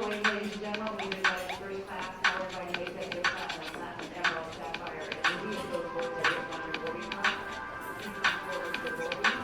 away, ladies and gentlemen, we've invited first class powered by the executive platinum, emerald, sapphire, and ruby of those boards that are on your boarding pass. Please come forward for boarding.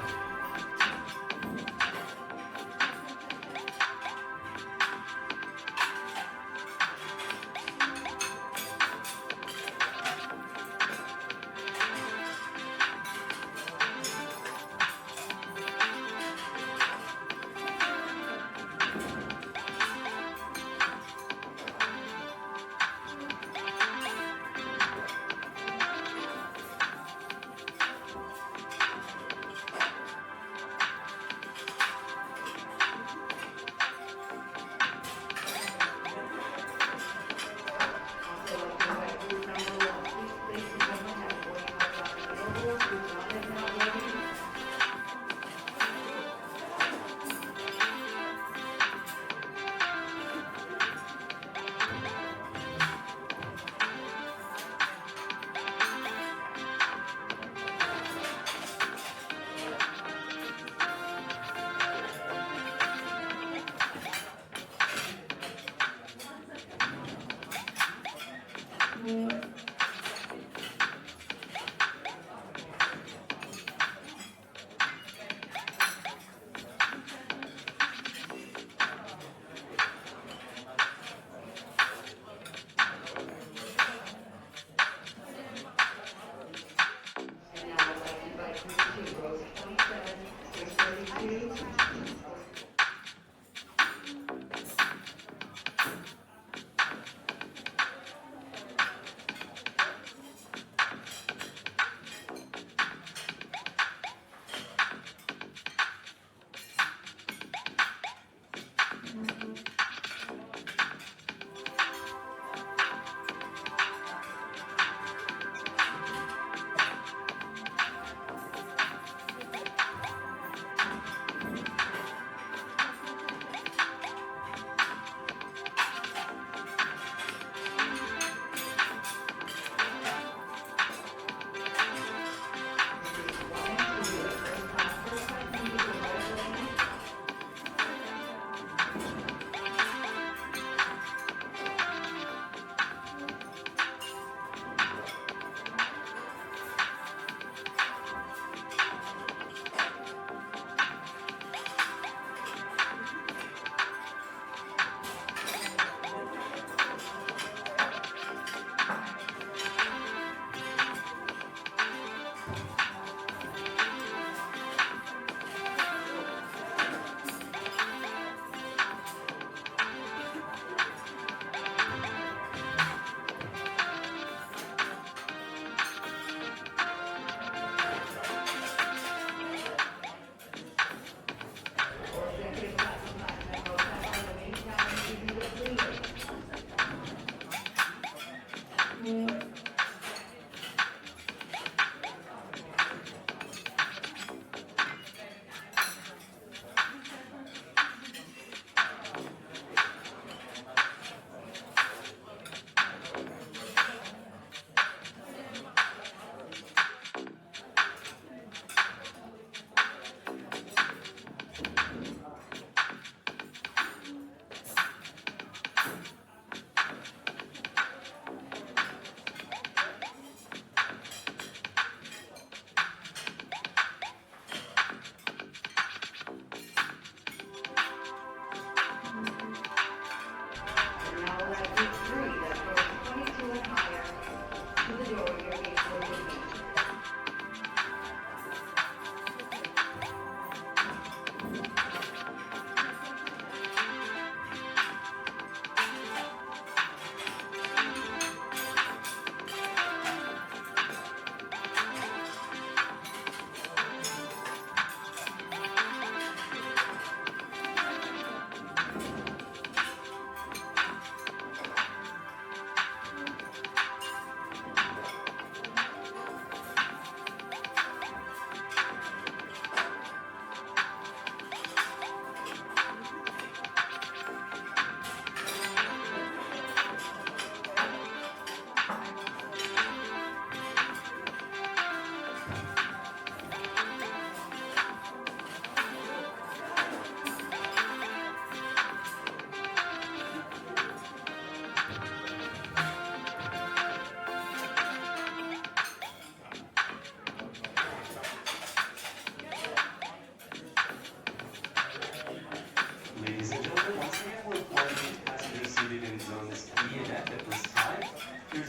And now I'd like to invite you to rows 27, 632.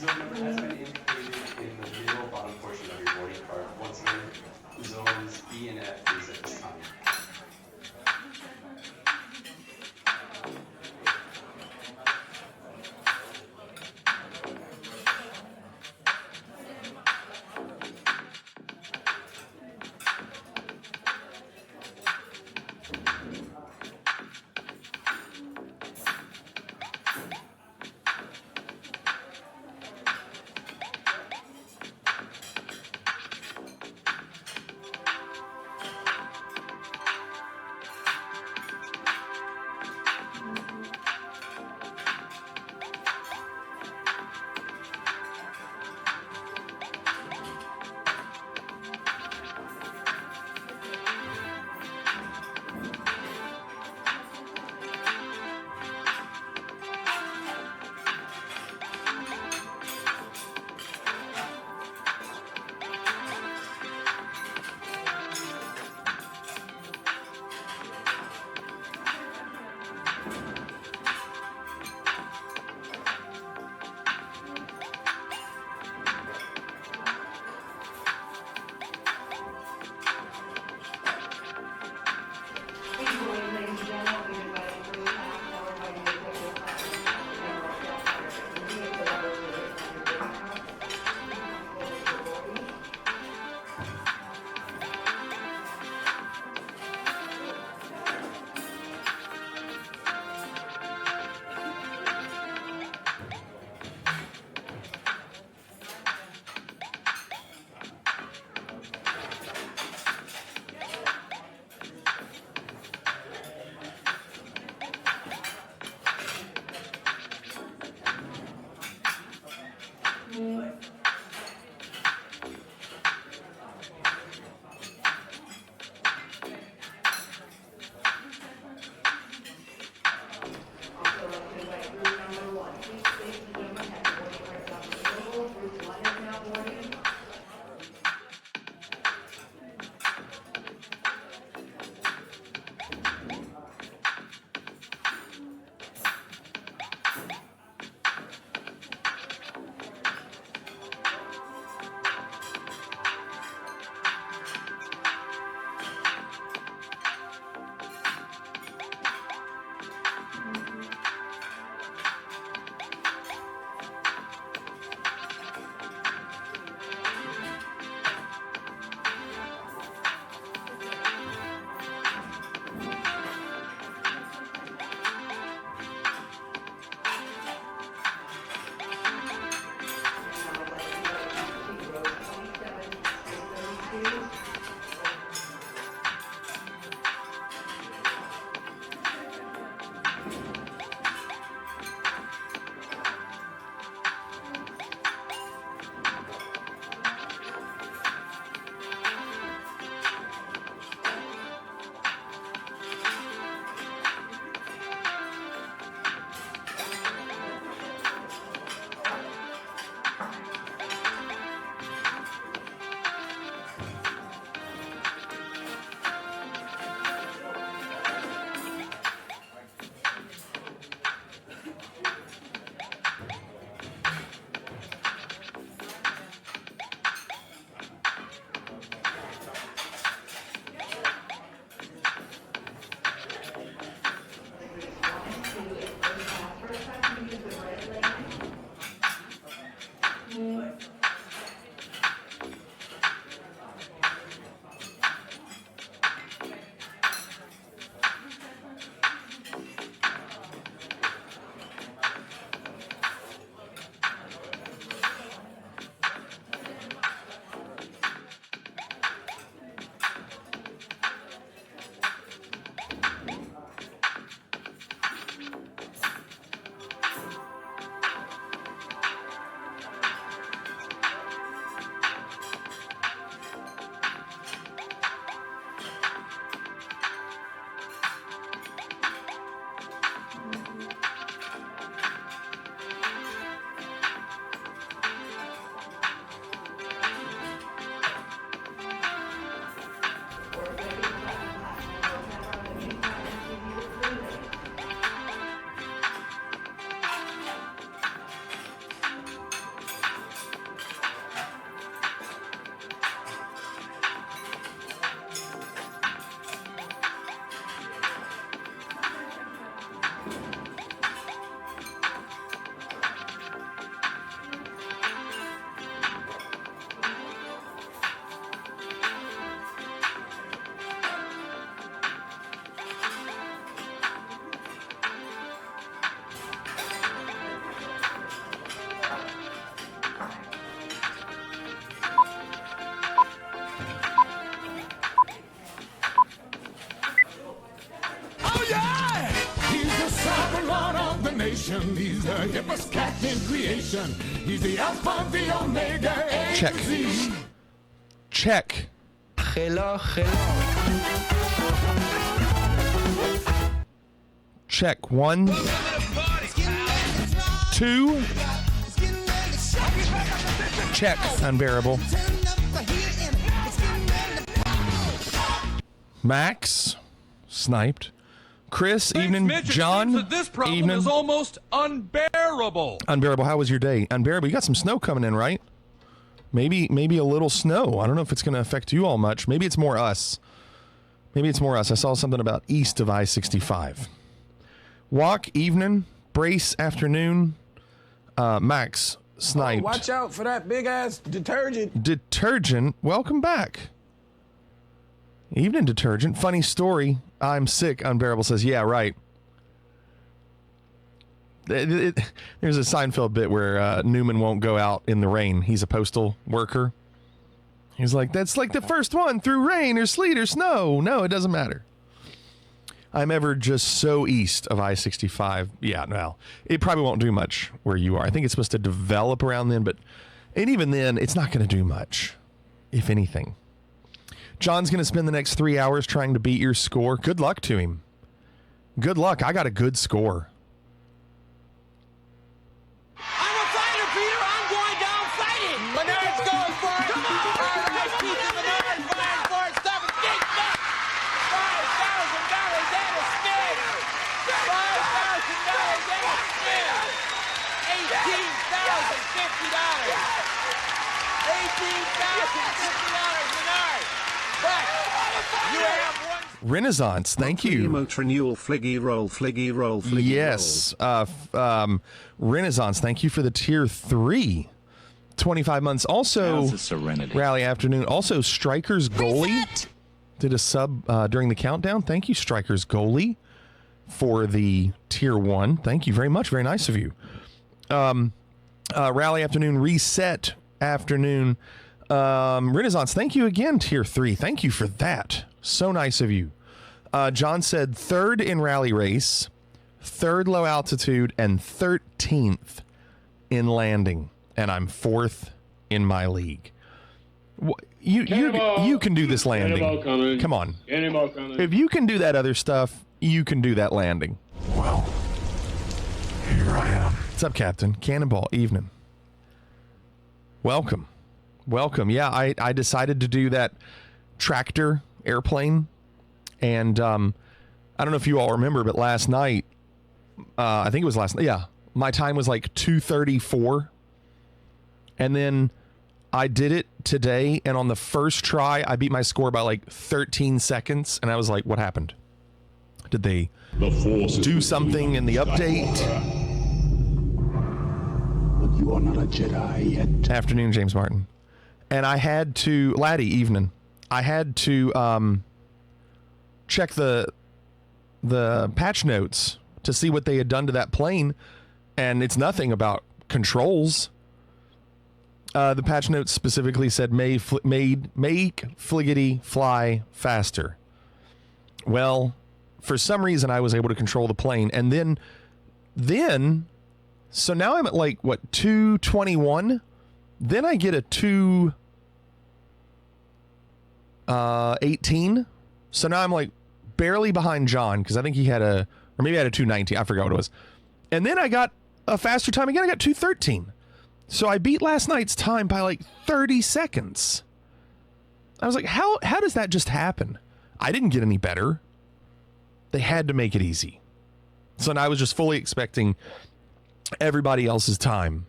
zone number has been indicated in the middle bottom portion of your boarding card. Once again, zones B and F, please, at this time. nation. He's the hippest cat in creation. He's the Alpha, the Omega, A Check. to Z. Check. Hello. Check. 1, 2. Check. Unbearable. Max. Sniped. Chris, evening. John, this problem evening. is almost unbearable. Unbearable, how was your day? Unbearable, you got some snow coming in, right? Maybe a little snow. I don't know if it's going to affect you all much. Maybe it's more us. I saw something about east of I-65. Walk, evening. Brace, afternoon. Max, sniped. Watch out for that big ass detergent. Detergent, welcome back. Evening, Detergent. Funny story. I'm sick, Unbearable says, yeah, right. There's a Seinfeld bit where Newman won't go out in the rain. He's a postal worker. He's like, that's like the first one through rain or sleet or snow. No, it doesn't matter. I'm ever just so east of I-65. Yeah, well, it probably won't do much where you are. I think it's supposed to develop around then, and even then, it's not going to do much, if anything. John's going to spend the next 3 hours trying to beat your score. Good luck to him. Good luck. I got a good score. I'm a fighter, Peter. I'm going down fighting. Menard's going for it. Come on. All right, keep the Menard firing for it. Stop it. Get back. $5,000 and a spin. $5,000 and a spin. $18,050. Menard. But you have one. Renaissance, thank you. Emote renewal, fliggy roll, fliggy roll, fliggy yes. Renaissance, thank you for the tier 3. 25 months. Also, Rally Afternoon. Also, Strikers Goalie did a sub during the countdown. Thank you, Strikers Goalie, for the tier 1. Thank you very much. Very nice of you. Rally Afternoon, Reset Afternoon. Renaissance, thank you again, tier 3. Thank you for that. So nice of you. John said 3rd in rally race, 3rd low altitude, and 13th in landing. And I'm 4th in my league. You can do this landing. Come on. If you can do that other stuff, you can do that landing. Well, here I am. What's up, Captain? Cannonball, evening. Welcome. Yeah, I decided to do that tractor airplane. And I don't know if you all remember, but last night, I think it was last night. Yeah, my time was like 2:34. And then I did it today. And on the first try, I beat my score by like 13 seconds. And I was like, what happened? Did they do something in the update? But you are not a Jedi yet. Afternoon, James Martin. And I had to, Laddie, evening. I had to check the patch notes to see what they had done to that plane, and it's nothing about controls. The patch notes specifically said make Fliggity fly faster. Well, for some reason I was able to control the plane, and then so now I'm at like what, 221. Then I get a 218. So now I'm like barely behind John, because I think he had or maybe I had a 219. I forgot what it was. And then I got a faster time again. I got 213. So I beat last night's time by like 30 seconds. I was like, how does that just happen? I didn't get any better. They had to make it easy. So now I was just fully expecting everybody else's time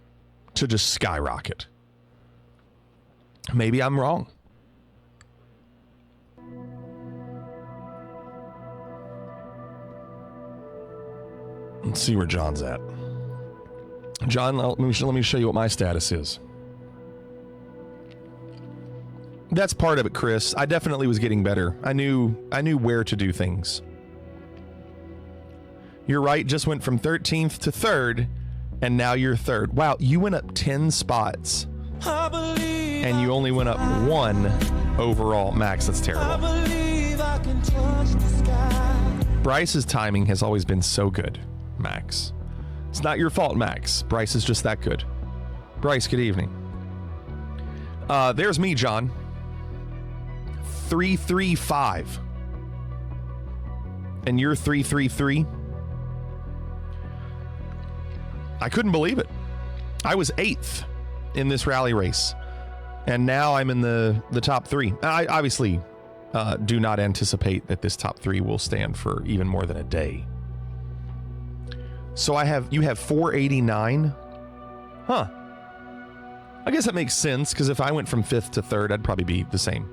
to just skyrocket. Maybe I'm wrong. Let's see where John's at. John, let me show you what my status is. That's part of it, Chris. I definitely was getting better. I knew where to do things. You're right, just went from 13th to 3rd, and now you're 3rd. Wow, you went up 10 spots. And you only went up 1 overall. Max, that's terrible. Bryce's timing has always been so good, Max. It's not your fault, Max. Bryce is just that good. Bryce, good evening. There's me, John. 335. And you're 333. I couldn't believe it. I was 8th in this rally race. And now I'm in the top 3. I obviously do not anticipate that this top 3 will stand for even more than a day. So you have 489. Huh. I guess that makes sense, because if I went from 5th to 3rd, I'd probably be the same.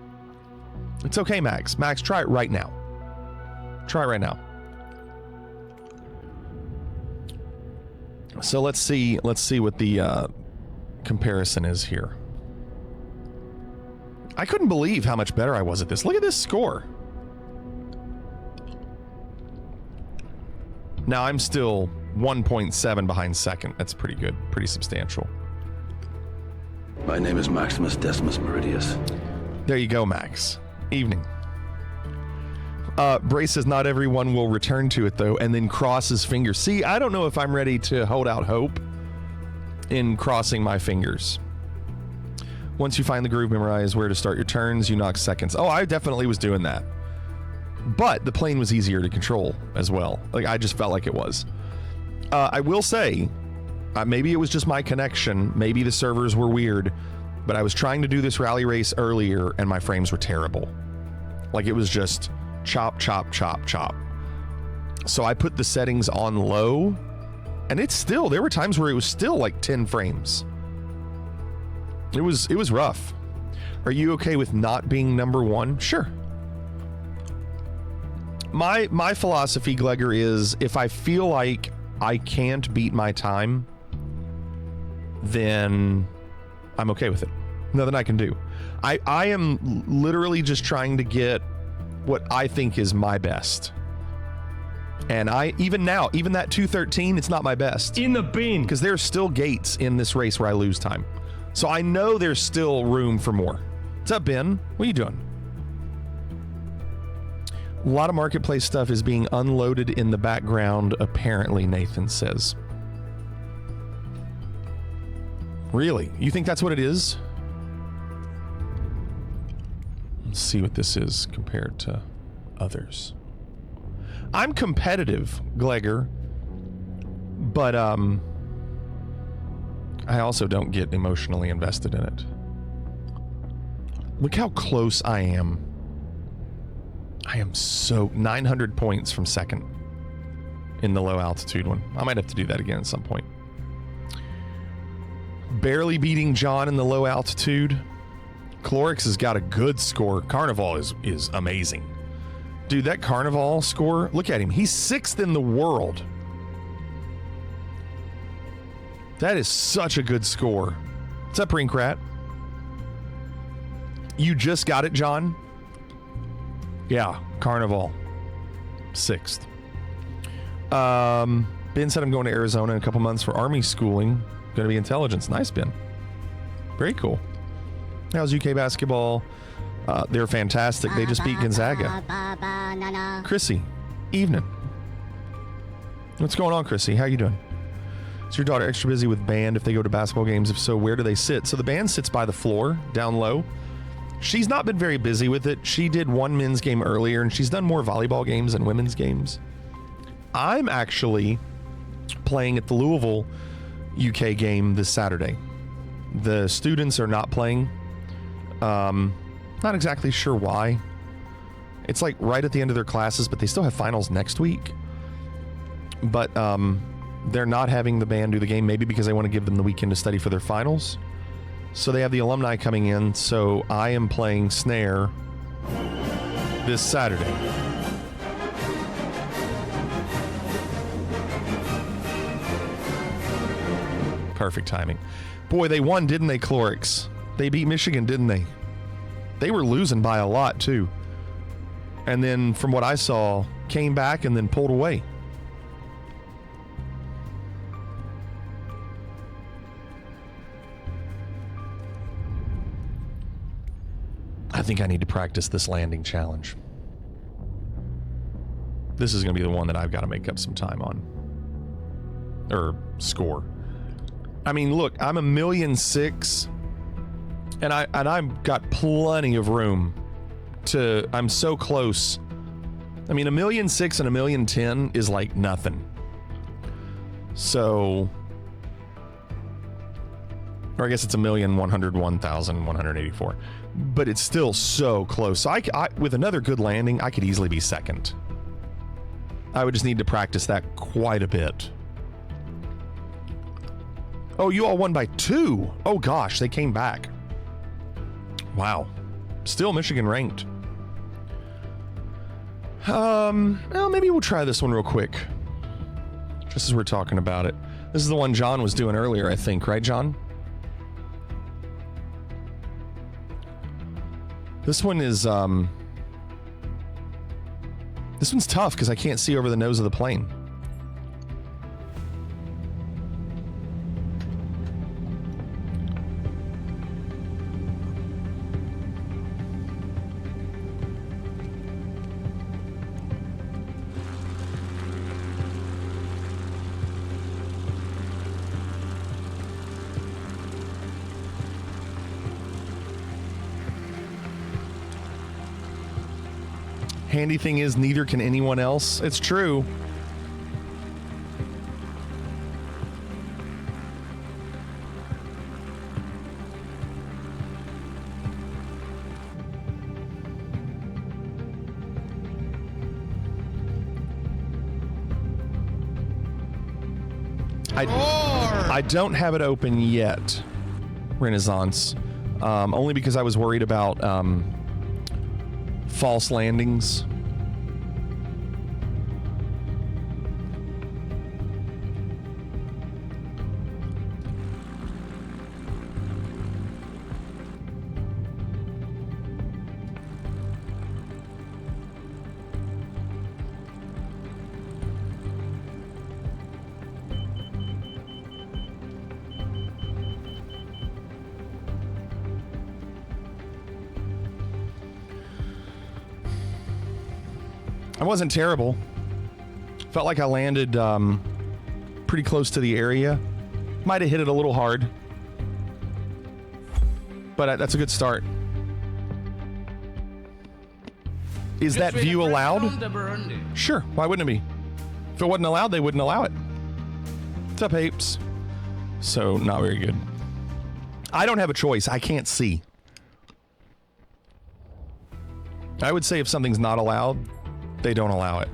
It's okay, Max. Max, try it right now. Try it right now. So let's see what the comparison is here. I couldn't believe how much better I was at this. Look at this score. Now I'm still 1.7 behind second. That's pretty good, pretty substantial. My name is Maximus Decimus Meridius. There you go, Max. Evening. Brace says not everyone will return to it, though, and then cross his fingers. See, I don't know if I'm ready to hold out hope in crossing my fingers. Once you find the groove, memorize where to start your turns, you knock seconds. Oh, I definitely was doing that. But the plane was easier to control as well. Like, I just felt like it was. I will say, maybe it was just my connection. Maybe the servers were weird. But I was trying to do this rally race earlier, and my frames were terrible. Like, it was just chop, chop, chop, chop. So I put the settings on low, and there were times where it was still like 10 frames. It was rough. Are you okay with not being number 1? Sure. My philosophy, Glegor, is if I feel like I can't beat my time, then I'm okay with it. Nothing I can do. I am literally just trying to get what I think is my best. And even that 213, it's not my best. In the bin. Because there's still gates in this race where I lose time. So I know there's still room for more. What's up, Ben? What are you doing? A lot of marketplace stuff is being unloaded in the background, apparently, Nathan says. Really? You think that's what it is? Let's see what this is compared to others. I'm competitive, Glegor, but I also don't get emotionally invested in it. Look how close I am. I am so 900 points from second in the low altitude one. I might have to do that again at some point. Barely beating John in the low altitude. Clorix has got a good score. Carnival is amazing. Dude, that Carnival score, look at him. He's 6th in the world. That is such a good score. What's up, Rinkrat? You just got it, John? Yeah, Carnival. 6th. Ben said I'm going to Arizona in a couple months for Army schooling. Going to be intelligence. Nice, Ben. Very cool. How's UK basketball? They're fantastic. They just beat Gonzaga. Chrissy, evening. What's going on, Chrissy? How you doing? Is your daughter extra busy with band if they go to basketball games? If so, where do they sit? So the band sits by the floor, down low. She's not been very busy with it. She did one men's game earlier, and she's done more volleyball games than women's games. I'm actually playing at the Louisville UK game this Saturday. The students are not playing. Not exactly sure why. It's like right at the end of their classes, but they still have finals next week. But they're not having the band do the game, maybe because they want to give them the weekend to study for their finals. So they have the alumni coming in, so I am playing snare this Saturday. Perfect timing. Boy, they won, didn't they, Clorix? They beat Michigan, didn't they? They were losing by a lot, too. And then, from what I saw, came back and then pulled away. I think I need to practice this landing challenge. This is going to be the one that I've got to make up some time on. Or score. I mean, look, I'm 1.6 million, and I've got plenty of room to. I'm so close. I mean, 1.6 million and 1.010 million is like nothing. So, or I guess it's 1,101,184, but it's still so close. So I with another good landing, I could easily be second. I would just need to practice that quite a bit. Oh, you all won by 2. Oh gosh, they came back. Wow. Still Michigan ranked. Well, maybe we'll try this one real quick. Just as we're talking about it. This is the one John was doing earlier, I think, right, John? This one is, this one's tough because I can't see over the nose of the plane. Handy thing is, neither can anyone else. It's true. I don't have it open yet, Renaissance. Only because I was worried about false landings. I wasn't terrible. Felt like I landed pretty close to the area. Might have hit it a little hard. But that's a good start. Is that view allowed? Sure, why wouldn't it be? If it wasn't allowed, they wouldn't allow it. What's up, apes? So, not very good. I don't have a choice. I can't see. I would say if something's not allowed, they don't allow it.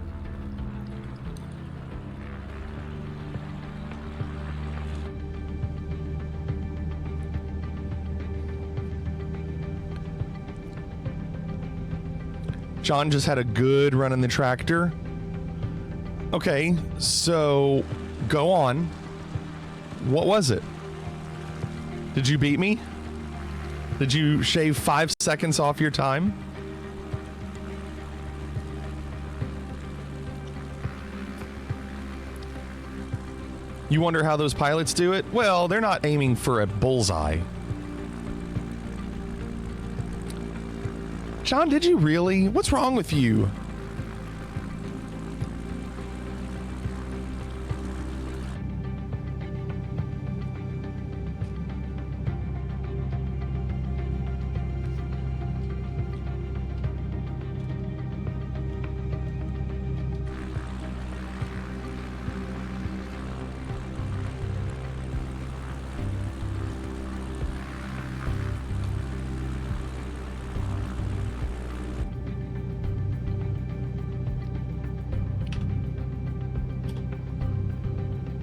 John just had a good run in the tractor. Okay, so go on. What was it? Did you beat me? Did you shave 5 seconds off your time? You wonder how those pilots do it? Well, they're not aiming for a bullseye. John, did you really? What's wrong with you?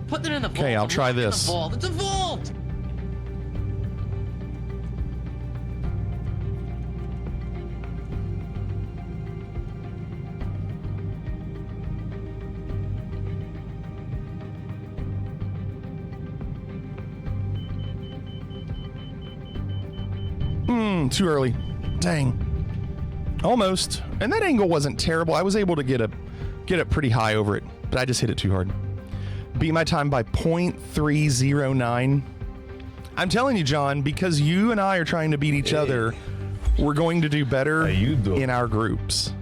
Put it in the vault. Okay, I'll try Lock it in the this. vault. It's a vault. Too early. Dang. Almost. And that angle wasn't terrible. I was able to get it pretty high over it, but I just hit it too hard. Beat my time by 0.309. I'm telling you, John, because you and I are trying to beat each other, we're going to do better in our groups.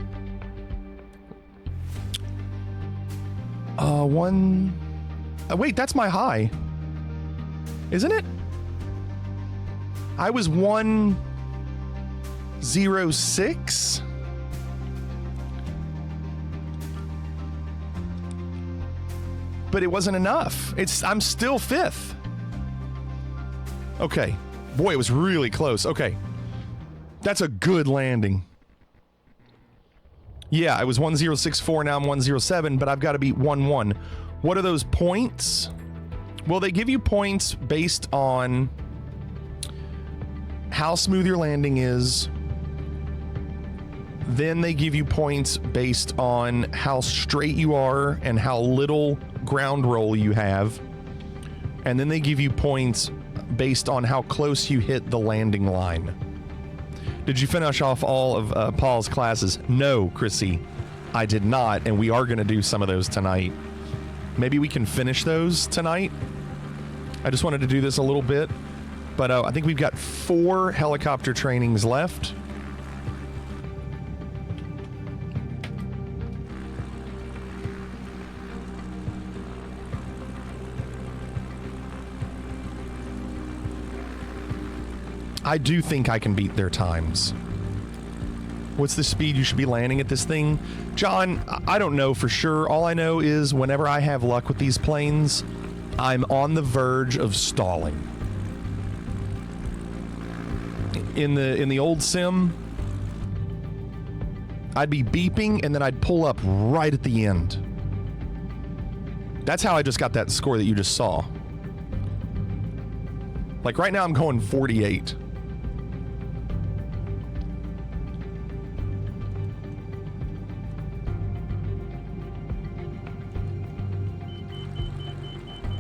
wait, that's my high. Isn't it? I was 106. But it wasn't enough. I'm still 5th. Okay. Boy, it was really close. Okay. That's a good landing. Yeah, I was 1064, now I'm 107, but I've got to beat 11. What are those points? Well, they give you points based on how smooth your landing is. Then they give you points based on how straight you are and how little ground roll you have. And then they give you points based on how close you hit the landing line. Did you finish off all of Paul's classes? No, Chrissy, I did not, and we are going to do some of those tonight. Maybe we can finish those tonight. I just wanted to do this a little bit, but I think we've got 4 helicopter trainings left. I do think I can beat their times. What's the speed you should be landing at this thing? John, I don't know for sure. All I know is whenever I have luck with these planes, I'm on the verge of stalling. In the old sim, I'd be beeping and then I'd pull up right at the end. That's how I just got that score that you just saw. Like right now I'm going 48.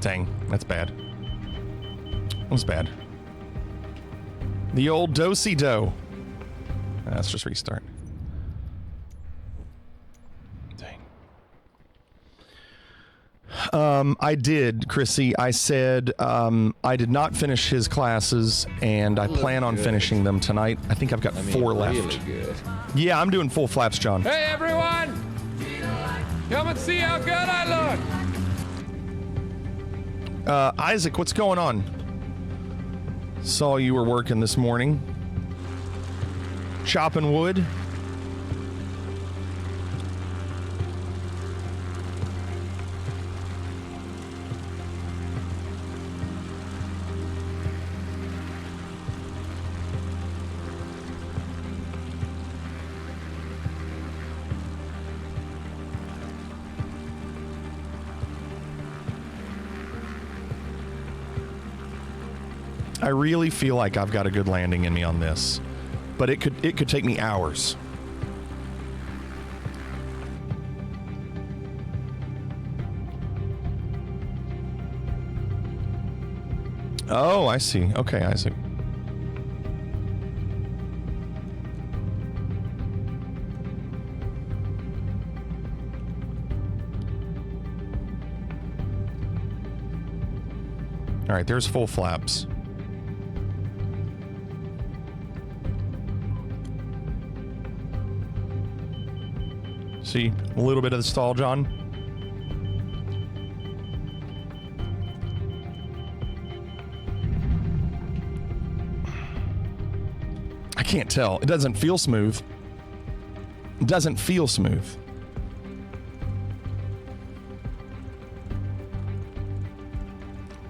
Dang, that's bad. That was bad. The old do-si-do. Let's just restart. Dang. I did, Chrissy. I said I did not finish his classes, and I plan on finishing them tonight. I think I've got 4 left. Really good. Yeah, I'm doing full flaps, John. Hey, everyone! Come and see how good I look! Isaac, what's going on? Saw you were working this morning. Chopping wood. I really feel like I've got a good landing in me on this, but it could take me hours. Oh, I see. Okay, Isaac. All right, there's full flaps. See, a little bit of the stall, John. I can't tell. It doesn't feel smooth. It doesn't feel smooth.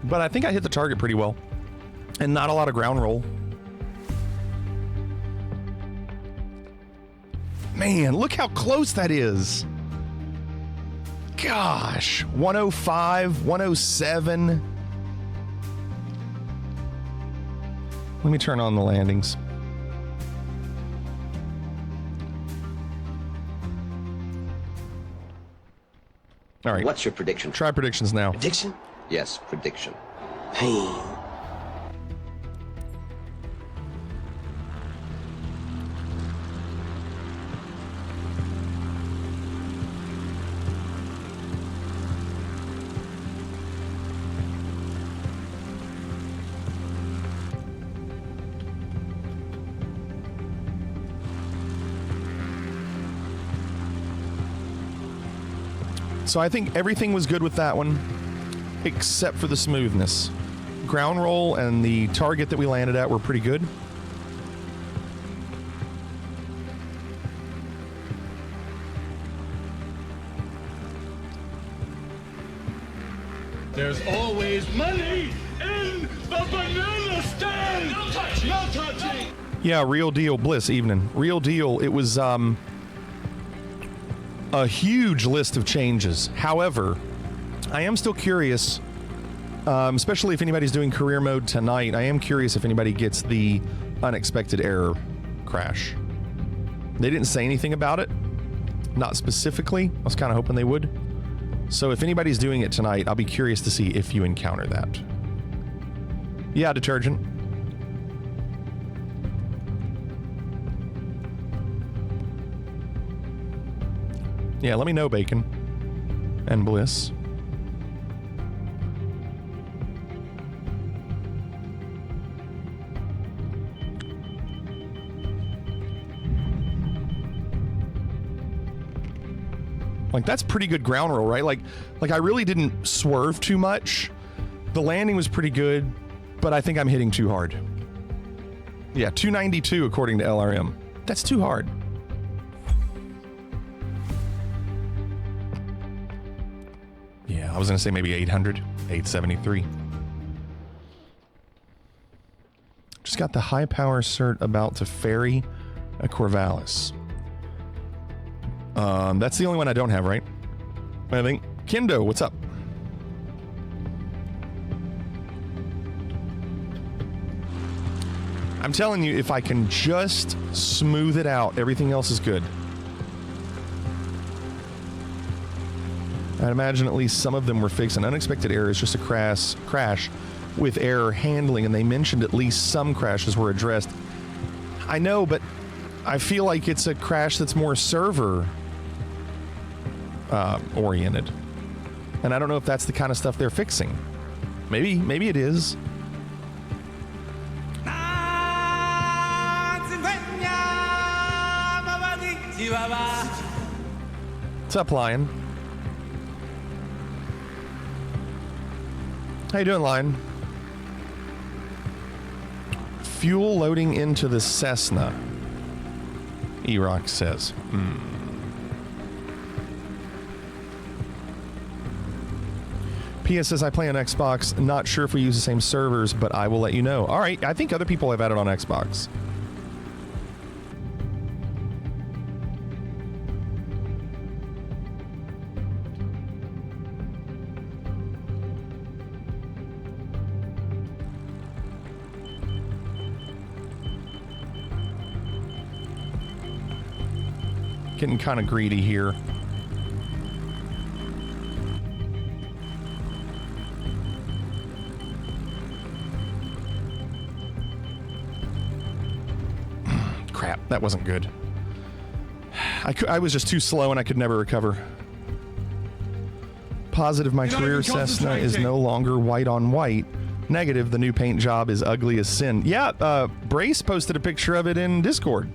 But I think I hit the target pretty well. And not a lot of ground roll. Man, look how close that is. Gosh, 105, 107. Let me turn on the landings. All right. What's your prediction? Try predictions now. Prediction? Yes, prediction. Pain. So I think everything was good with that one. except for the smoothness. Ground roll and the target that we landed at were pretty good. There's always money in the banana stand. No touching. No touching. Yeah, Real Deal Bliss evening. Real Deal, it was a huge list of changes. However, I am still curious, especially if anybody's doing career mode tonight, I am curious if anybody gets the unexpected error crash. They didn't say anything about it, not specifically. I was kind of hoping they would. So if anybody's doing it tonight, I'll be curious to see if you encounter that. Yeah, detergent. Yeah, let me know, Bacon. And Bliss. Like, that's pretty good ground roll, right? Like I really didn't swerve too much. The landing was pretty good, but I think I'm hitting too hard. Yeah, 292 according to LRM. That's too hard. Yeah, I was going to say maybe 800, 873. Just got the high power cert about to ferry a Corvallis. That's the only one I don't have, right? I think. Kendo, what's up? I'm telling you, if I can just smooth it out, everything else is good. I'd imagine at least some of them were fixed. An unexpected error is just a crash with error handling, and they mentioned at least some crashes were addressed. I know, but I feel like it's a crash that's more server oriented. And I don't know if that's the kind of stuff they're fixing. Maybe it is. What's up, Lion? How you doing, Lion? Fuel loading into the Cessna, E-Rock says. PS says, I play on Xbox. Not sure if we use the same servers, but I will let you know. All right, I think other people have had it on Xbox. Getting kind of greedy here. Crap, that wasn't good. I was just too slow and I could never recover. Positive, my career Cessna is no longer white on white. Negative, the new paint job is ugly as sin. Yeah, Brace posted a picture of it in Discord.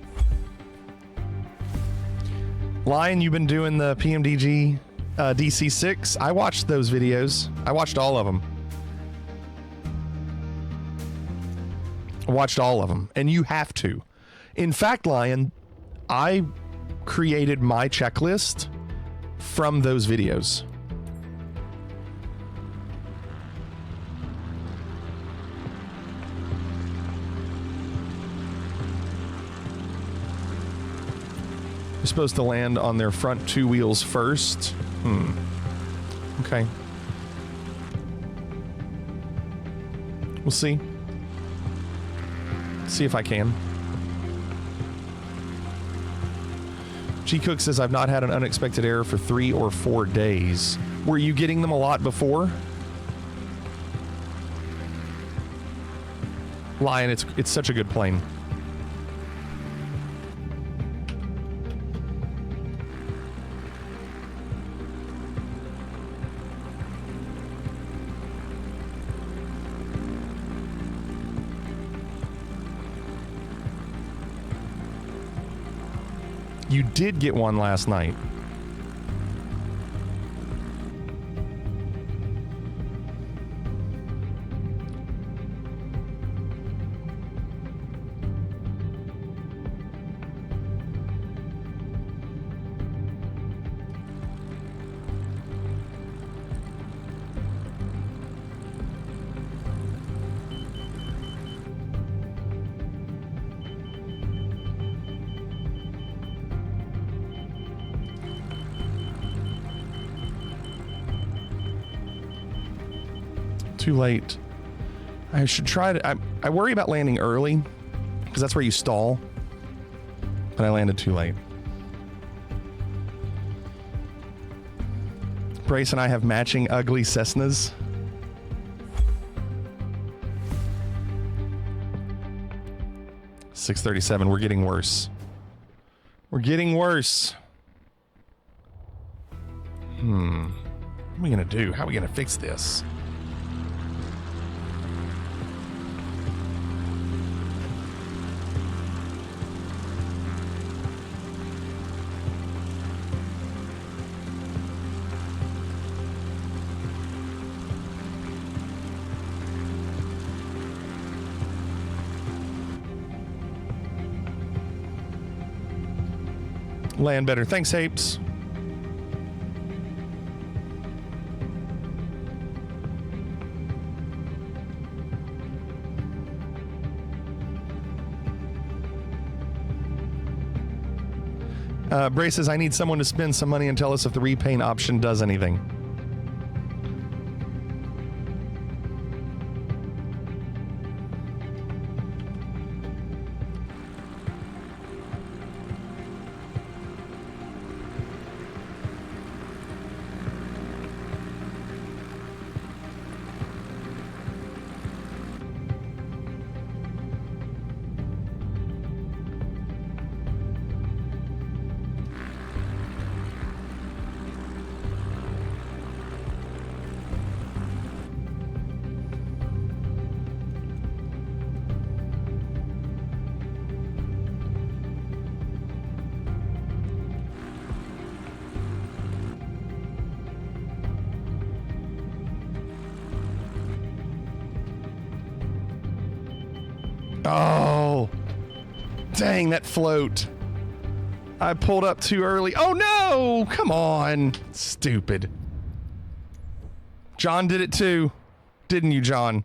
Lion, you've been doing the PMDG DC6. I watched those videos. I watched all of them. I watched all of them. And you have to. In fact, Lion, I created my checklist from those videos. You're supposed to land on their front two wheels first. Okay. We'll see. See if I can. G Cook says, I've not had an unexpected error for 3 or 4 days. Were you getting them a lot before? Lion, it's such a good plane. You did get one last night. too late. I should try to... I worry about landing early, because that's where you stall. But I landed too late. Brace and I have matching ugly Cessnas. .637, we're getting worse. We're getting worse. What are we gonna do? How are we gonna fix this? Land better. Thanks, Apes. Bray says, I need someone to spend some money and tell us if the repaint option does anything. Oh, dang, that float. I pulled up too early. Oh no, come on. Stupid. John did it too. Didn't you, John?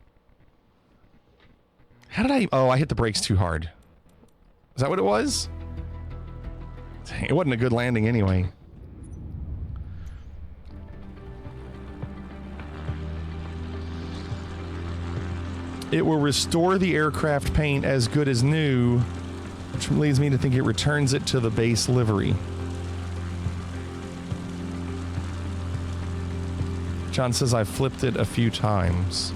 How did I... Oh, I hit the brakes too hard. Is that what it was? Dang, it wasn't a good landing anyway. It will restore the aircraft paint as good as new, which leads me to think it returns it to the base livery. John says I've flipped it a few times.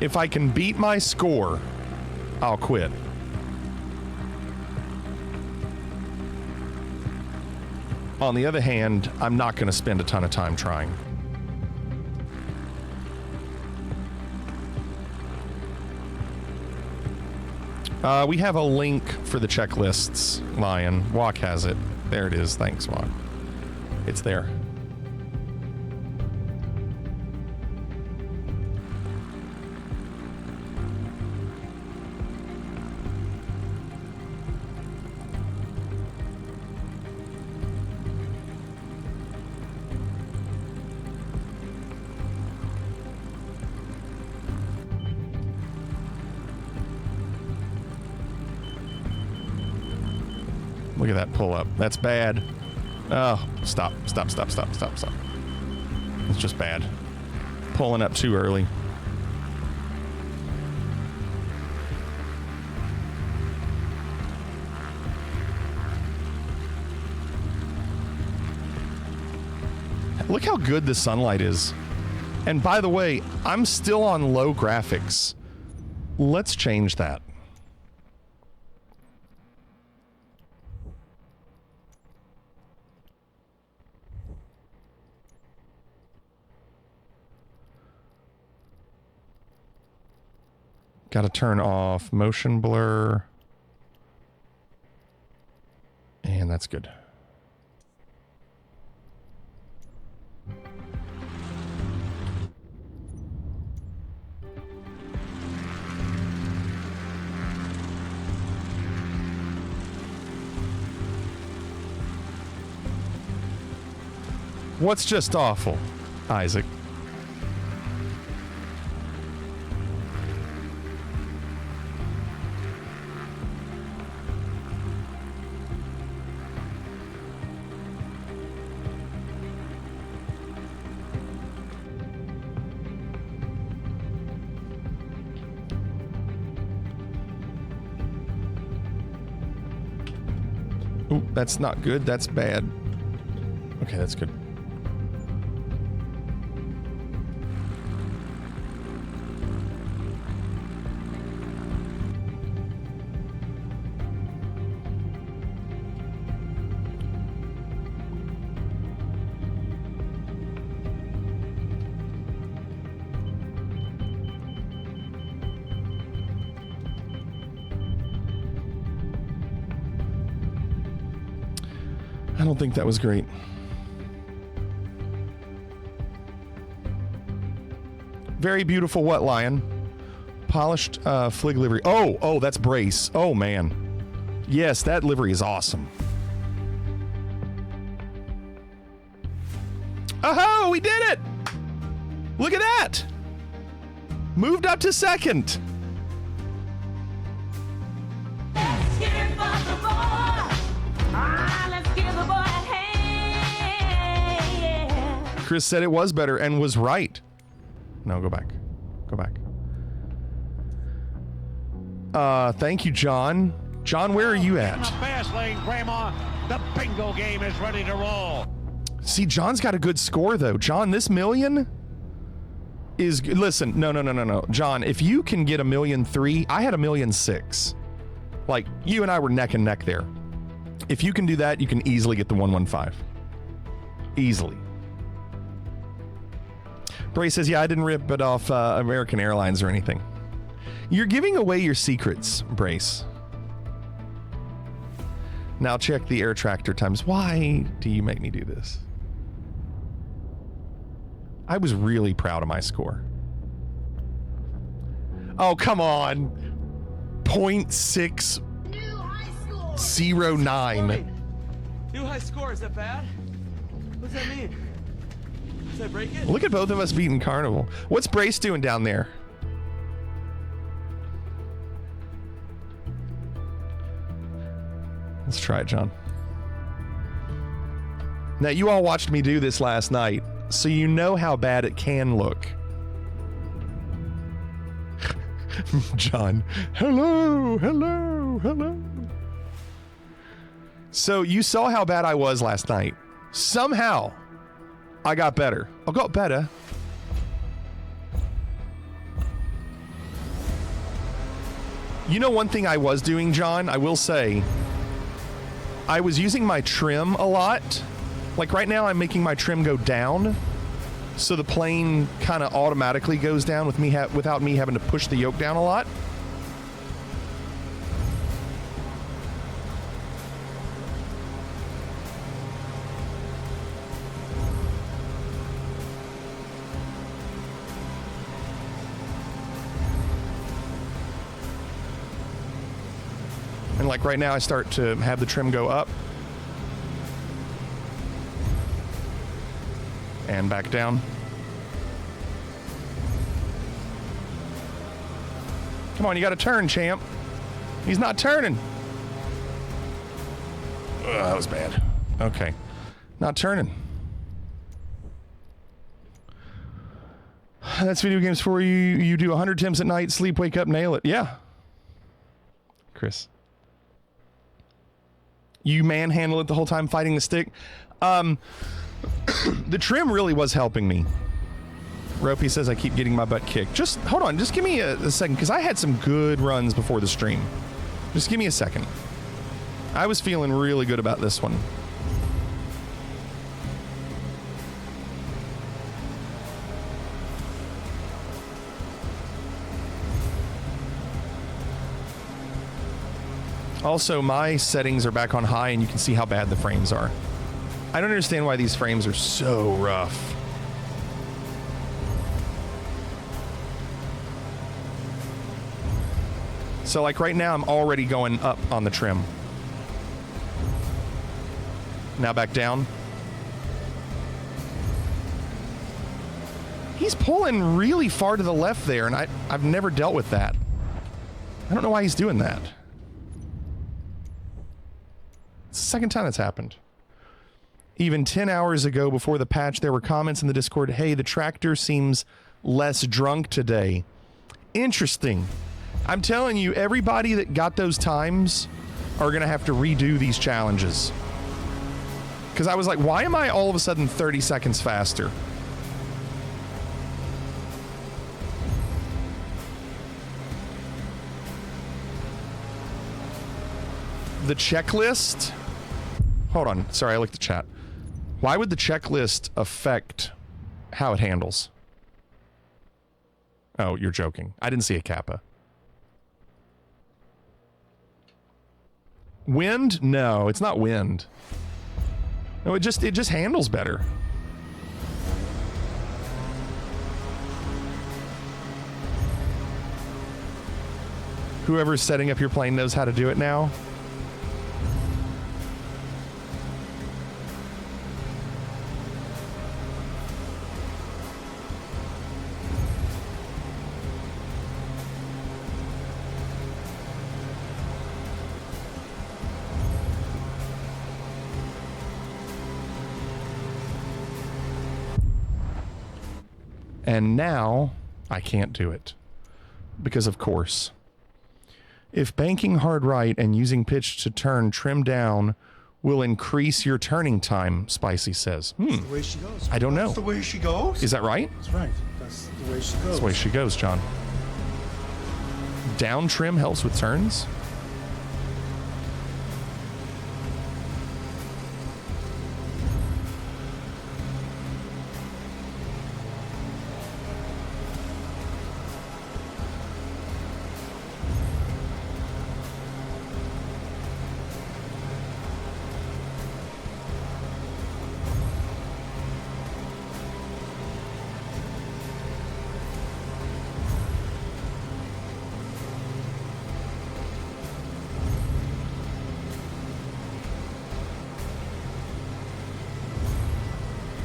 If I can beat my score, I'll quit. On the other hand, I'm not going to spend a ton of time trying. We have a link for the checklists, Lion. Walk has it. There it is. Thanks, Walk. It's there. Look at that pull up. That's bad. Oh, stop. It's just bad. Pulling up too early. Look how good the sunlight is. And by the way, I'm still on low graphics. Let's change that. Got to turn off motion blur. And that's good. What's just awful, Isaac? Ooh, that's not good. That's bad. Okay, that's good. I don't think that was great. Very beautiful what, Lion? Polished flig livery. Oh, that's brace. Oh, man. Yes, that livery is awesome. Oh, we did it! Look at that! Moved up to second. Chris said it was better and was right. No, go back. Go back. Thank you, John. John, where are you at? Fast lane, Grandma. The bingo game is ready to roll. See, John's got a good score, though. John, this million is... Listen, no. John, if you can get 1,000,003, I had 1,006,000. Like, you and I were neck and neck there. If you can do that, you can easily get the 115. Easily. Bray says, yeah, I didn't rip it off American Airlines or anything. You're giving away your secrets, Brace. Now check the air tractor times. Why do you make me do this? I was really proud of my score. Oh, come on. 0.609. New high score, is that bad? What does that mean? Did I break it? Look at both of us beating Carnival. What's Brace doing down there? Let's try it, John. Now, you all watched me do this last night, so you know how bad it can look. John, hello. So you saw how bad I was last night. Somehow, I got better. I got better. You know one thing I was doing, John, I will say, I was using my trim a lot. Like right now I'm making my trim go down, so the plane kind of automatically goes down with me without me having to push the yoke down a lot. And like right now I start to have the trim go up and back down. Come on, you got to turn, champ. He's not turning. Ugh, that was bad. Okay. Not turning. That's video games for you. You do 100 attempts at night, sleep, wake up, nail it. Yeah. Chris. You manhandle it the whole time fighting the stick. The trim really was helping me. Ropey says I keep getting my butt kicked. Just hold on, just give me a second, because I had some good runs before the stream. Just give me a second. I was feeling really good about this one. Also, my settings are back on high, and you can see how bad the frames are. I don't understand why these frames are so rough. So, like right now, I'm already going up on the trim. Now back down. He's pulling really far to the left there, and I've never dealt with that. I don't know why he's doing that. It's the second time that's happened. Even 10 hours ago before the patch, there were comments in the Discord, hey, the tractor seems less drunk today. Interesting. I'm telling you, everybody that got those times are going to have to redo these challenges. Because I was like, why am I all of a sudden 30 seconds faster? The checklist? Hold on. Sorry, I looked at the chat. Why would the checklist affect how it handles? Oh, you're joking. I didn't see a kappa. Wind? No, it's not wind. No, it just handles better. Whoever's setting up your plane knows how to do it now. And now I can't do it. Because of course. If banking hard right and using pitch to turn trim down will increase your turning time, Spicy says. That's the way she goes. I don't know. That's the way she goes? Is that right? That's right. That's the way she goes. That's the way she goes, John. Down trim helps with turns?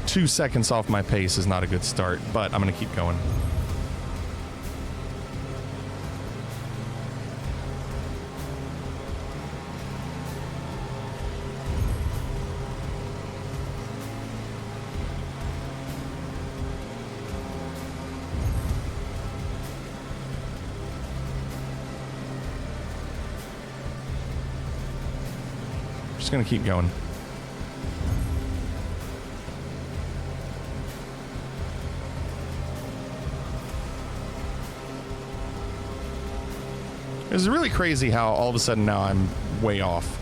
Two seconds off my pace is not a good start, but I'm going to keep going. Just going to keep going. It's really crazy how all of a sudden now I'm way off.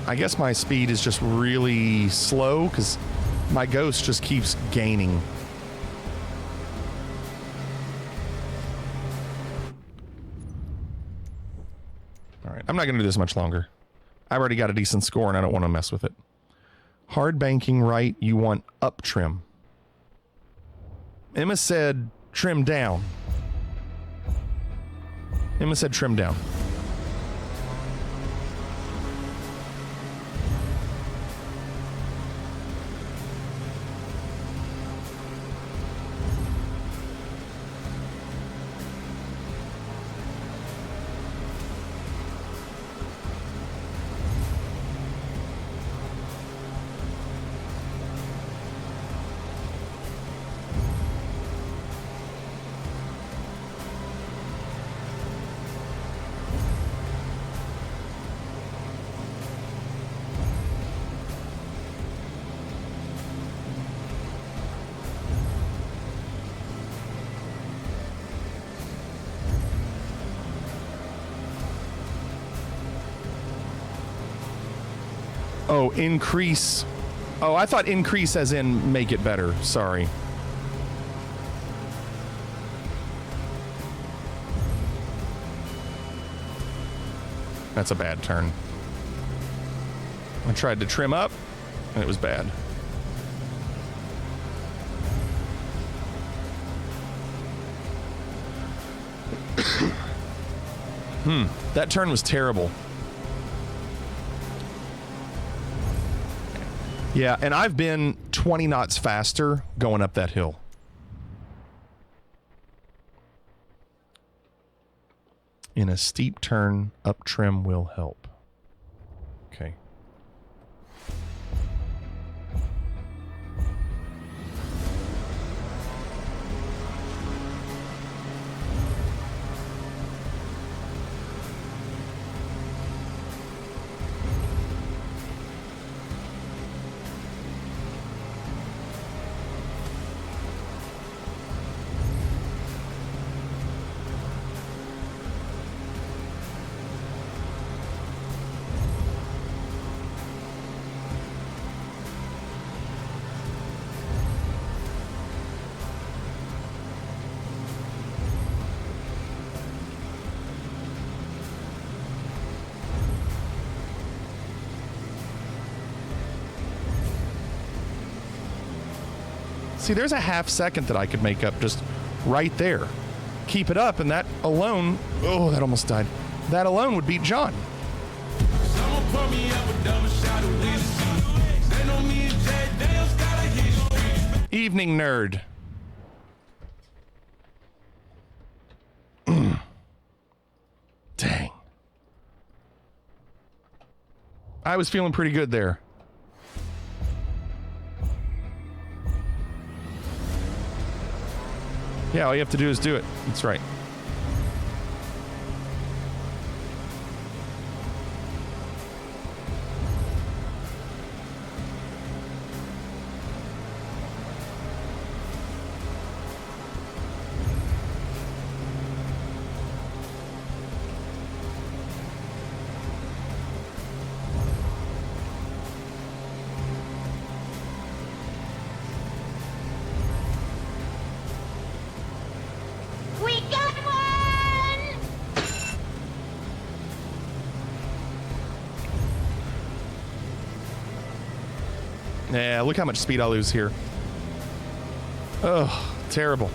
I guess my speed is just really slow because my ghost just keeps gaining. All right, I'm not going to do this much longer. I've already got a decent score and I don't want to mess with it. Hard banking right, you want up trim. Emma said trim down. Emma said trim down. Oh, increase. Oh, I thought increase as in make it better. Sorry. That's a bad turn. I tried to trim up, and it was bad. That turn was terrible. Yeah, and I've been 20 knots faster going up that hill. In a steep turn, up trim will help. Okay. See, there's a half second that I could make up just right there. Keep it up, and that alone... Oh, that almost died. That alone would beat John. Evening, nerd. Dang. I was feeling pretty good there. Yeah, all you have to do is do it. That's right. Yeah, look how much speed I lose here. Ugh, terrible.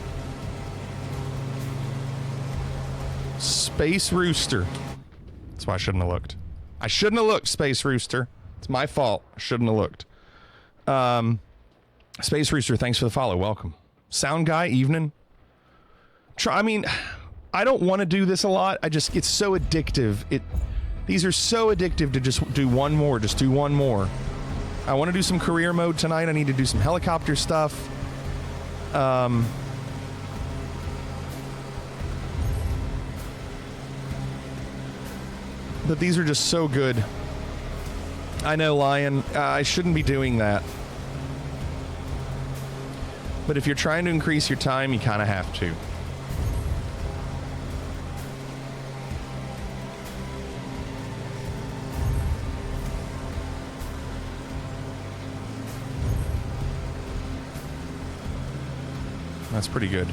Space Rooster. That's why I shouldn't have looked. I shouldn't have looked, Space Rooster. It's my fault. I shouldn't have looked. Space Rooster, thanks for the follow. Welcome. Sound Guy, evening. I mean, I don't want to do this a lot. It's so addictive. These are so addictive to just do one more. Just do one more. I want to do some career mode tonight. I need to do some helicopter stuff. But these are just so good. I know, Lion. I shouldn't be doing that. But if you're trying to increase your time, you kind of have to. That's pretty good.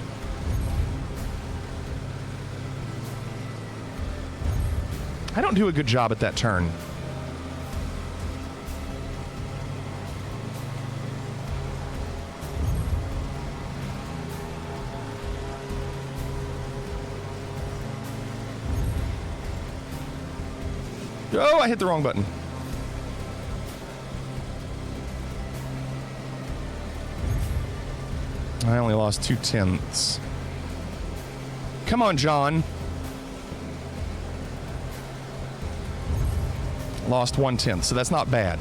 I don't do a good job at that turn. Oh, I hit the wrong button. I only lost 0.2. Come on, John. Lost 0.1, so that's not bad.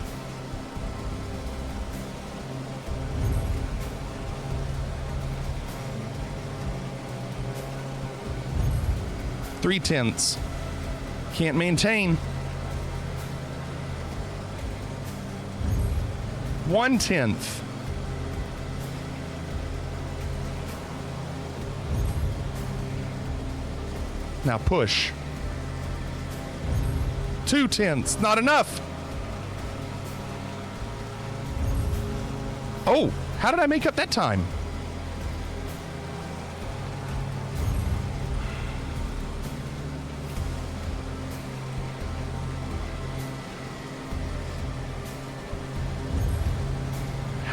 Three tenths. Can't maintain. 1/10. Now push. 0.2. Not enough. Oh, how did I make up that time?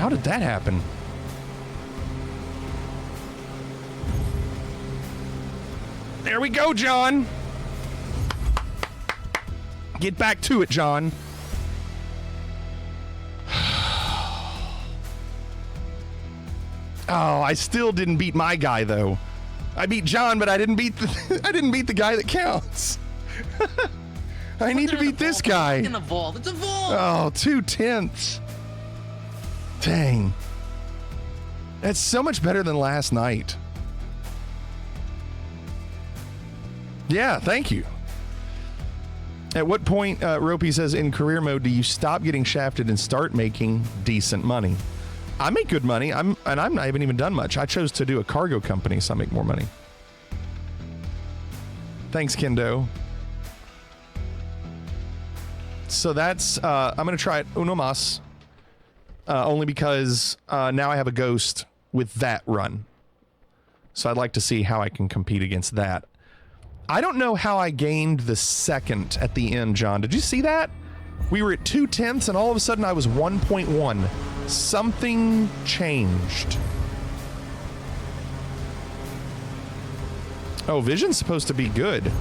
How did that happen? There we go, John. Get back to it, John. Oh, I still didn't beat my guy though. I beat John, but I didn't beat the guy that counts. I need to beat this guy. In the vault. It's a vault. Oh, 2/10. Dang. That's so much better than last night. Yeah, thank you. At what point, Ropey says, in career mode, do you stop getting shafted and start making decent money? I make good money. I haven't even done much. I chose to do a cargo company, so I make more money. Thanks, Kendo. So that's, I'm going to try it uno mas, only because now I have a ghost with that run. So I'd like to see how I can compete against that. I don't know how I gained the second at the end, John. Did you see that? We were at 2/10 and all of a sudden I was 1.1. Something changed. Oh, Vision's supposed to be good.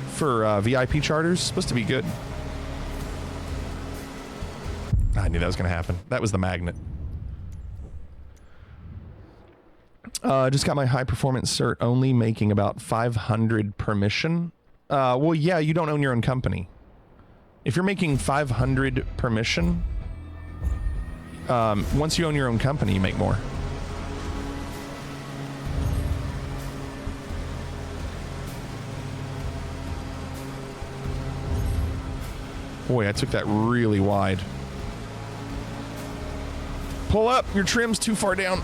For VIP charters, supposed to be good. I knew that was going to happen. That was the magnet. Just got my high performance cert, only making about 500 per mission. Well, yeah, you don't own your own company. If you're making 500 per mission, once you own your own company, you make more. Boy, I took that really wide. Pull up, your trim's too far down.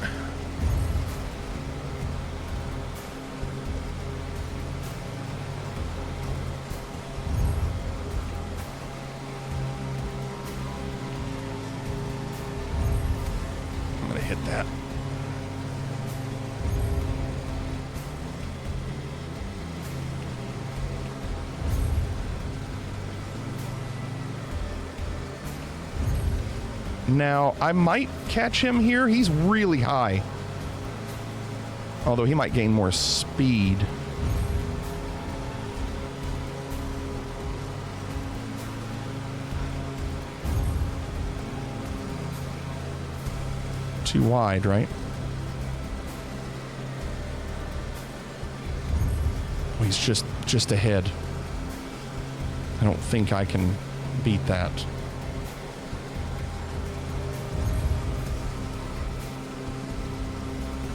I'm gonna hit that. Now, I might catch him here. He's really high. Although he might gain more speed. Too wide, right? Oh, he's just ahead. I don't think I can beat that.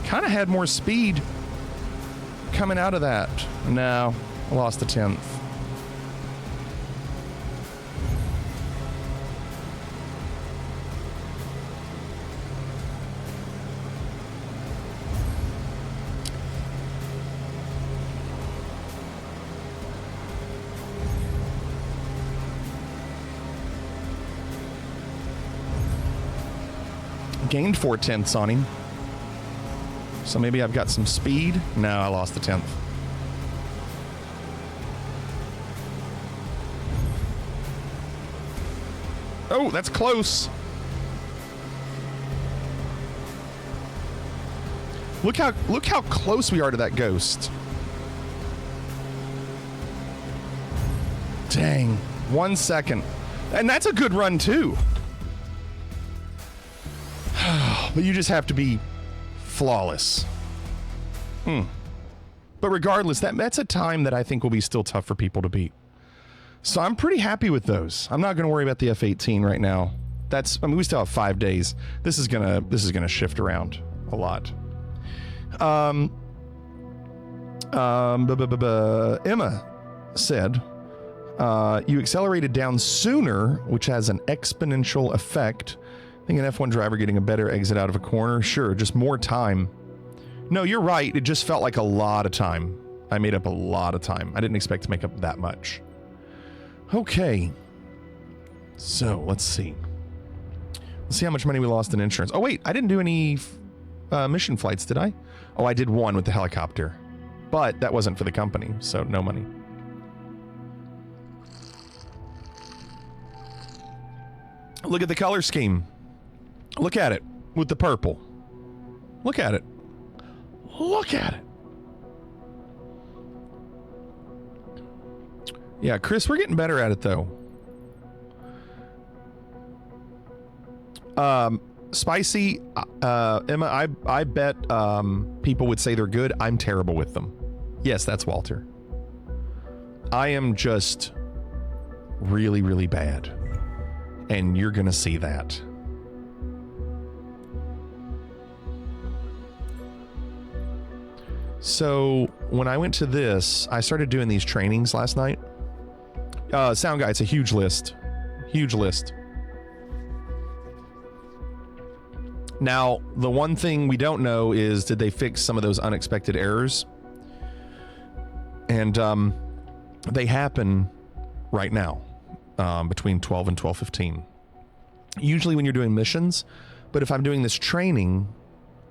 Kind of had more speed coming out of that. No, I lost the 10th. Gained 4/10 on him. So maybe I've got some speed. No, I lost the 10th. Oh, that's close. Look how close we are to that ghost. Dang, 1 second. And that's a good run too. But you just have to be flawless. But regardless, that's a time that I think will be still tough for people to beat. So I'm pretty happy with those. I'm not going to worry about the F-18 right now. We still have 5 days. This is gonna shift around a lot. Emma said, you accelerated down sooner, which has an exponential effect. I think an F1 driver getting a better exit out of a corner. Sure, just more time. No, you're right. It just felt like a lot of time. I made up a lot of time. I didn't expect to make up that much. Okay. So, let's see. Let's see how much money we lost in insurance. Oh, wait. I didn't do any mission flights, did I? Oh, I did one with the helicopter. But that wasn't for the company, so no money. Look at the color scheme. Look at it with the purple. Look at it. Look at it. Yeah, Chris, we're getting better at it, though. Spicy, Emma, I bet people would say they're good. I'm terrible with them. Yes, that's Walter. I am just really, really bad. And you're going to see that. So when I went to this, I started doing these trainings last night. Sound guy, it's a huge list. Huge list. Now, the one thing we don't know is, did they fix some of those unexpected errors? And they happen right now, between 12 and 12:15. Usually when you're doing missions, but if I'm doing this training,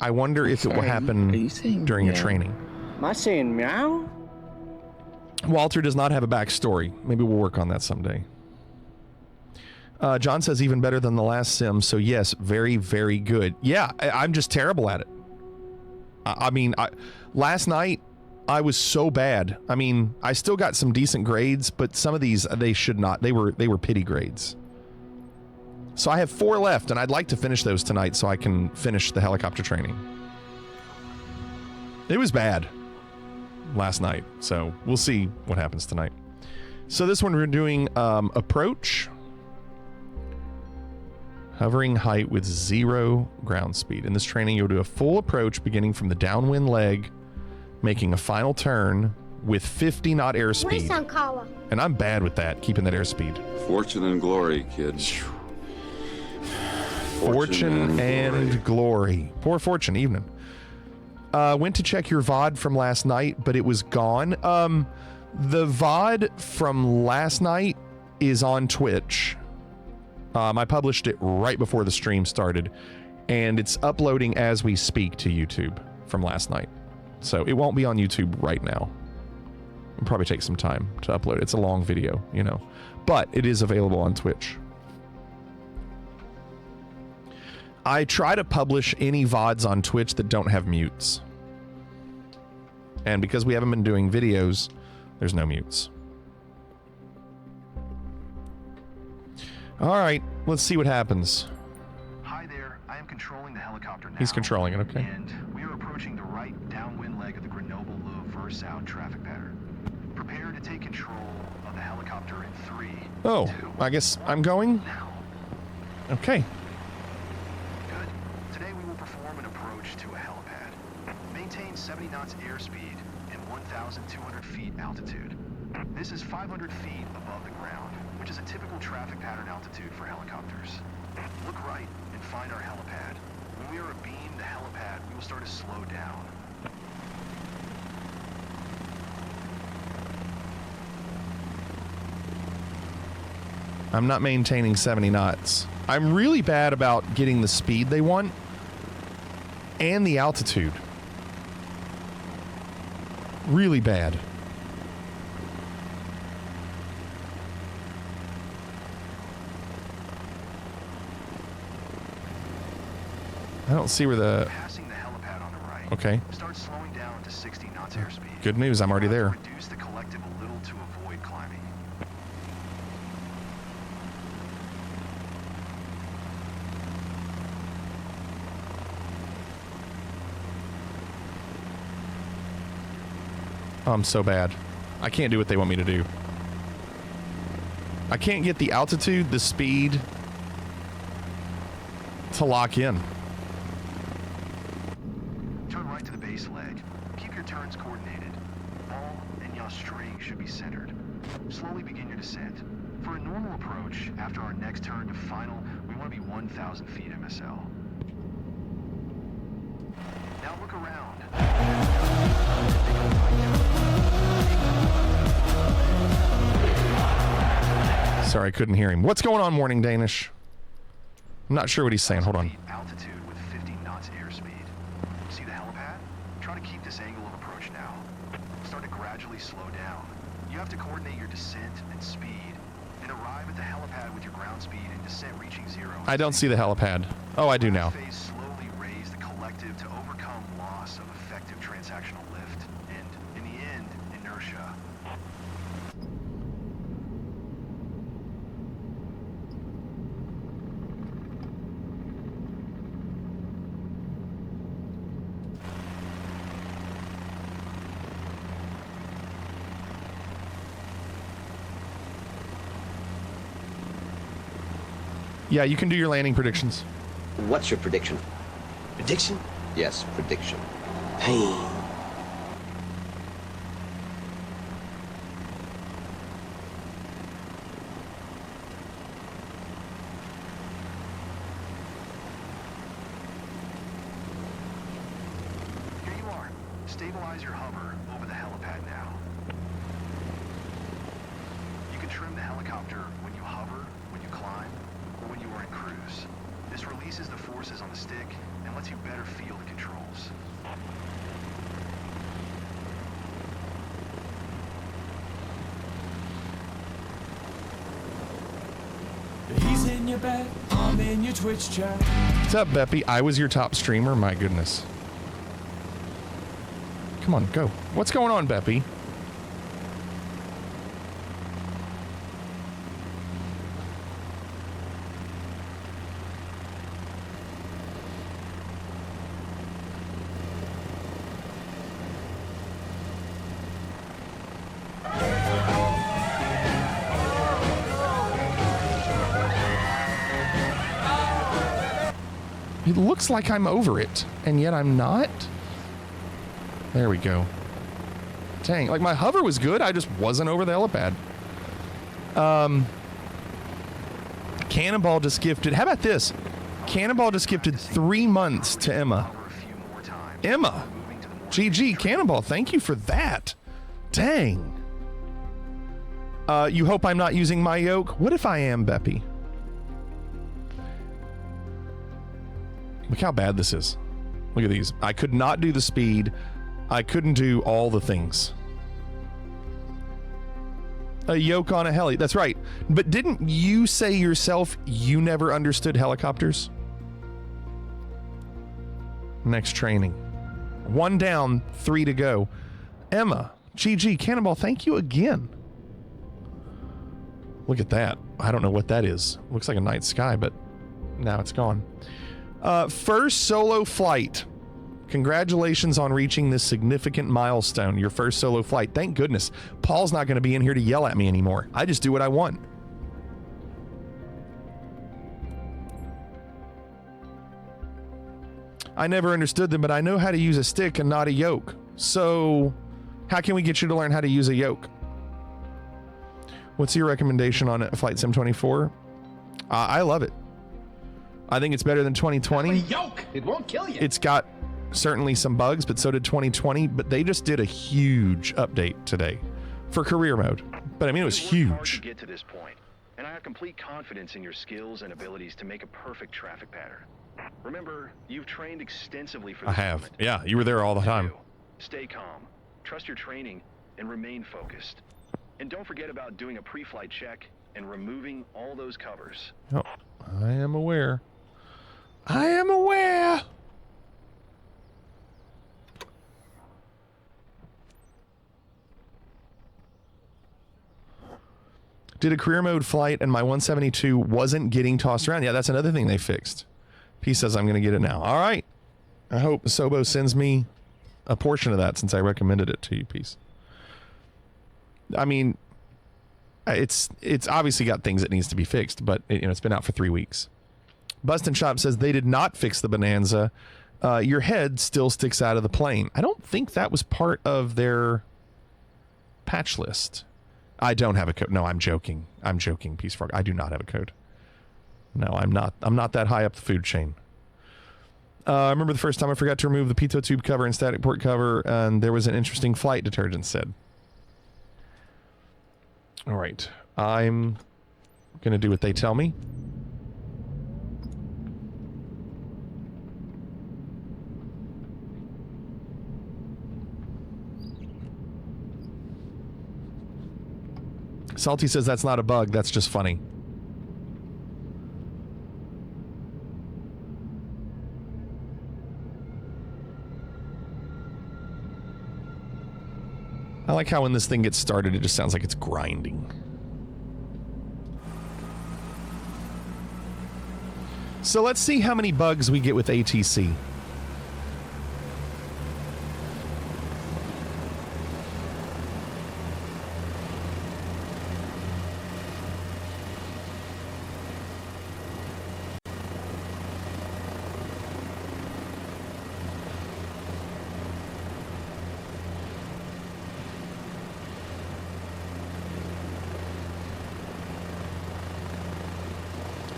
I wonder if it will happen during a training. Am I saying meow? Walter does not have a backstory. Maybe we'll work on that someday. John says even better than the last sim. So yes, very, very good. Yeah, I'm just terrible at it. I mean, last night I was so bad. I mean, I still got some decent grades, but some of these they should not. They were pity grades. So I have 4 left, and I'd like to finish those tonight so I can finish the helicopter training. It was bad last night, so we'll see what happens tonight. So this one we're doing approach. Hovering height with 0 ground speed. In this training, you'll do a full approach beginning from the downwind leg, making a final turn with 50 knot airspeed. And I'm bad with that, keeping that airspeed. Fortune and glory, kid. Fortune and glory. Poor Fortune, evening. Went to check your VOD from last night, but it was gone. The VOD from last night is on Twitch. I published it right before the stream started, and it's uploading as we speak to YouTube from last night. So it won't be on YouTube right now. It'll probably take some time to upload. It's a long video, you know, but it is available on Twitch. I try to publish any VODs on Twitch that don't have mutes. And because we haven't been doing videos, there's no mutes. All right, let's see what happens. Hi there, I am controlling the helicopter now. He's controlling it, okay. And we are approaching the right downwind leg of the Grenoble-Low Versau traffic pattern. Prepare to take control of the helicopter in 3. Oh, 2, I guess I'm going? now. Okay. Good. Today we will perform an approach to a helipad. Maintain 70 knots airspeed and 1,200 feet altitude. This is 500 feet above the ground, which is a typical traffic pattern altitude for helicopters. Look right and find our helipad. When we are abeam the helipad, we will start to slow down. I'm not maintaining 70 knots. I'm really bad about getting the speed they want and the altitude. Really bad. I don't see where the... Passing the helipad on the right. Okay. Start slowing down to 60 knots airspeed. Good news, I'm already there. Reduce the collective a little to avoid climbing. Oh, I'm so bad. I can't do what they want me to do. I can't get the altitude, the speed to lock in. Turn right to the base leg. Keep your turns coordinated. Ball and yaw string should be centered. Slowly begin your descent. For a normal approach, after our next turn to final, we want to be 1,000 feet MSL. Now look around. Sorry, I couldn't hear him. What's going on, Morning Danish? I'm not sure what he's saying. Hold on. Altitude with 50 knots airspeed. See the helipad? Try to keep this angle of approach now. Start to gradually slow down. You have to coordinate your descent and speed. and arrive at the helipad with your ground speed and descent reaching 0. I don't see the helipad. Oh, I do now. Phase slowly raise the collective to overcome loss of effective transactional lift and, in the end, inertia. Yeah, you can do your landing predictions. What's your prediction? Prediction? Yes, prediction. Pain. Here you are. Stabilize your hover over the helipad now. You can trim the helicopter when you hover, when you climb, or when you are in cruise. This releases the forces on the stick and lets you better feel the controls. He's in your bed, I'm in your Twitch chat. What's up, Beppy? I was your top streamer? My goodness. Come on, go. What's going on, Beppy? It looks like I'm over it, and yet I'm not. There we go. Dang, like my hover was good, I just wasn't over the helipad. Cannonball just gifted, how about this? Cannonball just gifted 3 months to Emma. Emma, GG, Cannonball, thank you for that. Dang. You hope I'm not using my yoke? What if I am, Beppy? Look how bad this is. Look at these. I could not do the speed. I couldn't do all the things. A yoke on a heli. That's right. But didn't you say yourself you never understood helicopters? Next training. 1 down, 3 to go. Emma, GG, Cannonball, thank you again. Look at that. I don't know what that is. Looks like a night sky, but now it's gone. First solo flight. Congratulations on reaching this significant milestone. Your first solo flight. Thank goodness. Paul's not going to be in here to yell at me anymore. I just do what I want. I never understood them, but I know how to use a stick and not a yoke. So, how can we get you to learn how to use a yoke? What's your recommendation on Flight Sim 24? I love it. I think it's better than 2020. Yoke! It won't kill you. It's got certainly some bugs, but so did 2020. But they just did a huge update today for career mode. But I mean, it was huge. Hard to get to this point, and I have complete confidence in your skills and abilities to make a perfect traffic pattern. Remember, you've trained extensively for this. I have. moment. Yeah, you were there all the time. Stay calm, trust your training, and remain focused. And don't forget about doing a pre-flight check and removing all those covers. Oh, I am aware. I am aware. Did a career mode flight and my 172 wasn't getting tossed around. Yeah, that's another thing they fixed. P says I'm going to get it now. All right. I hope Sobo sends me a portion of that since I recommended it to you, Peace. I mean, it's obviously got things that needs to be fixed, but it's been out for 3 weeks. Bustin' Shop says they did not fix the Bonanza. Your head still sticks out of the plane. I don't think that was part of their patch list. I don't have a code. No, I'm joking. I'm joking, Peace Frog. I do not have a code. No, I'm not. I'm not that high up the food chain. I remember the first time I forgot to remove the pitot tube cover and static port cover, and there was an interesting flight, Detergent said. All right. I'm going to do what they tell me. Salty says that's not a bug, that's just funny. I like how when this thing gets started, it just sounds like it's grinding. So let's see how many bugs we get with ATC.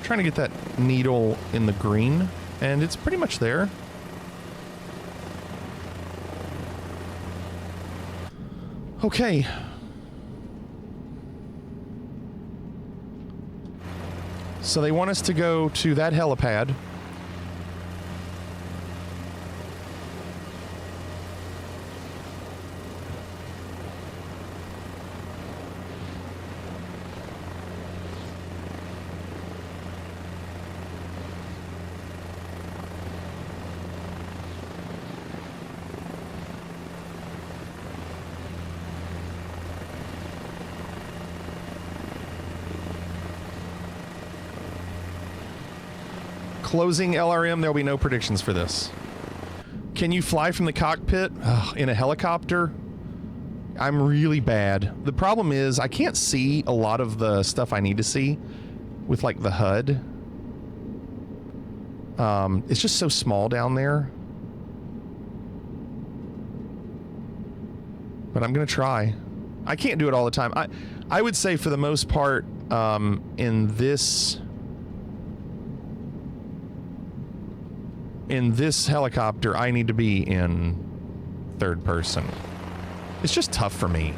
Trying to get that needle in the green, and it's pretty much there. Okay. So they want us to go to that helipad. Closing LRM, there'll be no predictions for this. Can you fly from the cockpit in a helicopter? I'm really bad. The problem is I can't see a lot of the stuff I need to see with like the HUD. It's just so small down there. But I'm gonna try. I can't do it all the time. I would say for the most part, in this helicopter, I need to be in third person. It's just tough for me.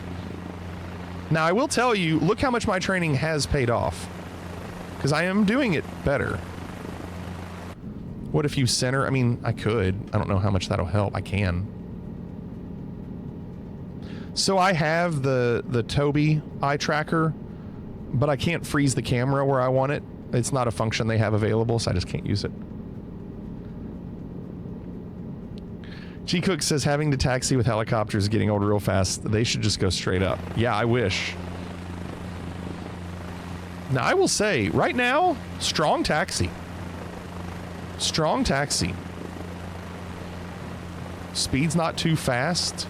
Now, I will tell you, look how much my training has paid off. Because I am doing it better. What if you center? I mean, I could. I don't know how much that'll help. I can. So I have the Toby eye tracker, but I can't freeze the camera where I want it. It's not a function they have available, so I just can't use it. G Cook says having to taxi with helicopters is getting old real fast. They should just go straight up. Yeah, I wish. Now, I will say, right now, strong taxi. Strong taxi. Speed's not too fast.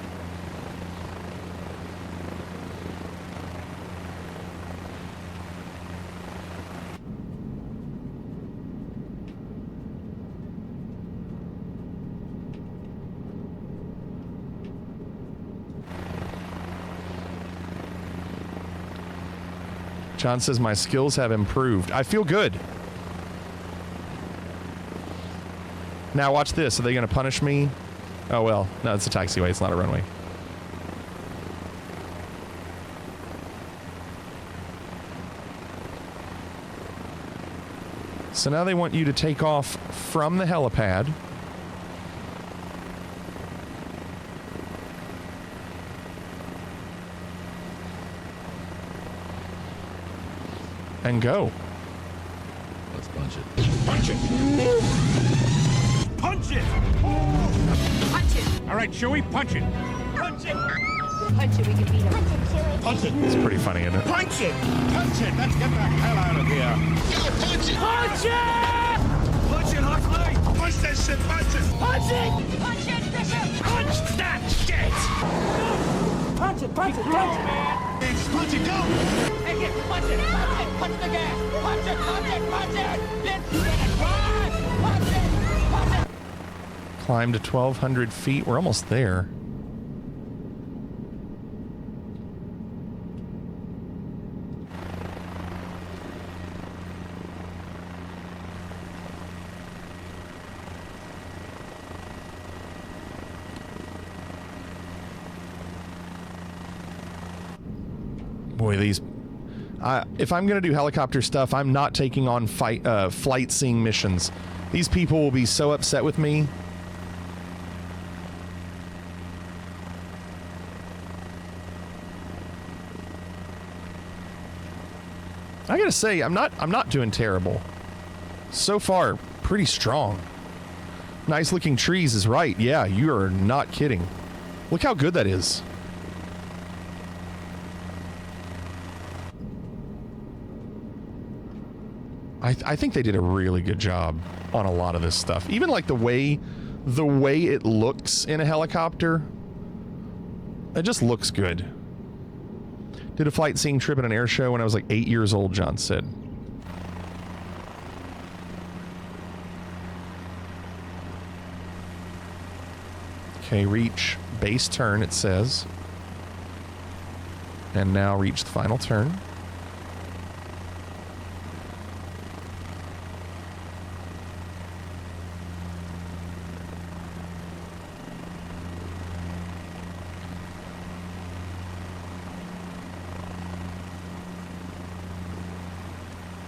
John says my skills have improved. I feel good. Now watch this. Are they going to punish me? Oh, well. No, it's a taxiway. It's not a runway. So now they want you to take off from the helipad. And go. Let's punch it. Punch it! Punch it! Punch it! All right, Chewie, punch it. Punch it! Punch it, we can beat him. Punch it! It's pretty funny, isn't it? Punch it! Punch it! Let's get the hell out of here! Go, punch it! Punch it! Punch it, Huxley! Punch that shit! Punch it! Punch it! Punch it, Bishop! Punch that shit! Punch it! Punch it! Punch it, man! Punch it! Go! Hey, get punch it! Punch it! Punch the gas! Punch it! Punch it! Punch it! Let's get it! Punch it! Punch it! Climb to 1,200 feet. We're almost there. Boy, these... if I'm going to do helicopter stuff, I'm not taking on flight seeing missions. These people will be so upset with me. I gotta say, I'm not doing terrible. So far, pretty strong. Nice looking trees is right. Yeah, you are not kidding. Look how good that is. I think they did a really good job on a lot of this stuff. Even like the way it looks in a helicopter, it just looks good. Did a flight seeing trip at an air show when I was like 8 years old, John said. Okay, reach base turn, it says. And now reach the final turn.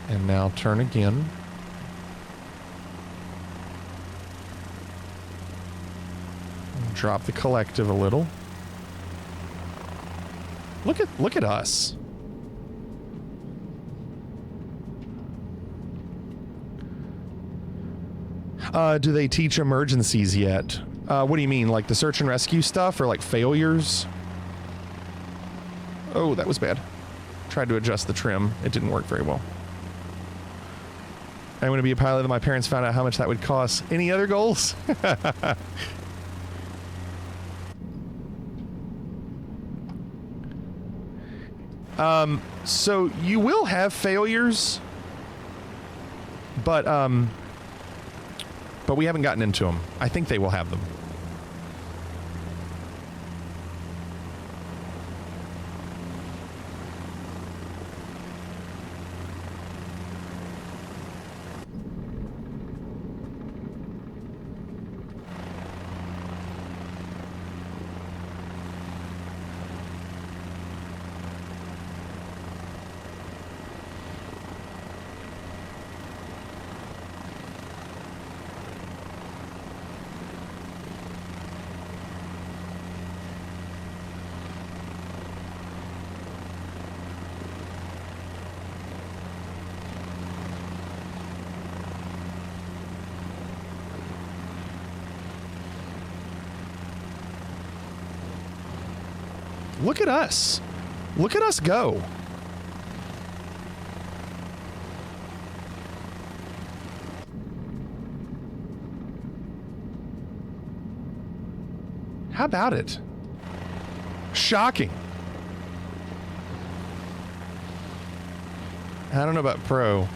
And now turn again. Drop the collective a little. Look at us. Do they teach emergencies yet? What do you mean, like the search and rescue stuff, or like failures? Oh, that was bad. Tried to adjust the trim. It didn't work very well. I want to be a pilot, and my parents found out how much that would cost. Any other goals? So you will have failures, but we haven't gotten into them. I think they will have them. Look at us. Look at us go. How about it? Shocking. I don't know about pro.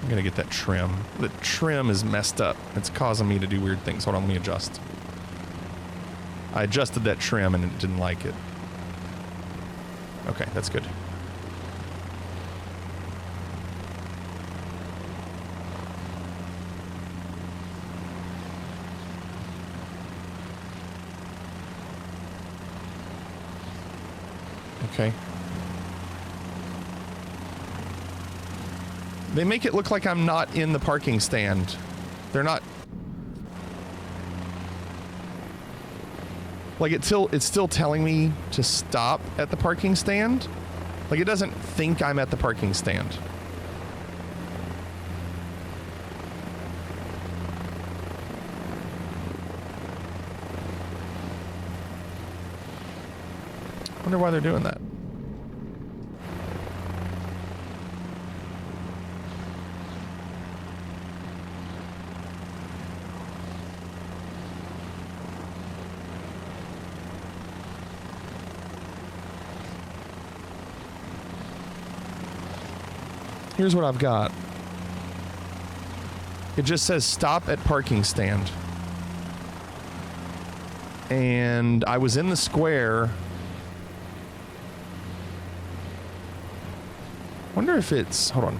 I'm gonna get that trim. The trim is messed up. It's causing me to do weird things. Hold on, let me adjust. I adjusted that trim and it didn't like it. Okay, that's good. Okay. They make it look like I'm not in the parking stand. They're not. Like it's still telling me to stop at the parking stand. Like it doesn't think I'm at the parking stand. I wonder why they're doing that. Here's what I've got. It just says stop at parking stand. And I was in the square. Wonder if it's, hold on.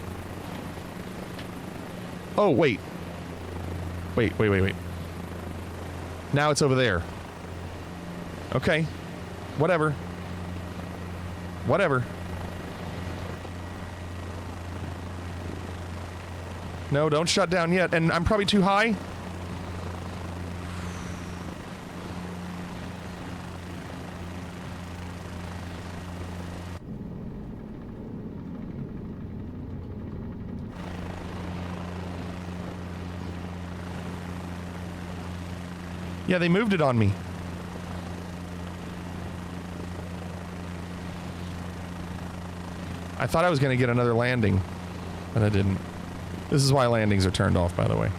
Oh, wait. Wait. Now it's over there. Okay. Whatever. Whatever. No, don't shut down yet. And I'm probably too high. Yeah, they moved it on me. I thought I was going to get another landing, but I didn't. This is why landings are turned off, by the way.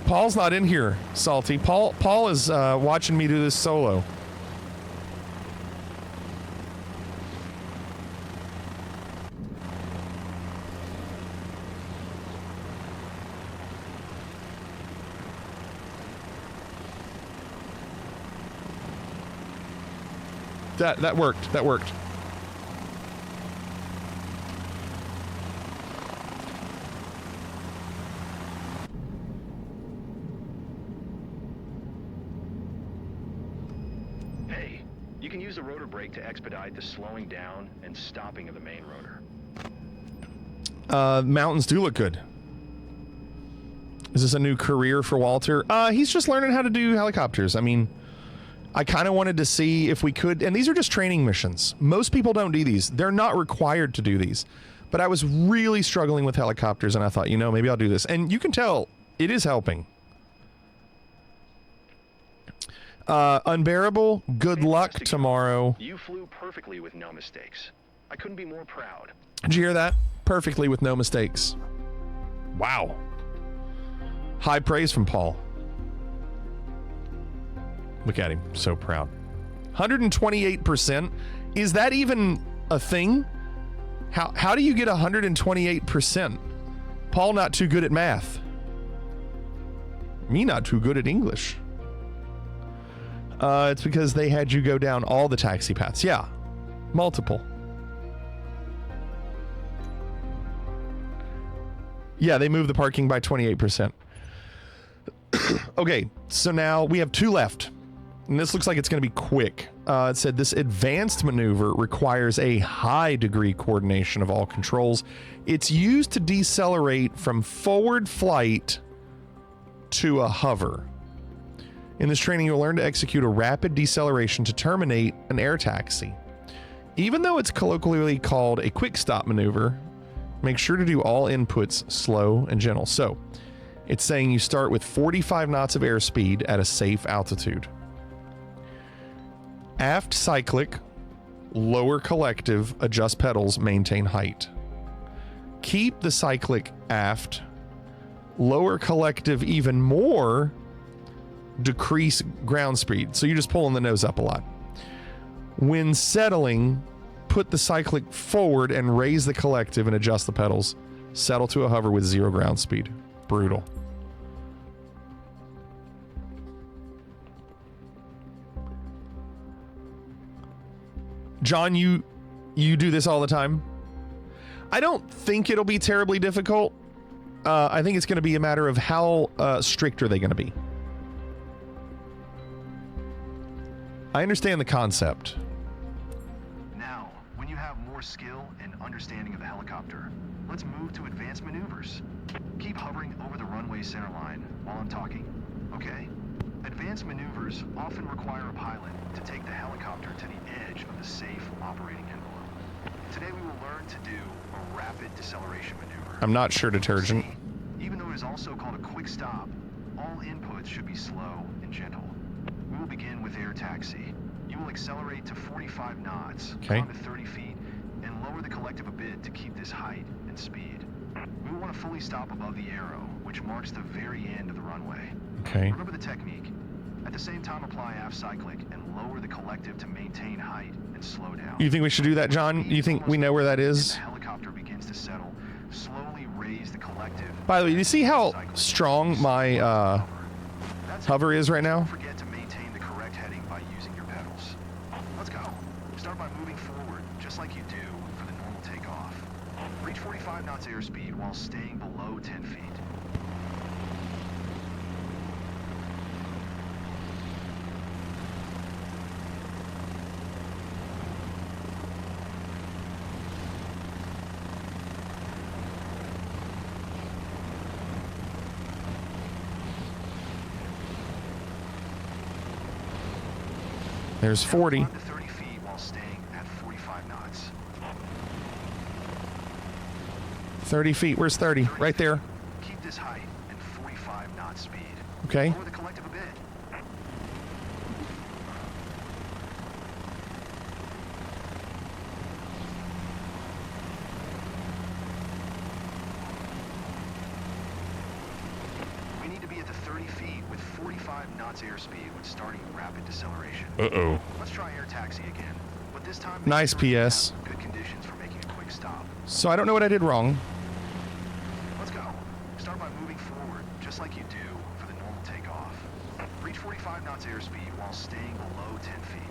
Paul's not in here, Salty. Paul is watching me do this solo. That worked. That worked. Hey, you can use the rotor brake to expedite the slowing down and stopping of the main rotor. Mountains do look good. Is this a new career for Walter? He's just learning how to do helicopters. I mean, I kind of wanted to see if we could, and these are just training missions. Most people don't do these. They're not required to do these. But I was really struggling with helicopters, and I thought, you know, maybe I'll do this. And you can tell it is helping. Unbearable, good luck tomorrow. You flew perfectly with no mistakes. I couldn't be more proud. Did you hear that? Perfectly with no mistakes. Wow. High praise from Paul. Look at him, so proud. 128%. Is that even a thing? How do you get 128%? Paul not too good at math. Me not too good at English. It's because they had you go down all the taxi paths. Yeah, multiple. Yeah, they moved the parking by 28%. Okay, so now we have 2 left. And this looks like it's going to be quick. It said this advanced maneuver requires a high degree coordination of all controls. It's used to decelerate from forward flight to a hover. In this training, you'll learn to execute a rapid deceleration to terminate an air taxi. Even though it's colloquially called a quick stop maneuver, make sure to do all inputs slow and gentle. So it's saying you start with 45 knots of airspeed at a safe altitude. Aft cyclic, lower collective, adjust pedals, maintain height. Keep the cyclic aft, lower collective even more, decrease ground speed. So you're just pulling the nose up a lot. When settling, put the cyclic forward and raise the collective and adjust the pedals. Settle to a hover with 0 ground speed. Brutal. John, you do this all the time? I don't think it'll be terribly difficult. I think it's going to be a matter of how strict are they going to be. I understand the concept. Now, when you have more skill and understanding of the helicopter, let's move to advanced maneuvers. Keep hovering over the runway center line while I'm talking, okay? Advanced maneuvers often require a pilot to take the helicopter to the edge of the safe operating envelope. Today we will learn to do a rapid deceleration maneuver. I'm not sure detergent. Even though it is also called a quick stop, all inputs should be slow and gentle. We will begin with air taxi. You will accelerate to 45 knots, down to 30 feet, and lower the collective a bit to keep this height and speed. We will want to fully stop above the arrow, which marks the very end of the runway. Okay. Remember the technique. At the same time, apply aft cyclic and lower the collective to maintain height and slow down. You think we should do that, John? You think we know where that is? The helicopter begins to settle. Slowly raise the collective. By the way, do you see how strong my hover is right now? Don't forget to maintain the correct heading by using your pedals. Let's go. Start by moving forward, just like you do for the normal takeoff. Reach 45 knots airspeed while staying below 10 feet. There's 40. Climb to 30 feet while staying at 45 knots. 30 feet. Where's 30? Right there. Keep this height and 45 knot speed. Okay. Lower the collective a bit. We need to be at the 30 feet with 45 knots airspeed when starting rapid deceleration. Uh-oh. Let's try air taxi again, but this time Nice make sure you PS. have good conditions for making a quick stop. So I don't know what I did wrong. Let's go. Start by moving forward, just like you do for the normal takeoff. Reach 45 knots airspeed while staying below 10 feet.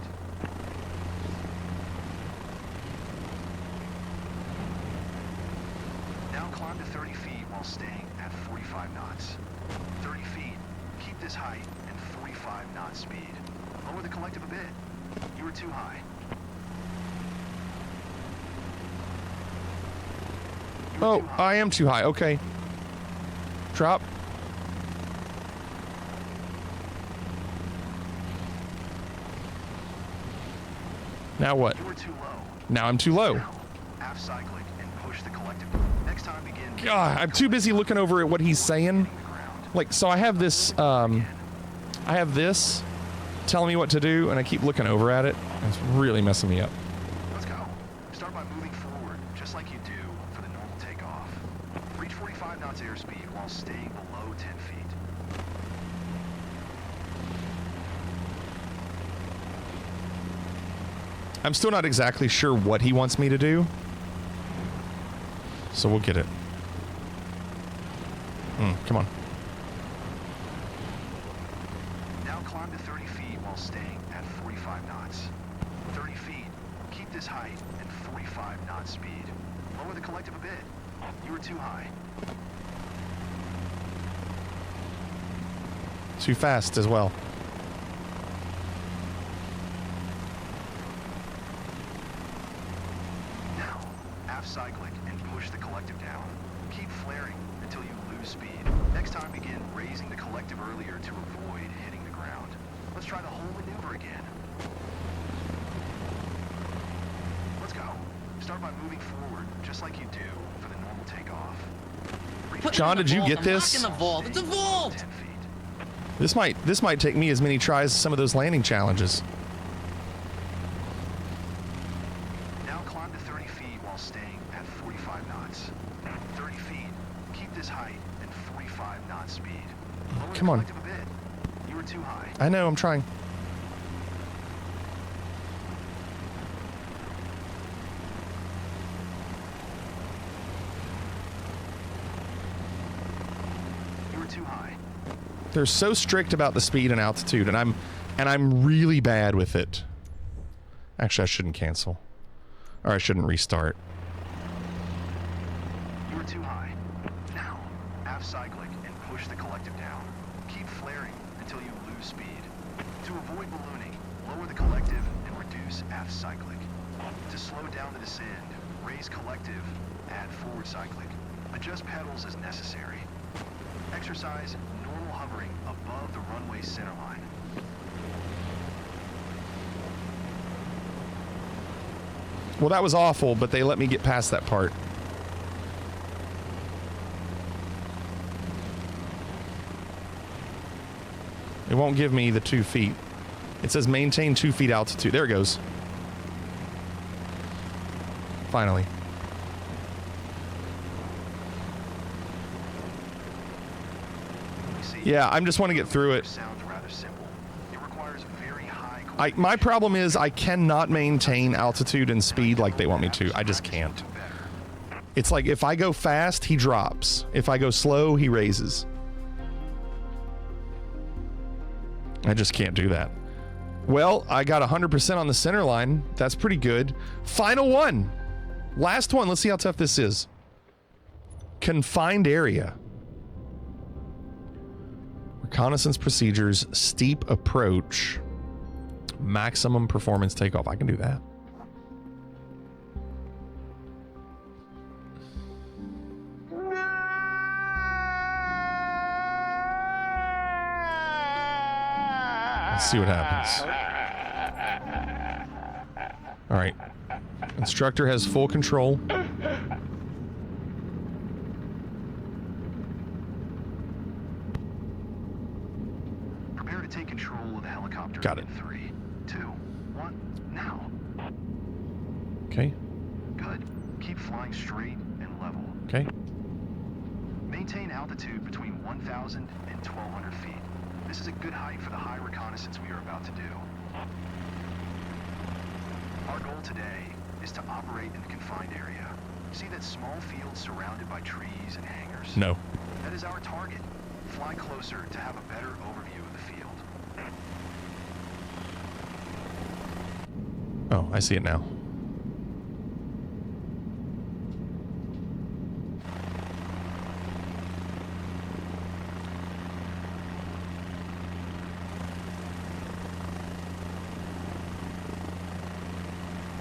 Now climb to 30 feet while staying at 45 knots. 30 feet. Keep this height and 45 knot speed. Lower the collective a bit. You were too high. Oh, I am too high. Okay. Drop. Now what? You were too low. Now I'm too low. Half cyclic and push the collective. Next time begin. God, I'm too busy looking over at what he's saying. Like, so I have this, telling me what to do, and I keep looking over at it. It's really messing me up. Let's go. Start by moving forward, just like you do for the normal takeoff. Reach 45 knots airspeed while staying below 10 feet. I'm still not exactly sure what he wants me to do. So we'll get it. Come on. Now climb to 30 feet while staying at 45 knots. 30 feet. Keep this height and 45 knot speed. Lower the collective a bit. You were too high. Too fast as well. Now, half cyclic and push the collective down. Keep flaring until you lose speed. Next time begin raising the collective earlier to avoid hitting the ground. Let's try the whole maneuver again. Let's go. Start by moving forward, just like you do for the normal takeoff. John, did you get this? It's a vault. 10 feet. This might take me as many tries as some of those landing challenges. Now climb to 30 feet while staying at 45 knots. 30 feet. Keep this height and 45 knot speed. Lower Come on. the collective a bit. You were too high. I know, I'm trying. You were too high. They're so strict about the speed and altitude, and I'm really bad with it. Actually, I shouldn't cancel. Or I shouldn't restart. You were too high. Now, half cyclic and push the collective down. Keep flaring until you lose speed. To avoid ballooning, lower the collective and reduce half cyclic. To slow down the descent, raise collective, add forward cyclic. Adjust pedals as necessary. Exercise normal hovering above the runway center line. Well, that was awful, but they let me get past that part. It won't give me the 2 feet. It says maintain 2 feet altitude. There it goes. Finally. Yeah, I just want to get through it. Sounds rather simple. It requires very high. My problem is I cannot maintain altitude and speed like they want me to. I just can't. It's like if I go fast, he drops. If I go slow, he raises. I just can't do that. Well, I got 100% on the center line. That's pretty good. Final one. Last one. Let's see how tough this is. Confined area. Reconnaissance procedures, steep approach, maximum performance takeoff. I can do that. Let's see what happens. All right. Instructor has full control. Prepare to take control of the helicopter. Got it. In 3, 2, 1, now. Okay. Good. Keep flying straight and level. Okay. Maintain altitude between 1,000 and 1,200 feet. This is a good height for the high reconnaissance we are about to do. Our goal today is to operate in the confined area. See that small field surrounded by trees and hangars? No. That is our target. Fly closer to have a better overview of the field. Oh, I see it now.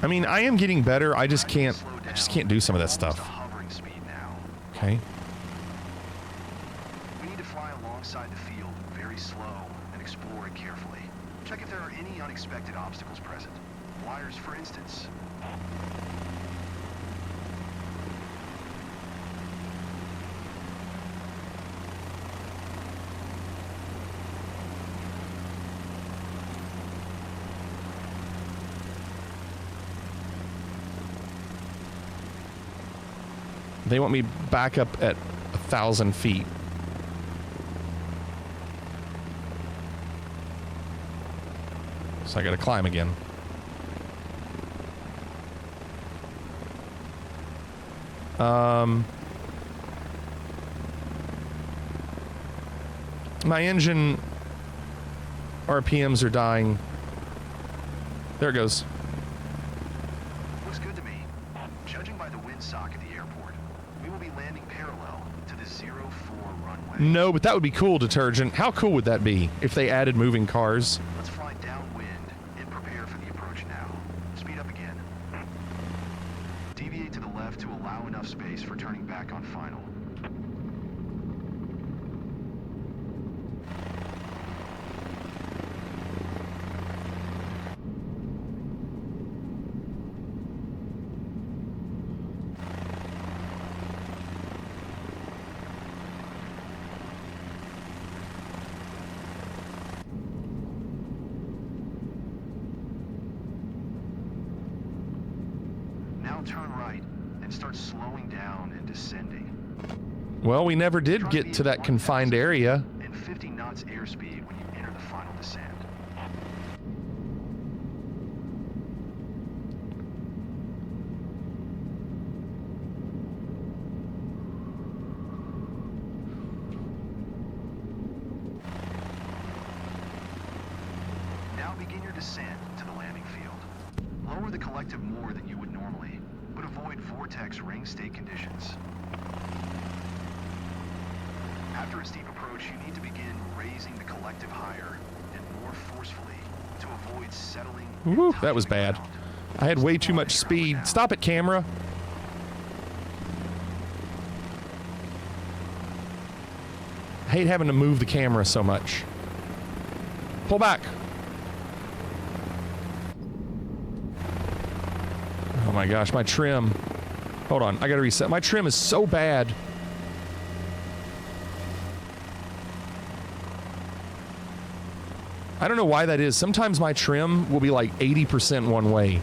I mean, I am getting better. I just can't do some of that stuff. Okay. We need to fly alongside the field very slow and explore it carefully. Check if there are any unexpected obstacles present. Wires, for instance. They want me back up at 1,000 feet. So I gotta climb again. My engine RPMs are dying. There it goes. Looks good to me. Judging by the windsock at the airport, we will be landing parallel to the 04 runway. No, but that would be cool, Detergent. How cool would that be if they added moving cars? Let's fly downwind and prepare for the approach now. Speed up again. Deviate to the left to allow enough space for turning back on final. Turn right and start slowing down and descending. Well, we never did get to that confined area. And 50 knots airspeed when you enter the final descent. Now begin your descent to the landing field. Lower the collective more than you would normally, but avoid vortex ring state conditions. After a steep approach, you need to begin raising the collective higher and more forcefully to avoid settling. Woo, that was bad. I had way too much speed. Stop it, camera. I hate having to move the camera so much. Pull back. Oh my gosh, my trim. Hold on, I gotta reset. My trim is so bad. I don't know why that is. Sometimes my trim will be like 80% one way.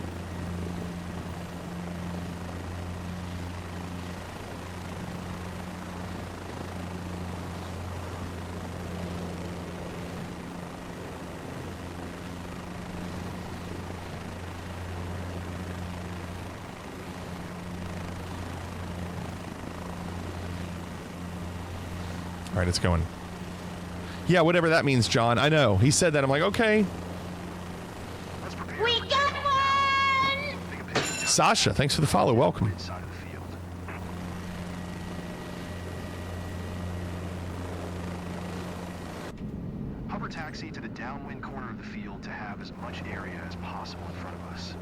All right, it's going. Yeah, whatever that means, John. I know. He said that. I'm like, okay. We got one! Sasha, thanks for the follow. Welcome. Inside of the field. Hover taxi to the downwind corner of the field to have as much area as possible in front of us.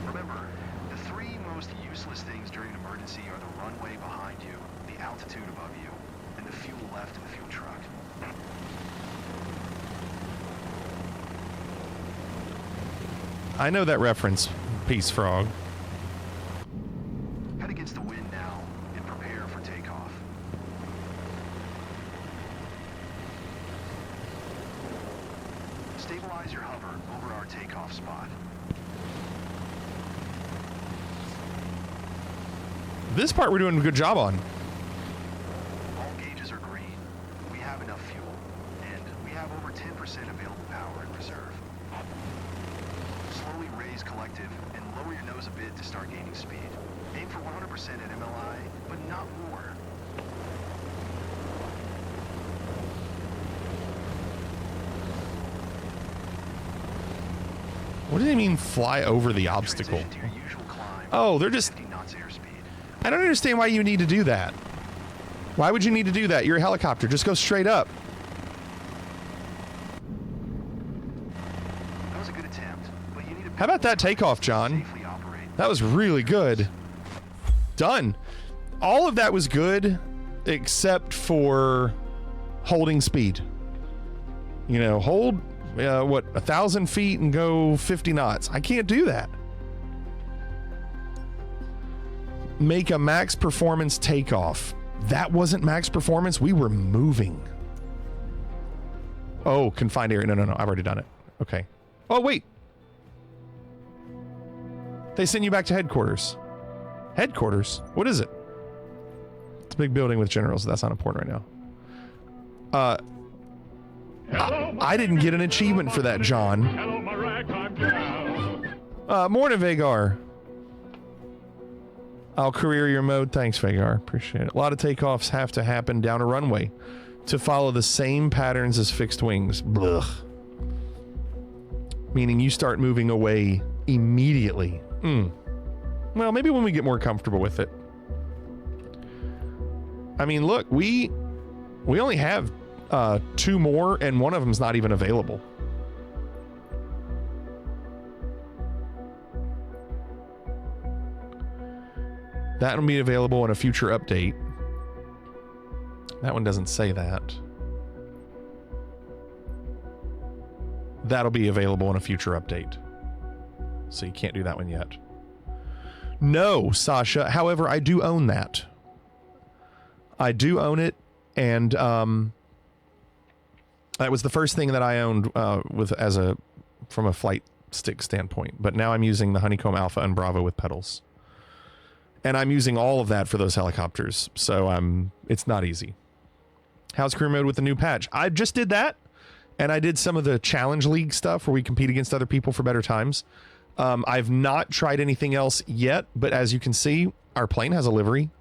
Remember, the three most useless things during an emergency are the runway behind you, the altitude above you, and the fuel left in the fuel truck. I know that reference, Peace Frog. Head against the wind now and prepare for takeoff. Stabilize your hover over our takeoff spot. This part we're doing a good job on. All gauges are green. We have enough fuel, and we have over 10% available power in reserve. Slowly raise collective and lower your nose a bit to start gaining speed. Aim for 100% at MLI, but not more. What do they mean fly over the obstacle? Oh, they're just... I don't understand why you need to do that. Why would you need to do that? You're a helicopter. Just go straight up. That was a good attempt, but you need How about that takeoff, John? That was really good. Done. All of that was good, except for holding speed. You know, hold, 1,000 feet and go 50 knots. I can't do that. Make a max performance takeoff. That wasn't max performance. We were moving. Oh, confined area. No. I've already done it. Okay. Oh, wait. They send you back to headquarters. Headquarters? What is it? It's a big building with generals. That's not important right now. I didn't get an achievement for that, John. Morning, Vagar. I'll career your mode. Thanks, Vagar. Appreciate it. A lot of takeoffs have to happen down a runway to follow the same patterns as fixed wings. Blech. Meaning you start moving away immediately. Well, maybe when we get more comfortable with it. I mean, look, we only have 2 more, and one of them's not even available. That'll be available in a future update. That one doesn't say that. That'll be available in a future update. So you can't do that one yet. No, Sasha. However, I do own that. I do own it, and that was the first thing that I owned from a flight stick standpoint. But now I'm using the Honeycomb Alpha and Bravo with pedals. And I'm using all of that for those helicopters. So it's not easy. How's career mode with the new patch? I just did that. And I did some of the challenge league stuff where we compete against other people for better times. I've not tried anything else yet, but as you can see, our plane has a livery.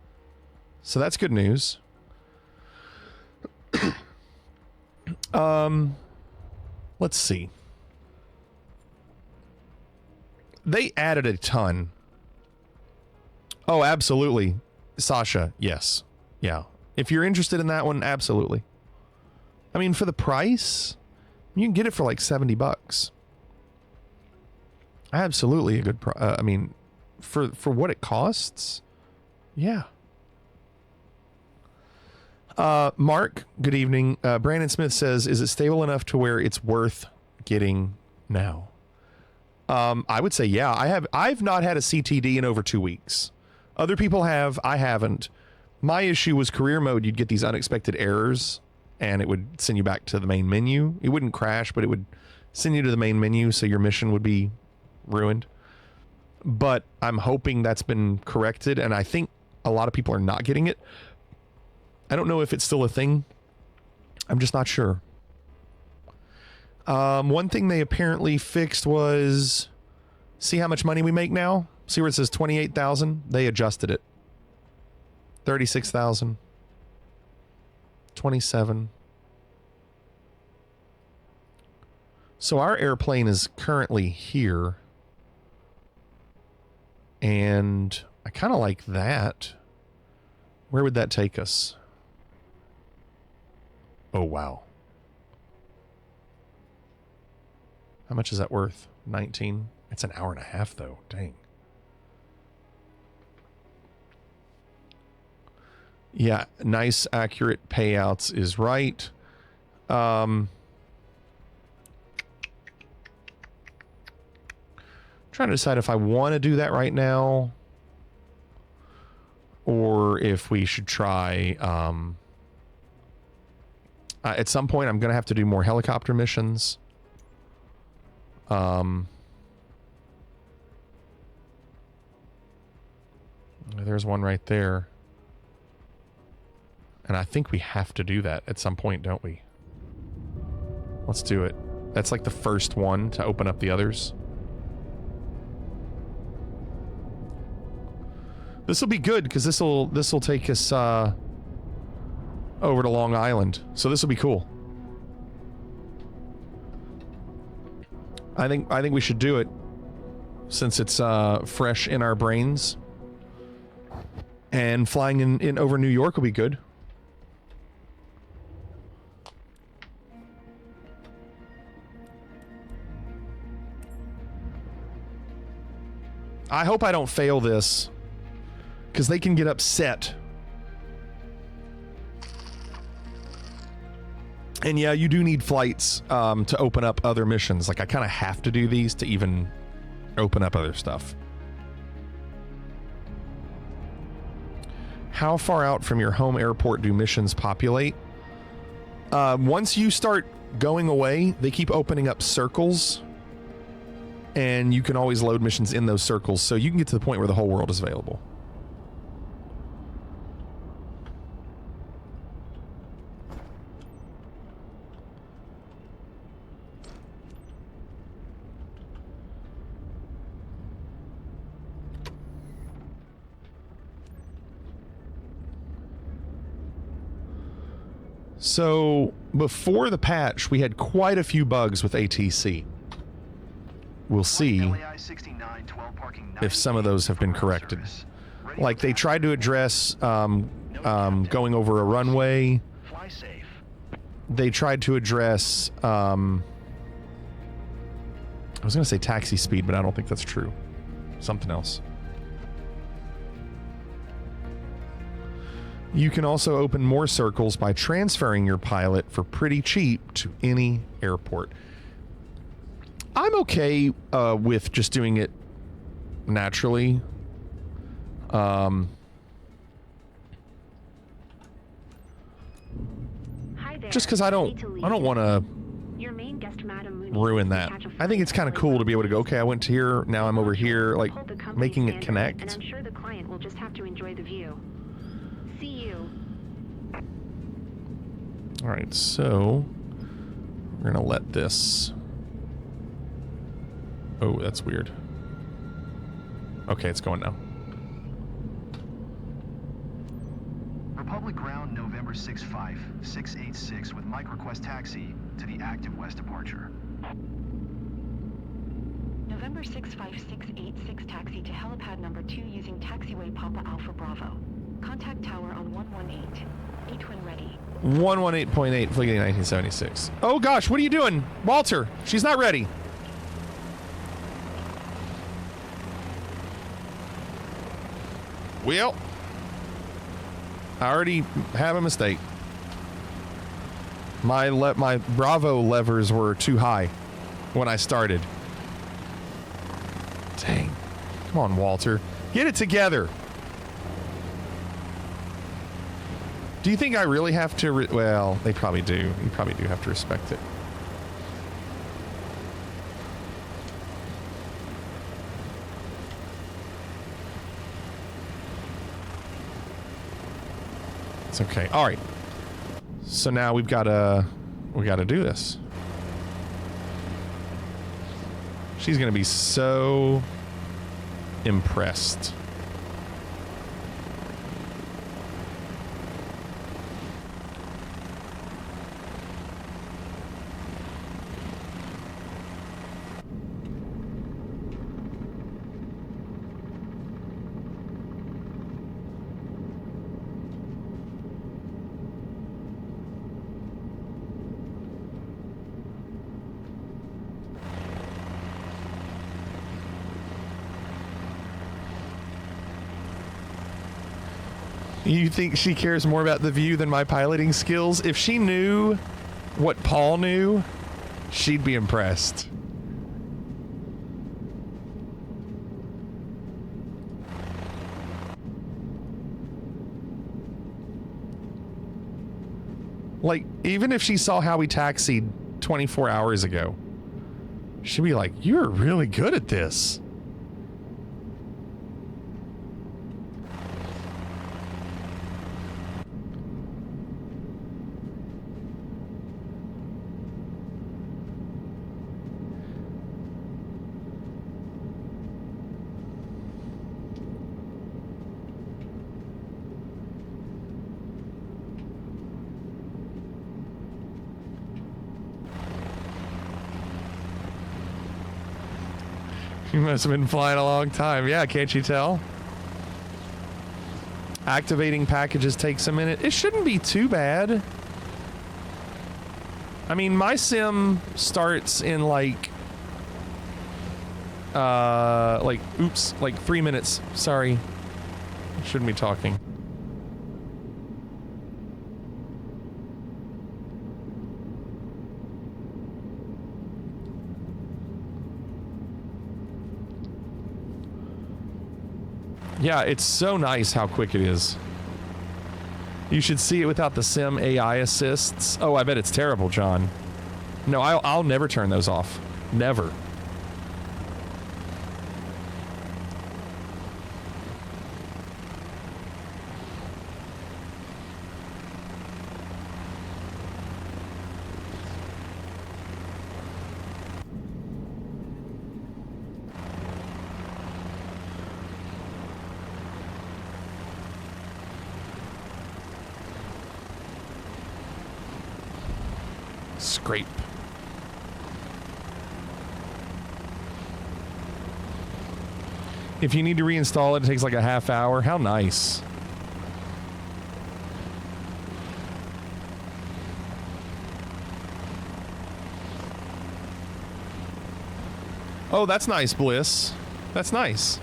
So that's good news. Let's see. They added a ton. Oh, absolutely. Sasha, yes. Yeah. If you're interested in that one, absolutely. I mean, for the price, you can get it for like $70. Absolutely a good I mean, for what it costs, yeah. Mark, good evening. Brandon Smith says, is it stable enough to where it's worth getting now? I would say, yeah. I've not had a CTD in over 2 weeks. Other people have. I haven't. My issue was career mode. You'd get these unexpected errors, and it would send you back to the main menu. It wouldn't crash, but it would send you to the main menu, so your mission would be ruined. But I'm hoping that's been corrected, and I think a lot of people are not getting it. I don't know if it's still a thing. I'm just not sure. One thing they apparently fixed was, see how much money we make now? See where it says 28,000? They adjusted it. 36,000. 27. So our airplane is currently here. And I kind of like that. Where would that take us? Oh, wow. How much is that worth? 19? It's an hour and a half, though. Dang. Yeah, nice, accurate payouts is right. Trying to decide if I want to do that right now or if we should try. At some point, I'm going to have to do more helicopter missions. There's one right there. And I think we have to do that at some point, don't we? Let's do it. That's like the first one to open up the others. This will be good because this will take us over to Long Island. So this will be cool. I think we should do it since it's fresh in our brains. And flying in over New York will be good. I hope I don't fail this, because they can get upset. And yeah, you do need flights to open up other missions. Like, I kind of have to do these to even open up other stuff. How far out from your home airport do missions populate? Once you start going away, they keep opening up circles. And you can always load missions in those circles, so you can get to the point where the whole world is available. So, before the patch, we had quite a few bugs with ATC. We'll see if some of those have been corrected. Like, they tried to address going over a runway. They tried to address I was going to say taxi speed, but I don't think that's true. Something else. You can also open more circles by transferring your pilot for pretty cheap to any airport. I'm okay with just doing it naturally. Just because I don't want to ruin that. I think it's kind of cool to be able to go, okay, I went to here, now I'm over here, like making it connect. And I'm sure the client will just have to enjoy the view. See you. All right, so we're gonna let this. Oh, that's weird. Okay, it's going now. Republic Ground, November 65686 with Mike request taxi to the active west departure. November 65686 taxi to helipad number 2 using taxiway Papa Alpha Bravo. Contact tower on 118. 8 when ready. 118.8, Fleeting 1976. Oh gosh, what are you doing? Walter, she's not ready. Well, I already have a mistake. My Bravo levers were too high when I started. Dang. Come on, Walter. Get it together. Do you think I really have to... well, they probably do. You probably do have to respect it. It's okay. All right. So now we got to do this. She's going to be so impressed. You think she cares more about the view than my piloting skills? If she knew what Paul knew, she'd be impressed. Like, even if she saw how we taxied 24 hours ago, she'd be like, you're really good at this. You must have been flying a long time. Yeah, can't you tell? Activating packages takes a minute. It shouldn't be too bad. I mean, my sim starts in like 3 minutes. Sorry. Shouldn't be talking. Yeah, it's so nice how quick it is. You should see it without the sim AI assists. Oh, I bet it's terrible, John. No, I'll never turn those off. Never. Scrape. If you need to reinstall it, it takes like a half hour. How nice. Oh, that's nice, Bliss. That's nice.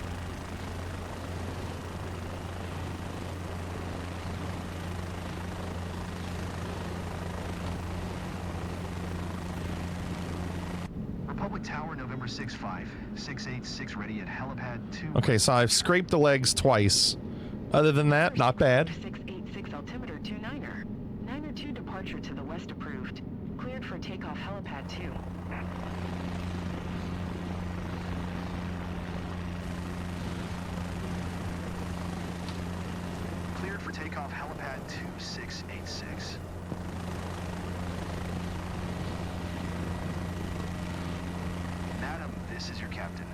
Tower, November 6-5, 686 ready at helipad 2. Okay, so I've scraped the legs twice. Other than that, not bad. 686 altimeter 29er. 902 departure to the west approved. Cleared for takeoff helipad 2. Cleared for takeoff helipad 2686. Madam, this is your captain.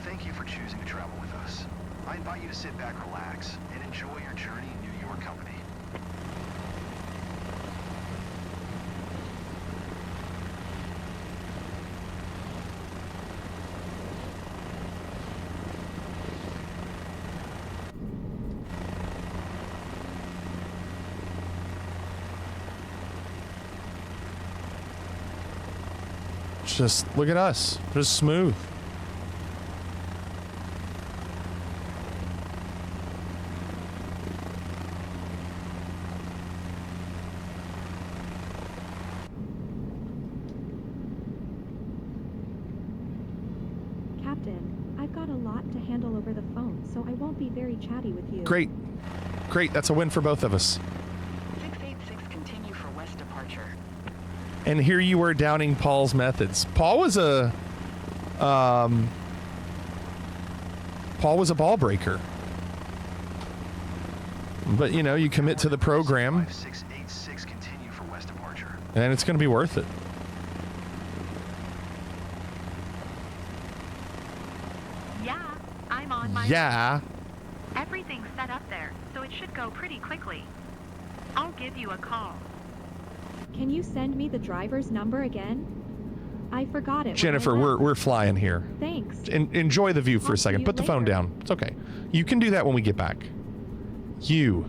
Thank you for choosing to travel with us. I invite you to sit back, relax, and enjoy your journey in New York company. Just look at us. Just smooth. Captain, I've got a lot to handle over the phone, so I won't be very chatty with you. Great. Great. That's a win for both of us. 686 continue for west departure. And here you were downing Paul's methods. Paul was a ball breaker. But you know, you commit to the program, 686 continue for west departure. and it's going to be worth it. Yeah, I'm on my Yeah. Everything's set up there, so it should go pretty quickly. I'll give you a call. Can you send me the driver's number again? I forgot it. Jennifer, we're flying here. Thanks. Enjoy the view for a second. Put the phone down. It's okay. You can do that when we get back. You.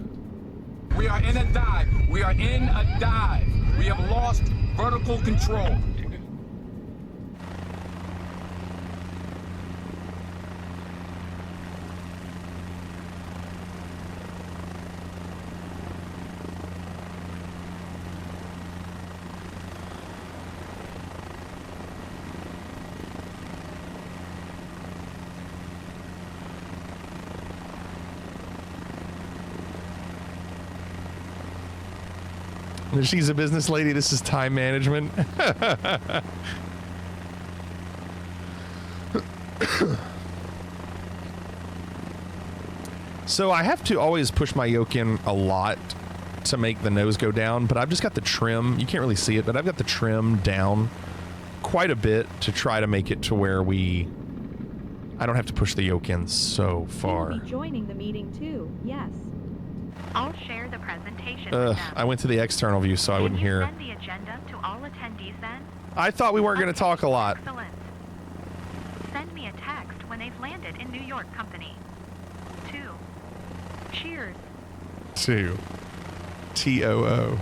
We are in a dive. We are in a dive. We have lost vertical control. She's a business lady. This is time management. So I have to always push my yoke in a lot to make the nose go down, but I've just got the trim. You can't really see it, but I've got the trim down quite a bit to try to make it to where I don't have to push the yoke in so far. You'll be joining the meeting too. Yes. I'll share the presentation with them. I went to the external view so I wouldn't hear. Can you send the agenda to all attendees then? I thought we weren't going to talk a lot. Excellent. Send me a text when they've landed in New York, company. 2. Cheers. 2. TOO.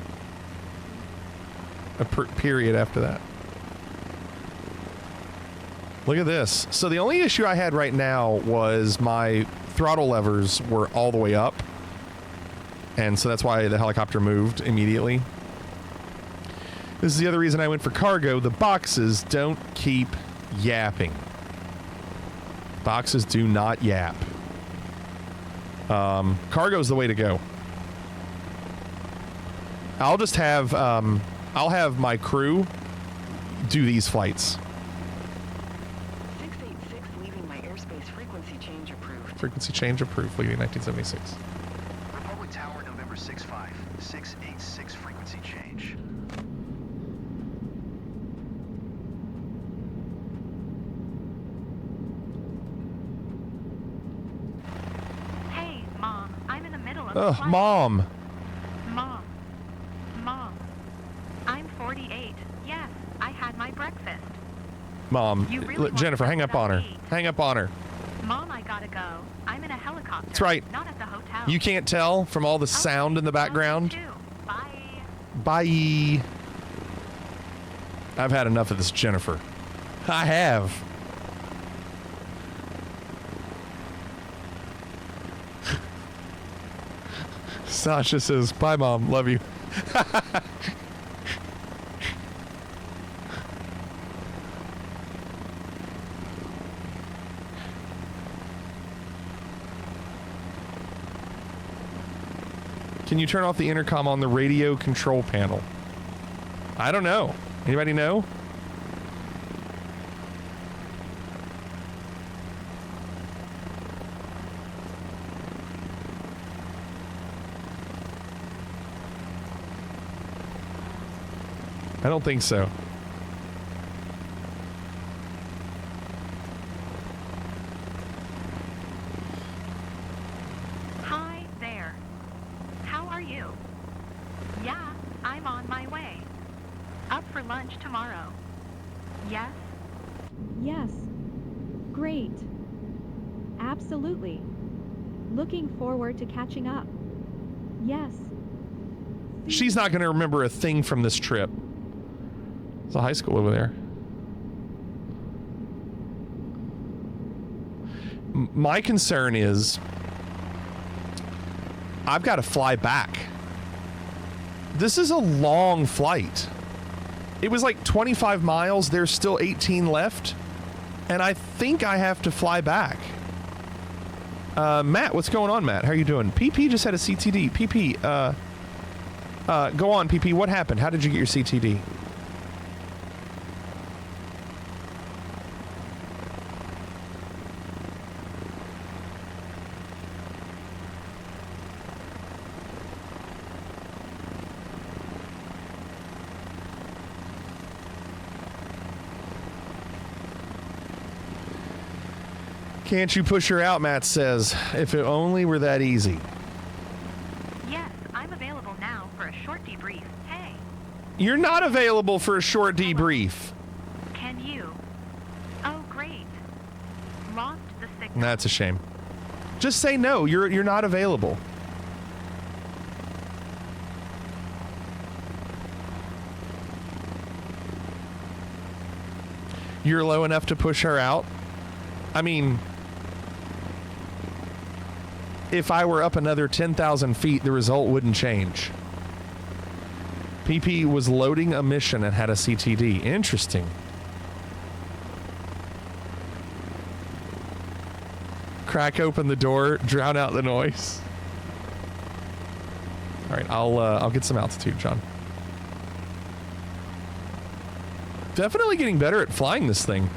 A period after that. Look at this. So the only issue I had right now was my throttle levers were all the way up. And so that's why the helicopter moved immediately. This is the other reason I went for cargo. The boxes don't keep yapping. Boxes do not yap. Cargo's the way to go. I'll just have, I'll have my crew do these flights. 686 leaving my airspace frequency change approved. Frequency change approved, leaving 1976. Republic Tower, November 65, 686 frequency change. Hey, Mom, I'm in the middle of Ugh, Mom. Mom, I'm 48. Yes, I had my breakfast. Mom. You really Jennifer, hang up on her. eat. Hang up on her. Mom, I gotta go. I'm in a helicopter. That's right. Not at the hotel. You can't tell from all the sound in the background. Bye. Bye. I've had enough of this, Jennifer. I have. Sasha says, bye, Mom. Love you. Can you turn off the intercom on the radio control panel? I don't know. Anybody know? I don't think so. Hi there. How are you? Yeah, I'm on my way. Up for lunch tomorrow. Yes? Yes. Great. Absolutely. Looking forward to catching up. Yes. She's not going to remember a thing from this trip. It's a high school over there. My concern is I've got to fly back. This is a long flight. It was like 25 miles. There's still 18 left. And I think I have to fly back. Matt, what's going on, Matt? How are you doing? PP just had a CTD. PP, go on, PP. What happened? How did you get your CTD? Can't you push her out, Matt says. If it only were that easy. Yes, I'm available now for a short debrief. Hey. You're not available for a short debrief. Can you? Oh, great. Lost the signal. That's a shame. Just say no. You're not available. You're low enough to push her out? I mean, if I were up another 10,000 feet, the result wouldn't change. PP was loading a mission and had a CTD. Interesting. Crack open the door, drown out the noise. All right, I'll get some altitude, John. Definitely getting better at flying this thing.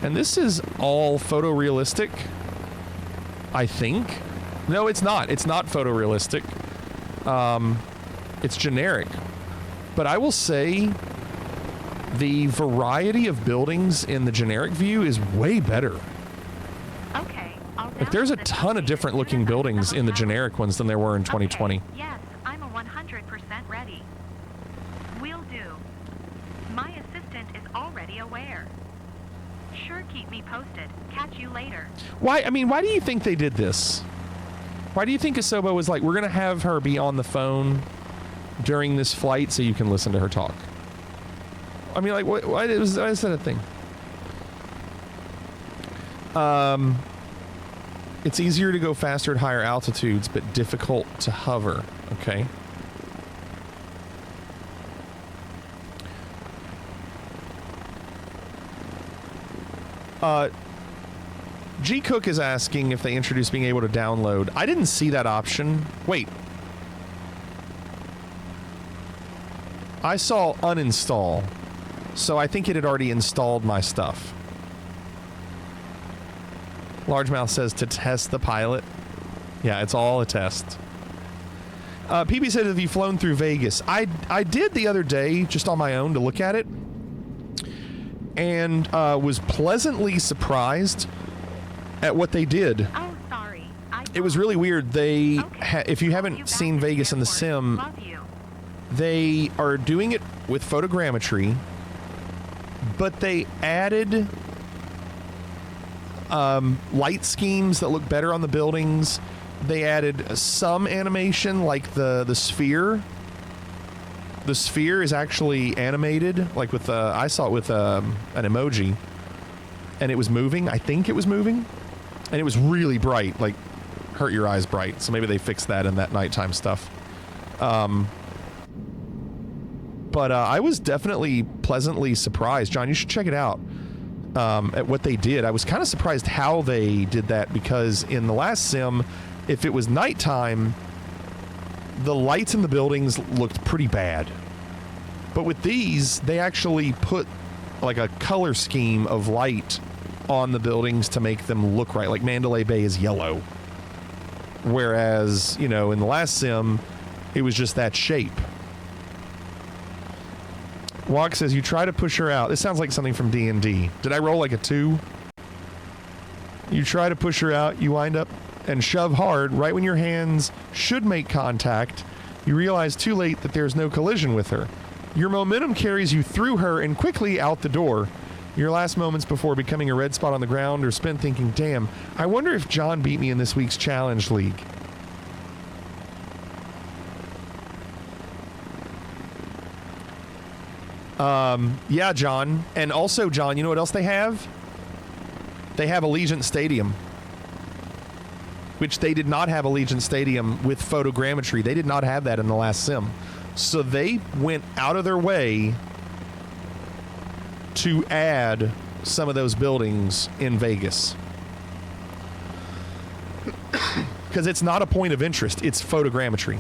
And this is all photorealistic, I think. No, it's not. It's not photorealistic. It's generic. But I will say the variety of buildings in the generic view is way better. Okay, Like, there's a ton of different looking buildings in the generic ones than there were in 2020. Okay, yes, I'm a 100% ready. Will do. My assistant is already aware. Sure, keep me posted. Catch you later. Why do you think they did this? Why do you think Asobo was like, we're going to have her be on the phone during this flight so you can listen to her talk? I mean, like, why is that a thing? It's easier to go faster at higher altitudes, but difficult to hover. Okay. G Cook is asking if they introduced being able to download. I didn't see that option. Wait. I saw uninstall. So I think it had already installed my stuff. Largemouth says to test the pilot. Yeah, it's all a test. PB said, have you flown through Vegas? I did the other day, just on my own, to look at it. And was pleasantly surprised at what they did. Oh, sorry. It was really weird. They, if you haven't seen Vegas in the sim, they are doing it with photogrammetry, but they added light schemes that look better on the buildings. They added some animation, like the sphere. The sphere is actually animated, like with I saw it with an emoji, and it was moving. I think it was moving, and it was really bright, like hurt your eyes bright. So maybe they fixed that in that nighttime stuff. But I was definitely pleasantly surprised. John, you should check it out. At what they did. I was kind of surprised how they did that, because in the last sim, if it was nighttime, the lights in the buildings looked pretty bad. But with these, they actually put like a color scheme of light on the buildings to make them look right. Like Mandalay Bay is yellow. Whereas, you know, in the last sim, it was just that shape. Walk says, you try to push her out. This sounds like something from D&D. Did I roll like a 2? You try to push her out, you wind up and shove hard right when your hands should make contact. You realize too late that there's no collision with her. Your momentum carries you through her and quickly out the door. Your last moments before becoming a red spot on the ground are spent thinking, damn, I wonder if John beat me in this week's Challenge League. Yeah, John. And also, John, you know what else they have? They have Allegiant Stadium, which they did not have Allegiant Stadium with photogrammetry. They did not have that in the last sim. So they went out of their way to add some of those buildings in Vegas. Because it's not a point of interest, it's photogrammetry.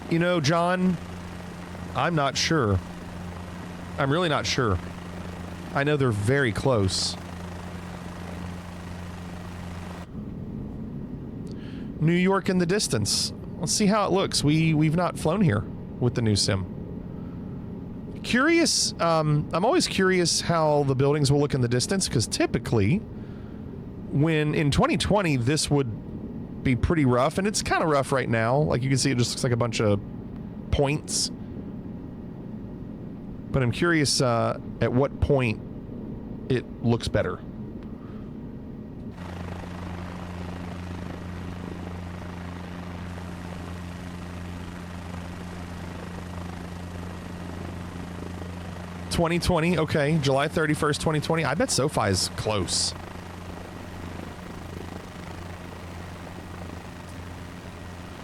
You know, John, I'm not sure. I'm really not sure. I know they're very close. New York in the distance. Let's see how it looks. We've not flown here with the new sim. Curious. I'm always curious how the buildings will look in the distance, because typically, when in 2020 this would be pretty rough, and it's kind of rough right now. Like you can see, it just looks like a bunch of points. But I'm curious at what point it looks better. 2020. Okay, July 31st, 2020. I bet SoFi is close.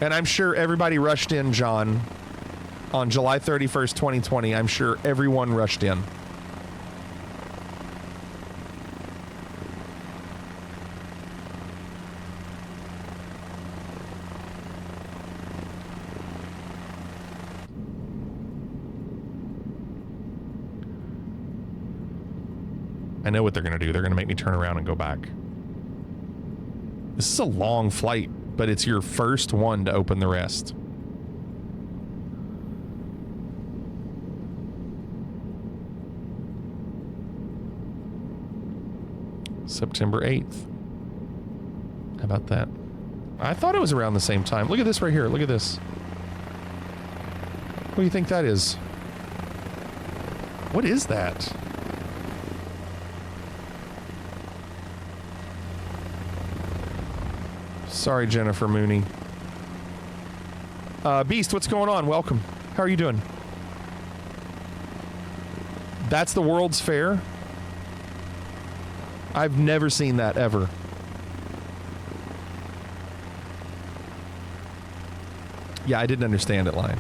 And I'm sure everybody rushed in, John, on July 31st, 2020. I'm sure everyone rushed in. I know what they're going to do. They're going to make me turn around and go back. This is a long flight, but it's your first one to open the rest. September 8th. How about that? I thought it was around the same time. Look at this right here. Look at this. What do you think that is? What is that? Sorry, Jennifer Mooney. Beast, what's going on? Welcome. How are you doing? That's the World's Fair? I've never seen that, ever. Yeah, I didn't understand it, Lion.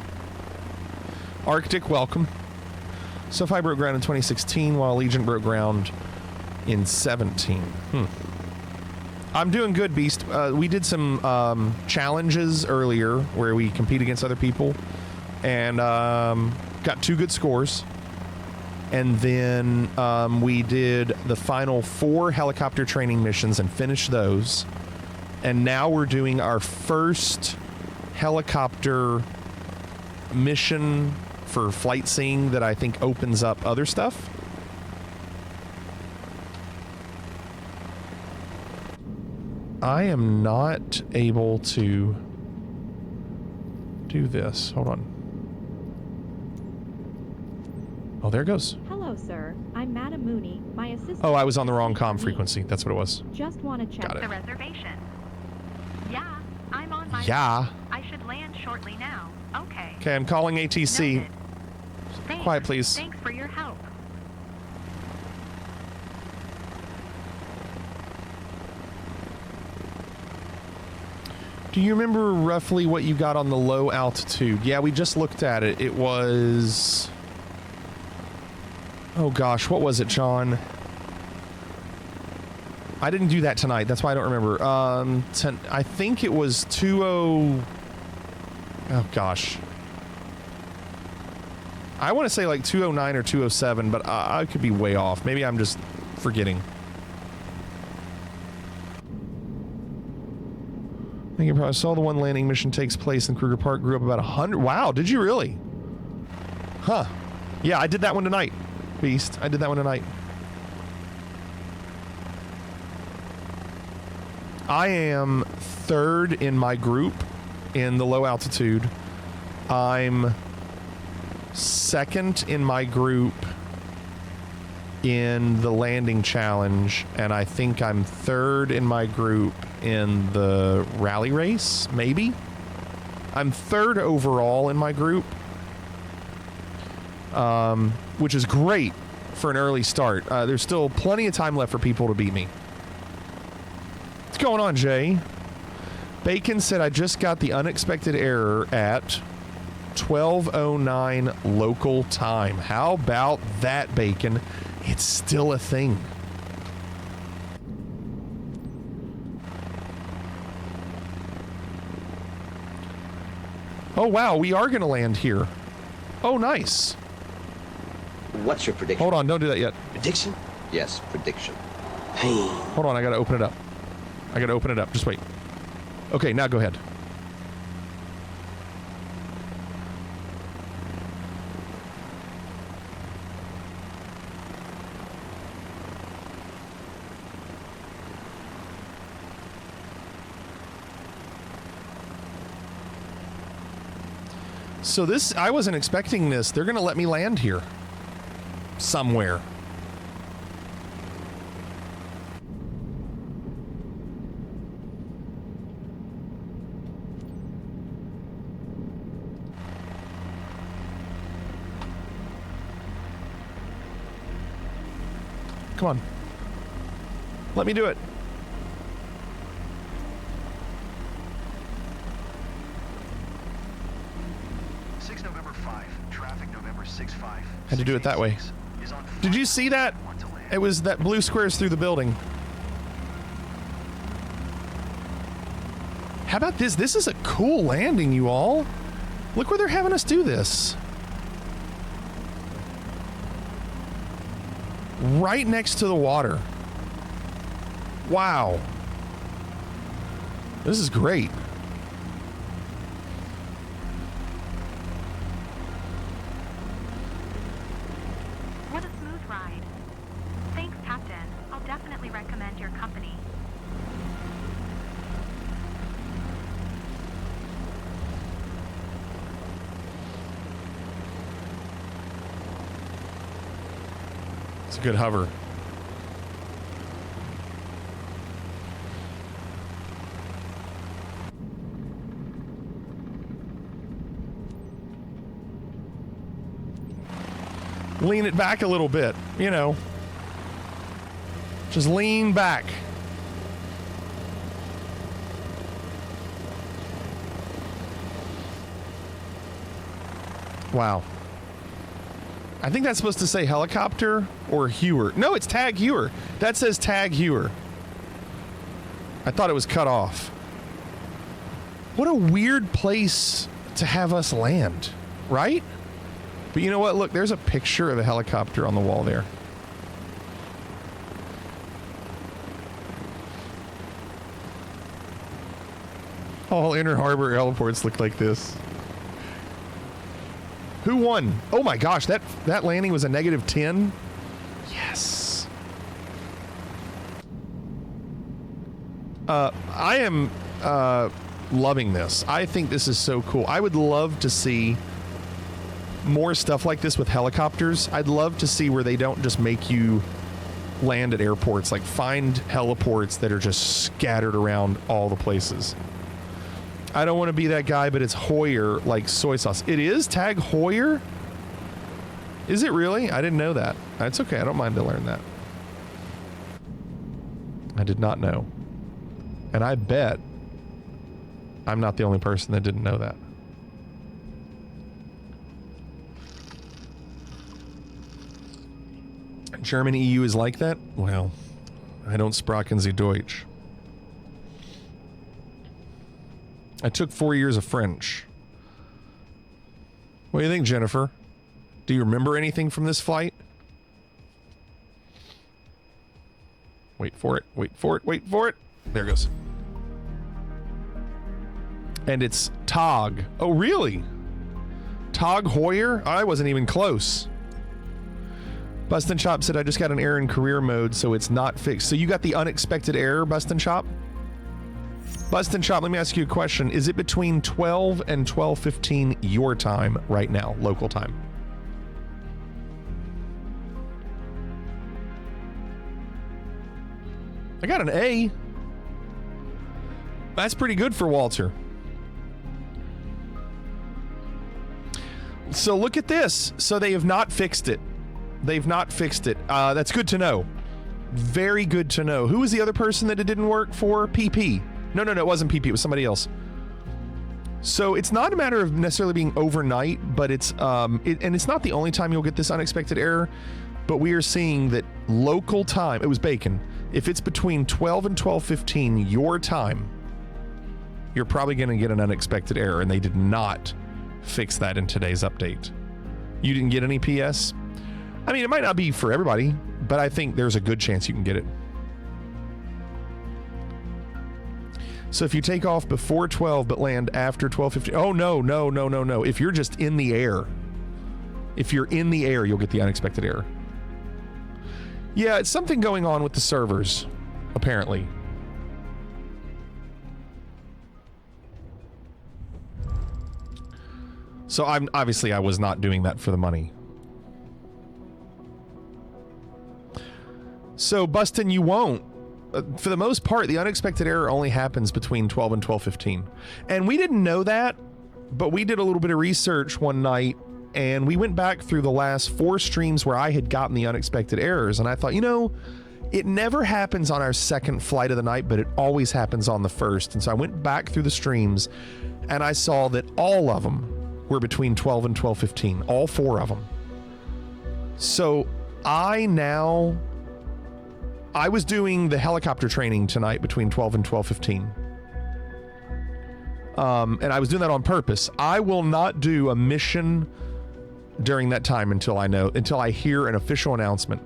Arctic, welcome. SoFi broke ground in 2016, while Allegiant broke ground in 17. I'm doing good, Beast. We did some challenges earlier where we compete against other people and got 2 good scores. And then we did the final 4 helicopter training missions and finished those. And now we're doing our first helicopter mission for flight seeing that I think opens up other stuff. I am not able to do this. Hold on. Oh, there it goes. Hello, sir. I'm Madam Mooney. My assistant. Oh, I was on the wrong comm frequency. That's what it was. Just want to check Got it. The reservation. Yeah, I'm on my Yeah. I should land shortly now. Okay. Okay, I'm calling ATC. Noted. Thanks. Quiet, please. Thanks for your help. Do you remember roughly what you got on the low altitude? Yeah, we just looked at it. It was... Oh gosh, what was it, John? I didn't do that tonight. That's why I don't remember. I think it was 20... Oh gosh. I want to say like 209 or 207, but I could be way off. Maybe I'm just forgetting. I think you probably saw the one landing mission takes place in Kruger Park. Grew up about 100. Wow, did you really? Huh. Yeah, I did that one tonight, Beast. I did that one tonight. I am 3rd in my group in the low altitude. I'm 2nd in my group in the landing challenge, and I think I'm 3rd in my group in the rally race, maybe? I'm 3rd overall in my group, which is great for an early start. There's still plenty of time left for people to beat me. What's going on, Jay? Bacon said, I just got the unexpected error at 12:09 local time. How about that, Bacon? It's still a thing. Oh, wow, we are going to land here. Oh, nice. What's your prediction? Hold on, don't do that yet. Prediction? Yes, prediction. Hold on, I got to open it up. I got to open it up. Just wait. Okay, now go ahead. So this, I wasn't expecting this. They're going to let me land here. Somewhere. Come on. Let me do it. November 5, traffic November 6-5. Had to do it that way. Did you see that? It was that blue squares through the building. How about this? This is a cool landing, you all. Look where they're having us do this. Right next to the water. Wow. This is great. What a smooth ride. Thanks, Captain. I'll definitely recommend your company. It's a good hover. Lean it back a little bit, you know. Just lean back. Wow. I think that's supposed to say helicopter or Hewer. No, it's Tag Hewer. That says Tag Hewer. I thought it was cut off. What a weird place to have us land, right? But you know what? Look, there's a picture of a helicopter on the wall there. All Inner Harbor heliports look like this. Who won? Oh my gosh, that landing was a -10. Yes. I am loving this. I think this is so cool. I would love to see more stuff like this with helicopters. I'd love to see where they don't just make you land at airports, like find heliports that are just scattered around all the places. I don't want to be that guy, but it's Hoyer like soy sauce. It is Tag Hoyer? Is it really? I didn't know that. That's okay. I don't mind to learn that. I did not know. And I bet I'm not the only person that didn't know that. German EU is like that? Well, I don't sprachen Sie Deutsch. I took 4 years of French. What do you think, Jennifer? Do you remember anything from this flight? Wait for it, wait for it, wait for it. There it goes. And it's Tog. Oh, really? Tog Hoyer? I wasn't even close. Bustin' Chop said, I just got an error in career mode, so it's not fixed. So you got the unexpected error, Bustin' Chop? Bustin' Chop, let me ask you a question. Is it between 12 and 12:15 your time right now, local time? I got an A. That's pretty good for Walter. So look at this. So they have not fixed it. They've not fixed it. That's good to know. Very good to know. Who was the other person that it didn't work for? PP. No, it wasn't PP. It was somebody else. So it's not a matter of necessarily being overnight, but it's and it's not the only time you'll get this unexpected error. But we are seeing that local time. It was Bacon. If it's between 12 and 12:15 your time, you're probably going to get an unexpected error, and they did not fix that in today's update. You didn't get any PS? I mean, it might not be for everybody, but I think there's a good chance you can get it. So if you take off before 12 but land after 12:15, oh no. If you're just in the air, you'll get the unexpected error. Yeah, it's something going on with the servers, apparently. So I was not doing that for the money. So Bustin', you won't. For the most part, the unexpected error only happens between 12 and 12:15. And we didn't know that, but we did a little bit of research one night and we went back through the last 4 streams where I had gotten the unexpected errors, and I thought, you know, it never happens on our second flight of the night, but it always happens on the first. And so I went back through the streams and I saw that all of them were between 12 and 12:15, all 4 of them. So I was doing the helicopter training tonight between 12 and 12:15. And I was doing that on purpose. I will not do a mission during that time until I hear an official announcement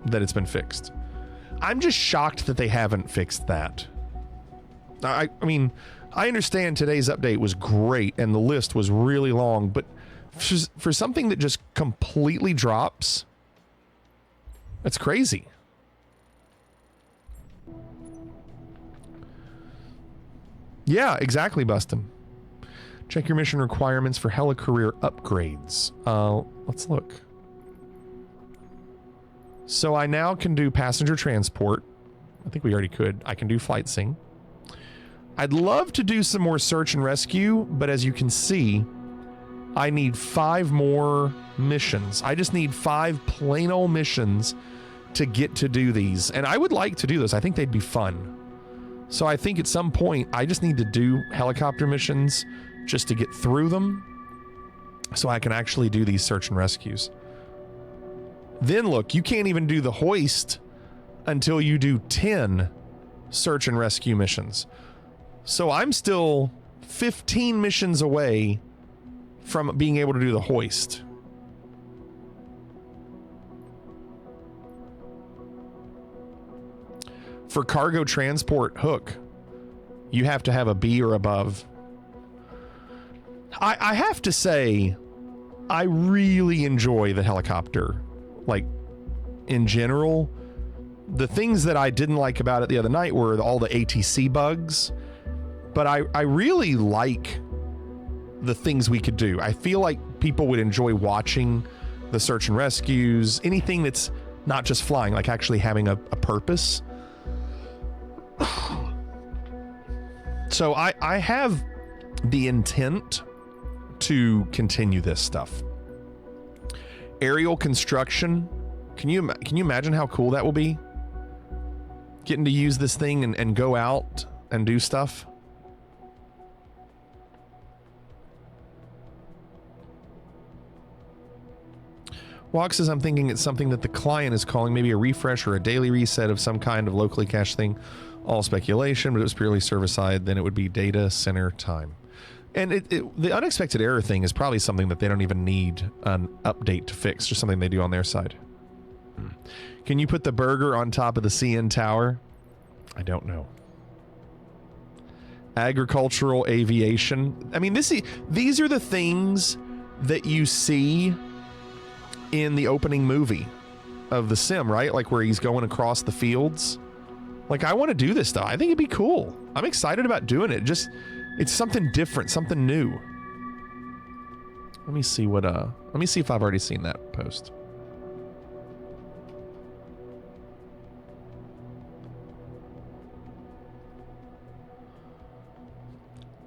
that it's been fixed. I'm just shocked that they haven't fixed that. I mean, I understand today's update was great and the list was really long, but for something that just completely drops, that's crazy. Yeah, exactly, Bustin. Check your mission requirements for helicareer upgrades. Let's look. So I now can do passenger transport. I think we already could. I can do flight sim. I'd love to do some more search and rescue, but as you can see, I need 5 more missions. I just need 5 plain old missions to get to do these. And I would like to do this. I think they'd be fun. So I think at some point, I just need to do helicopter missions just to get through them so I can actually do these search and rescues. Then look, you can't even do the hoist until you do 10 search and rescue missions. So I'm still 15 missions away from being able to do the hoist. For cargo transport hook, you have to have a B or above. I have to say, I really enjoy the helicopter. Like, in general, the things that I didn't like about it the other night were all the ATC bugs, but I really like the things we could do. I feel like people would enjoy watching the search and rescues, anything that's not just flying, like actually having a purpose. So I have the intent to continue this stuff. Aerial construction. Can you imagine how cool that will be? Getting to use this thing and go out and do stuff. Walk says, I'm thinking it's something that the client is calling, maybe a refresh or a daily reset of some kind of locally cached thing. All speculation, but it was purely server side, then it would be data center time. And the unexpected error thing is probably something that they don't even need an update to fix, just something they do on their side. Can you put the burger on top of the CN tower? I don't know. Agricultural aviation. I mean, these are the things that you see in the opening movie of The Sim, right? Like where he's going across the fields. Like, I want to do this stuff. I think it'd be cool. I'm excited about doing it. It's something different, something new. Let me see if I've already seen that post.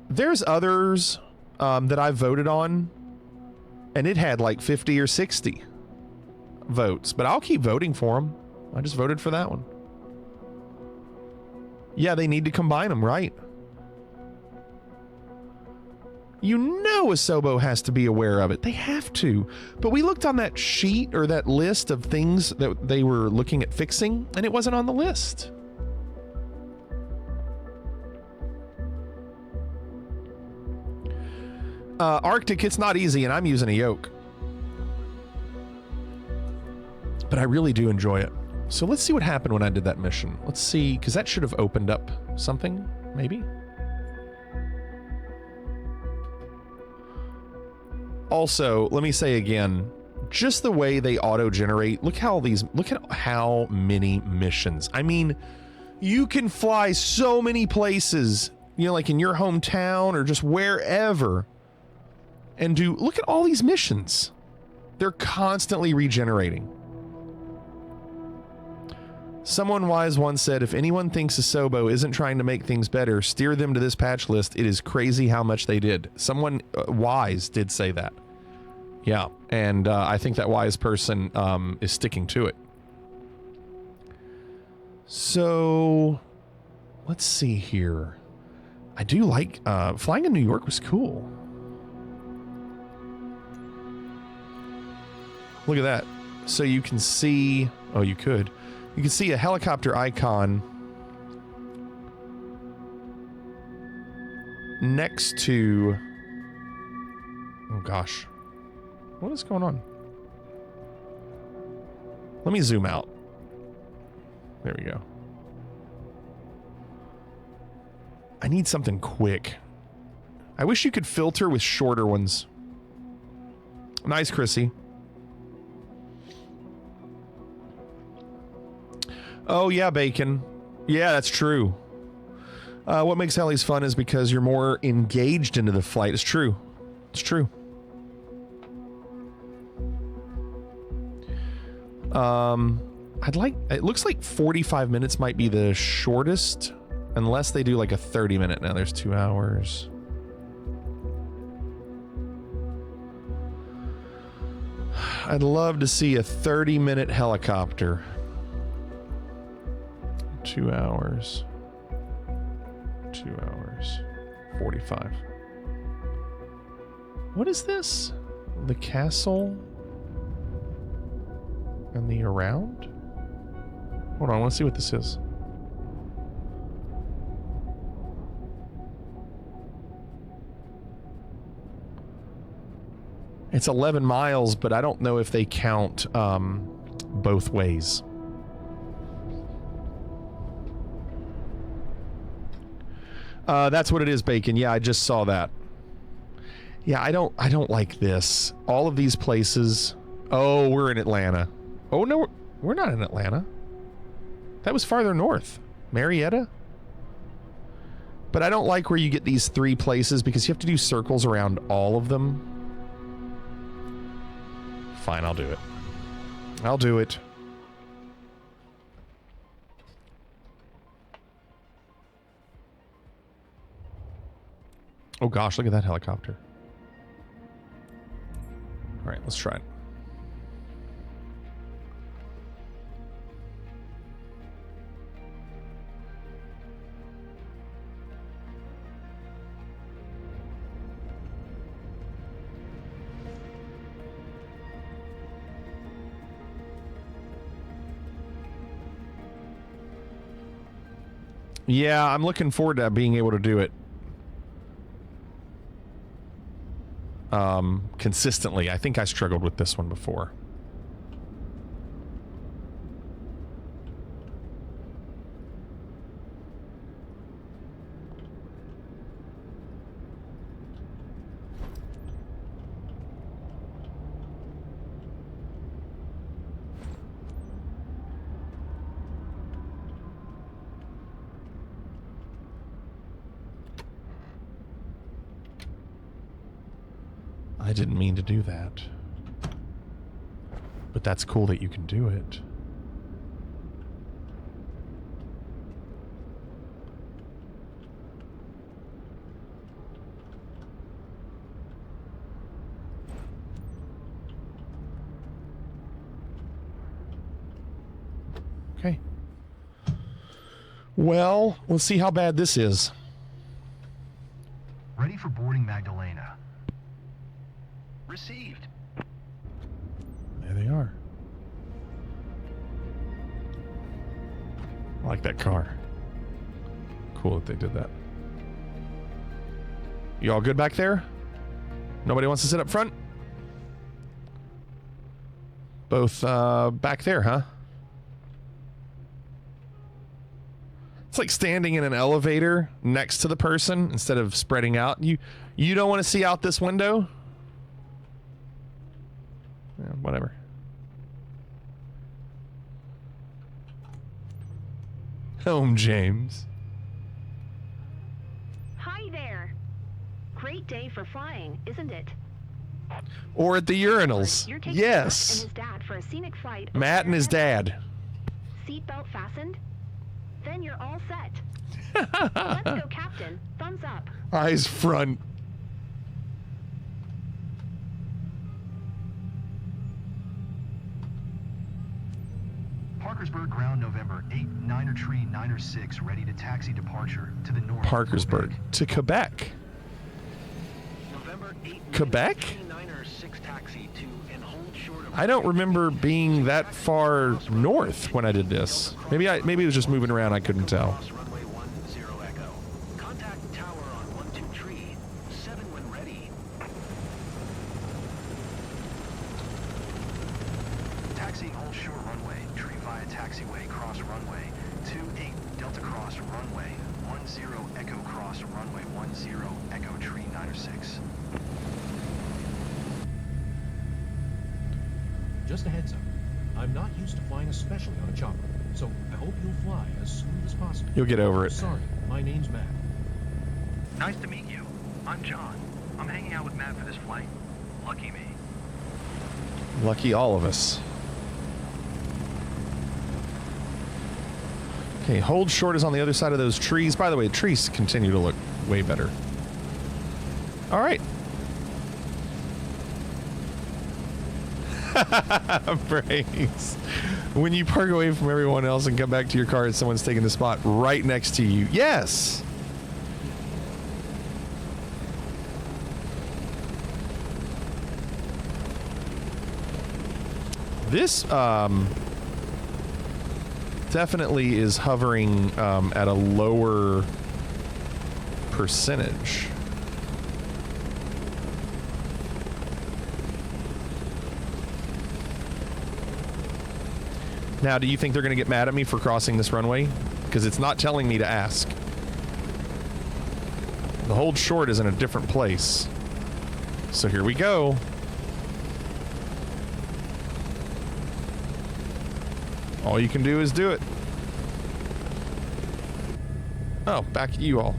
There's others that I voted on, and it had like 50 or 60 votes, but I'll keep voting for them. I just voted for that one. Yeah, they need to combine them, right? You know Asobo has to be aware of it. They have to. But we looked on that sheet or that list of things that they were looking at fixing, and it wasn't on the list. Arctic, it's not easy, and I'm using a yoke. But I really do enjoy it. So let's see what happened when I did that mission. Let's see, because that should have opened up something, maybe. Also, let me say again, just the way they auto-generate, look at how many missions. I mean, you can fly so many places, you know, like in your hometown or just wherever, and look at all these missions. They're constantly regenerating. Someone wise once said, if anyone thinks Asobo isn't trying to make things better, steer them to this patch list. It is crazy how much they did. Someone wise did say that. Yeah, and I think that wise person is sticking to it. So, let's see here. I do like flying in New York was cool. Look at that. So you can see, oh, you can see a helicopter icon next to, oh gosh, what is going on? Let me zoom out. There we go. I need something quick. I wish you could filter with shorter ones. Nice, Chrissy. Oh, yeah, Bacon. Yeah, that's true. What makes helis fun is because you're more engaged into the flight. It's true. It's true. It looks like 45 minutes might be the shortest, unless they do like a 30-minute. Now there's 2 hours. I'd love to see a 30-minute helicopter. 2 hours. 2 hours. 45. What is this? The castle and the around? Hold on, I want to see what this is. It's 11 miles, but I don't know if they count both ways. That's what it is, Bacon. Yeah, I just saw that. Yeah, I don't like this. All of these places. Oh, we're in Atlanta. Oh no, we're not in Atlanta. That was farther north. Marietta? But I don't like where you get these 3 places because you have to do circles around all of them. Fine, I'll do it. I'll do it. Oh gosh, look at that helicopter. All right, let's try it. Yeah, I'm looking forward to being able to do it. Consistently. I think I struggled with this one before. I didn't mean to do that. But that's cool that you can do it. Okay. Well, let's see how bad this is. Ready for boarding, Magdalena. Received. There they are. I like that car. Cool that they did that. You all good back there? Nobody wants to sit up front? Both back there, huh? It's like standing in an elevator next to the person instead of spreading out. You don't want to see out this window? Yeah, whatever. Home, James. Hi there. Great day for flying, isn't it? Or at the urinals. You're taking Yes. Matt and his dad for a scenic flight. Matt and his dad. Seatbelt fastened? Then you're all set. Let's go, Captain. Thumbs up. Eyes front. Parkersburg ground November 8, Niner Tree, Niner 6, ready to taxi departure to the north. Parkersburg to Quebec. November 8, Quebec? Niner 6 taxi to and hold short of I don't remember being that far north when I did this. Maybe it was just moving around. I couldn't tell. runway 10 Echo. Contact tower on 12 Tree, 7 when ready. Taxi hold short runway, Tree via taxiway cross runway 28 Delta cross runway 10 Echo cross runway 10 Echo Tree Niner 6. Just a heads up, I'm not used to flying especially on a chopper, so I hope you'll fly as smooth as possible. You'll get over it. Sorry, my name's Matt. Nice to meet you. I'm John. I'm hanging out with Matt for this flight. Lucky me. Lucky all of us. Okay, hold short is on the other side of those trees. By the way, trees continue to look way better. All right. Brace. When you park away from everyone else and come back to your car and someone's taking the spot right next to you. Yes. This definitely is hovering at a lower percentage. Now, do you think they're going to get mad at me for crossing this runway? Because it's not telling me to ask. The hold short is in a different place. So here we go. All you can do is do it. Oh, back at you all.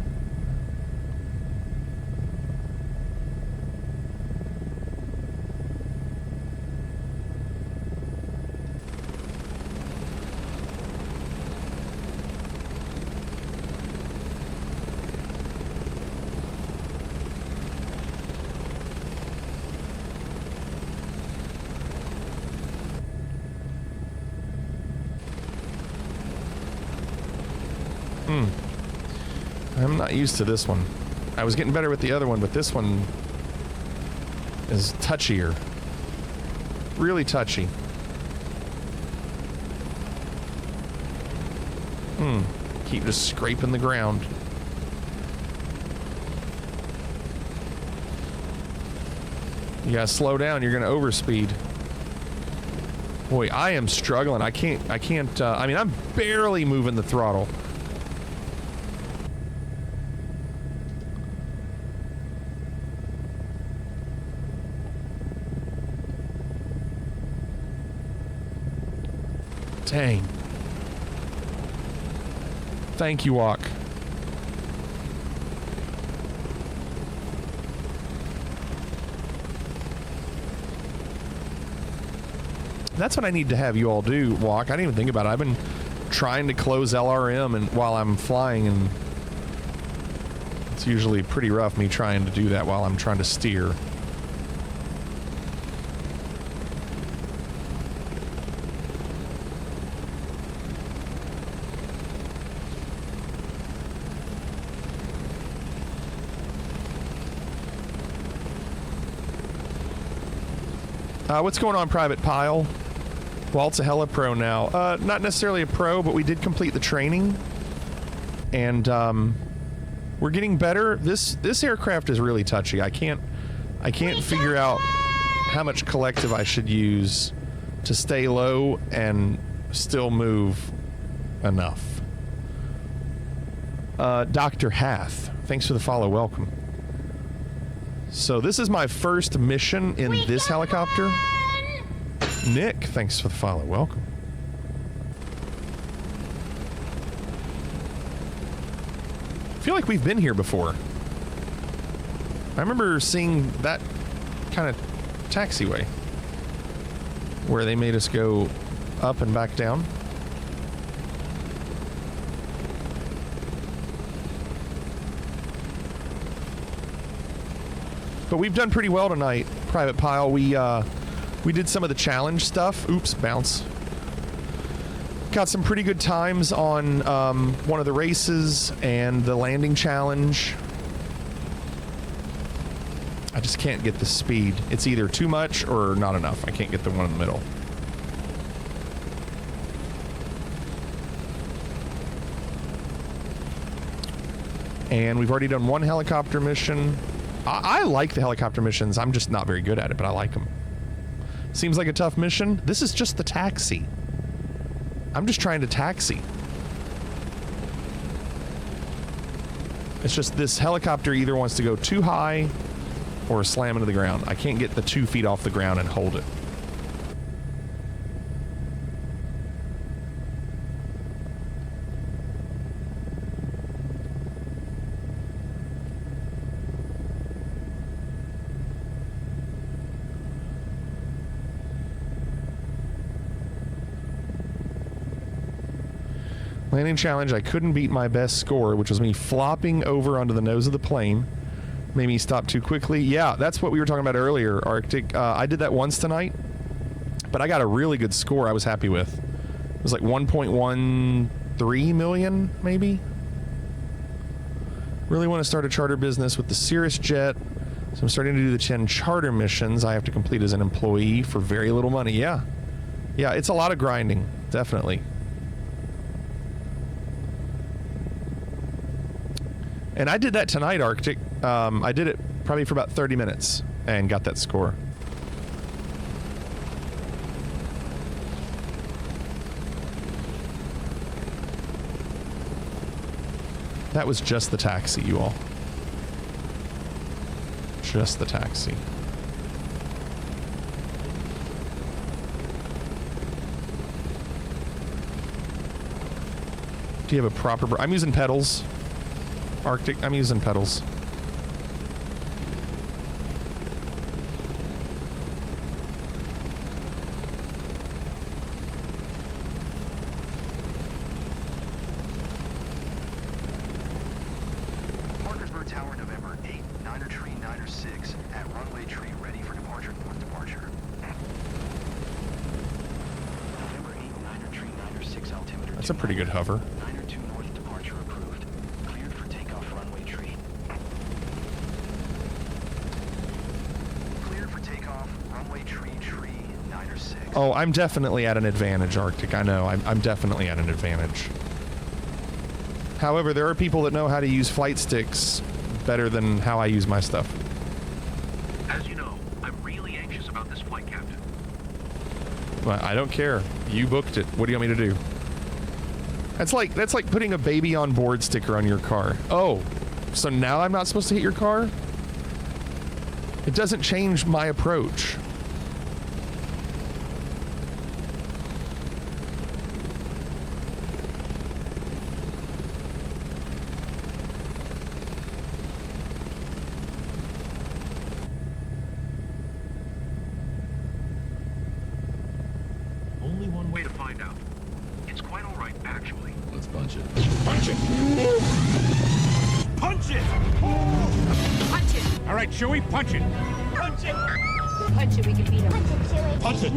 I'm not used to this one. I was getting better with the other one, but this one is touchier. Really touchy. Keep just scraping the ground. You gotta slow down, you're gonna overspeed. Boy, I am struggling. I mean, I'm barely moving the throttle. Dang. Thank you, Walk. That's what I need to have you all do, Walk. I didn't even think about it. I've been trying to close LRM and while I'm flying, and it's usually pretty rough me trying to do that while I'm trying to steer. What's going on, Private Pile? Walt's a hella pro now. Not necessarily a pro, but we did complete the training. And we're getting better. This aircraft is really touchy. I can't figure out how much collective I should use to stay low and still move enough. Dr. Hath, thanks for the follow. Welcome. So this is my first mission in this helicopter. Nick, thanks for the follow. Welcome. I feel like we've been here before. I remember seeing that kind of taxiway where they made us go up and back down. But we've done pretty well tonight, Private Pile. We did some of the challenge stuff. Oops, bounce. Got some pretty good times on one of the races and the landing challenge. I just can't get the speed. It's either too much or not enough. I can't get the one in the middle. And we've already done one helicopter mission. I like the helicopter missions. I'm just not very good at it, but I like them. Seems like a tough mission. This is just the taxi. I'm just trying to taxi. It's just this helicopter either wants to go too high or slam into the ground. I can't get the 2 feet off the ground and hold it. Landing challenge, I couldn't beat my best score, which was me flopping over onto the nose of the plane. Made me stop too quickly. Yeah, that's what we were talking about earlier, Arctic. I did that once tonight, but I got a really good score I was happy with. It was like 1.13 million, maybe? Really want to start a charter business with the Cirrus jet, so I'm starting to do the 10 charter missions I have to complete as an employee for very little money. Yeah. Yeah, it's a lot of grinding, definitely. And I did that tonight, Arctic. I did it probably for about 30 minutes and got that score. That was just the taxi, you all. Just the taxi. Do you have a proper... I'm using pedals. Arctic, I'm using pedals. Parkersburg Tower, November 8, Niner Tree, Niner 6, at runway tree ready for departure, north departure. November 8, Niner Tree, Niner 6, altimeter. That's a pretty good hover. Niner 2 north departure approved. Cleared for takeoff, runway tree. Cleared for takeoff, runway tree, Niner 6. Oh, I'm definitely at an advantage, Arctic. I know. I'm definitely at an advantage. However, there are people that know how to use flight sticks better than how I use my stuff. As you know, I'm really anxious about this flight, Captain. Well, I don't care. You booked it. What do you want me to do? That's like putting a baby on board sticker on your car. Oh, so now I'm not supposed to hit your car? It doesn't change my approach. Only one way to find out. It's quite all right, actually. Let's punch it. Punch it! Punch it! Punch it! All right, Chewie, punch it! Punch it! Punch it, we can beat him. Punch it!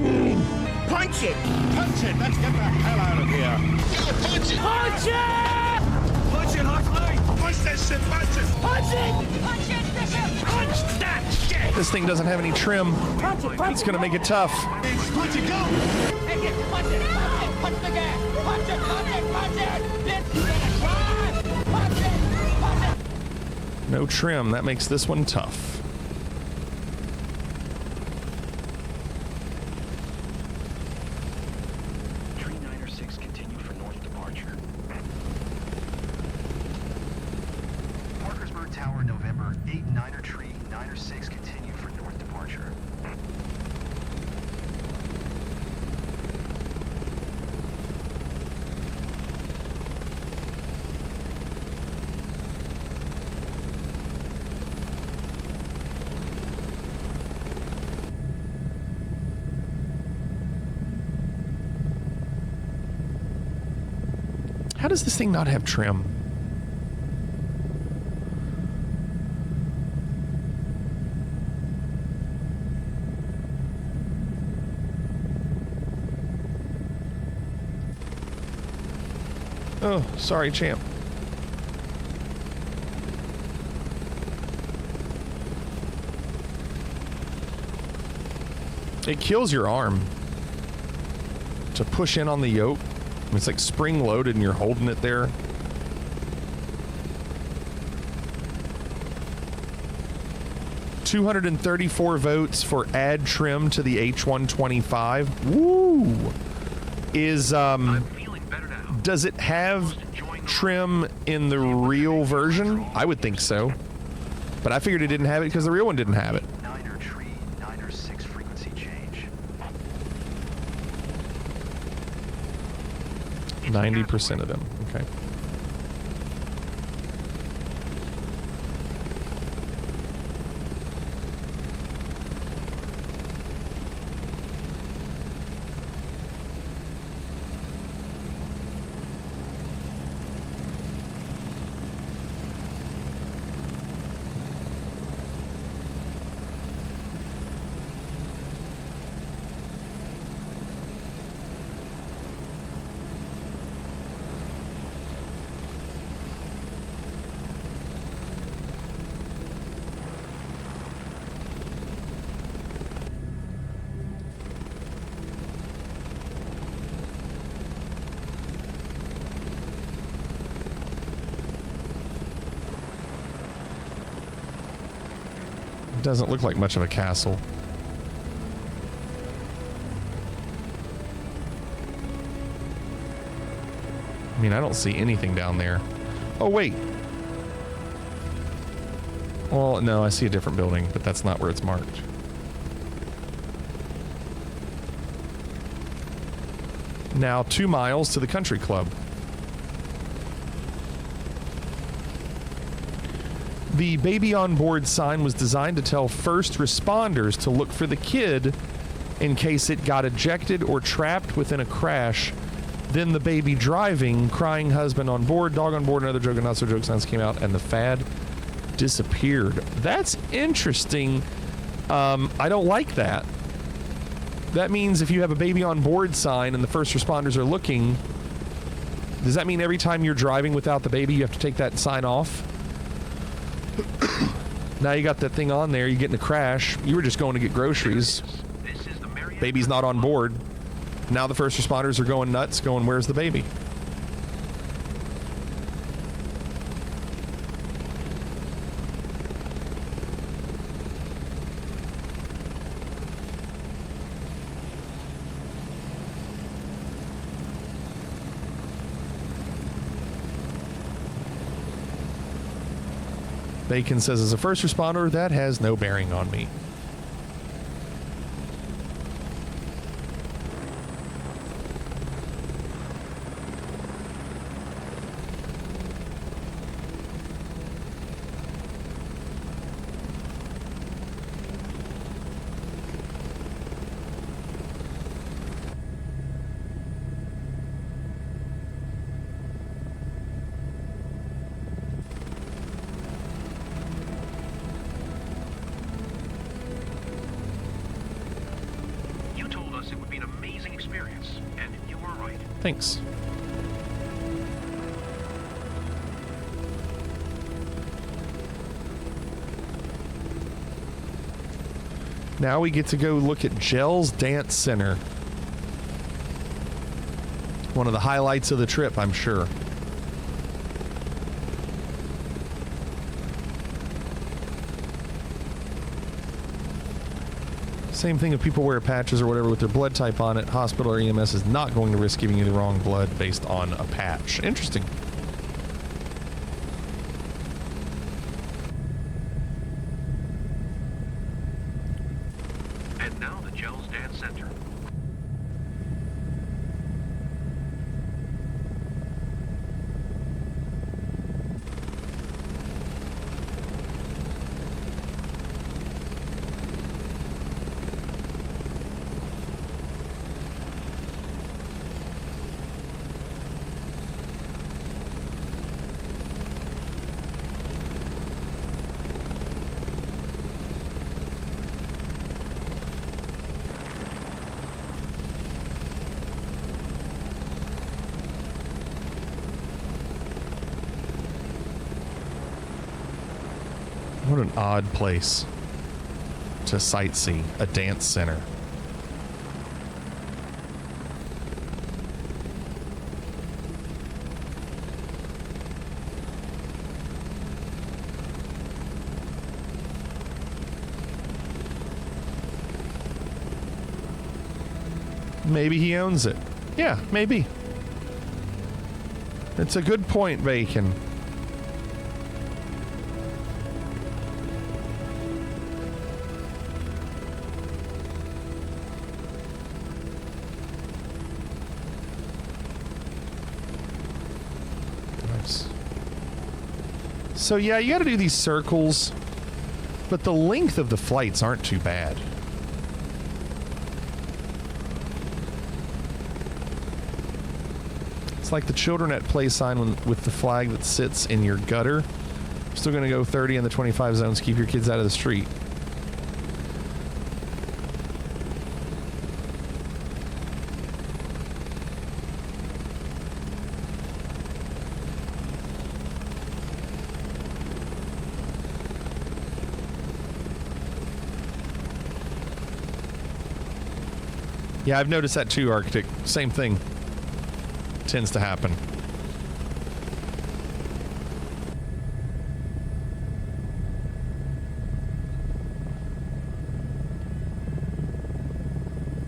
Punch it! Punch it! Let's get the hell out of here! Punch it! Punch it! Punch it, Huxley! Punch that shit! Punch it! Punch it! Punch it, Bishop! Punch that shit! This thing doesn't have any trim. It's gonna make it tough. Punch it, go! Take it! Punch it! Punch it! Punch the gas! Punch it! Punch it! Punch it! This is gonna drive! Punch it! Punch it! No trim. That makes this one tough. Tree Niner 6, continue for north departure. Parkersburg Tower, November 8, Niner Tree, Niner 6, continue for north departure. How does this thing not have trim? Oh, sorry, champ. It kills your arm to push in on the yoke. It's like spring loaded and you're holding it there. $234 votes for add trim to the H125. Woo! Does it have trim in the real version? I would think so. But I figured it didn't have it because the real one didn't have it. 6 frequency change. 90% of them. Okay. Doesn't look like much of a castle. I mean, I don't see anything down there. Oh, wait. Well, no, I see a different building, but that's not where it's marked. Now 2 miles to the country club. The baby on board sign was designed to tell first responders to look for the kid in case it got ejected or trapped within a crash. Then the baby driving, crying husband on board, dog on board, and other joke and not so joke signs came out, and the fad disappeared. That's interesting. I don't like that. That means if you have a baby on board sign and the first responders are looking, does that mean every time you're driving without the baby, you have to take that sign off? Now you got that thing on there, you get in a crash, you were just going to get groceries. Baby's not on board. Now the first responders are going nuts, going, where's the baby? Bacon says, as a first responder, that has no bearing on me. Thanks. Now we get to go look at Gels Dance Center. One of the highlights of the trip, I'm sure. Same thing if people wear patches or whatever with their blood type on it, hospital or EMS is not going to risk giving you the wrong blood based on a patch. Interesting. And now the Gels Dance Center. What an odd place to sightsee. A dance center. Maybe he owns it. Yeah, maybe. It's a good point, Bacon. Nice. So yeah, you gotta do these circles, but the length of the flights aren't too bad. It's like the children at play sign with the flag that sits in your gutter. Still going to go 30 in the 25 zones. Keep your kids out of the street. Yeah, I've noticed that too, Arctic. Same thing tends to happen.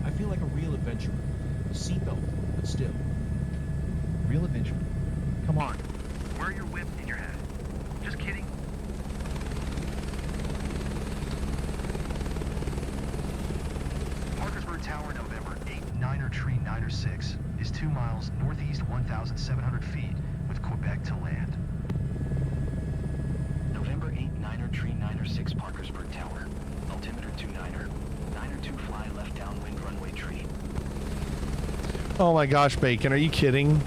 I feel like a real adventurer. Seatbelt, but still. Real adventurer. Come on. Wear your whip in your head. Just kidding. Parkersburg Tower, November 8, Niner Tree Niner 6 is 2 miles northeast 1,700 feet with Quebec to land. November 8, Niner Tree Niner 6 Parkersburg Tower. Altimeter 29er. Niner 2 fly left downwind runway tree. Oh my gosh, Bacon, are you kidding?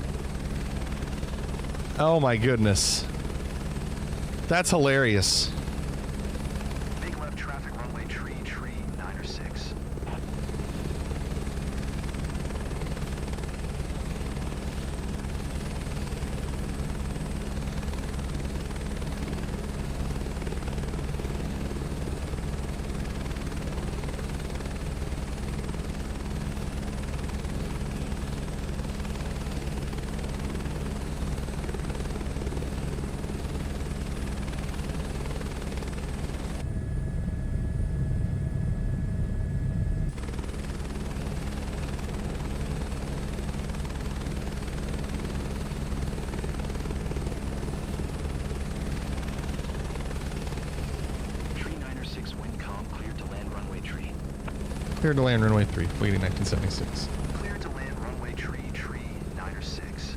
Oh my goodness. That's hilarious. Make left traffic runway tree Niner 6. Cleared to land runway 3, fleeting 1976. Cleared to land runway tree Niner 6.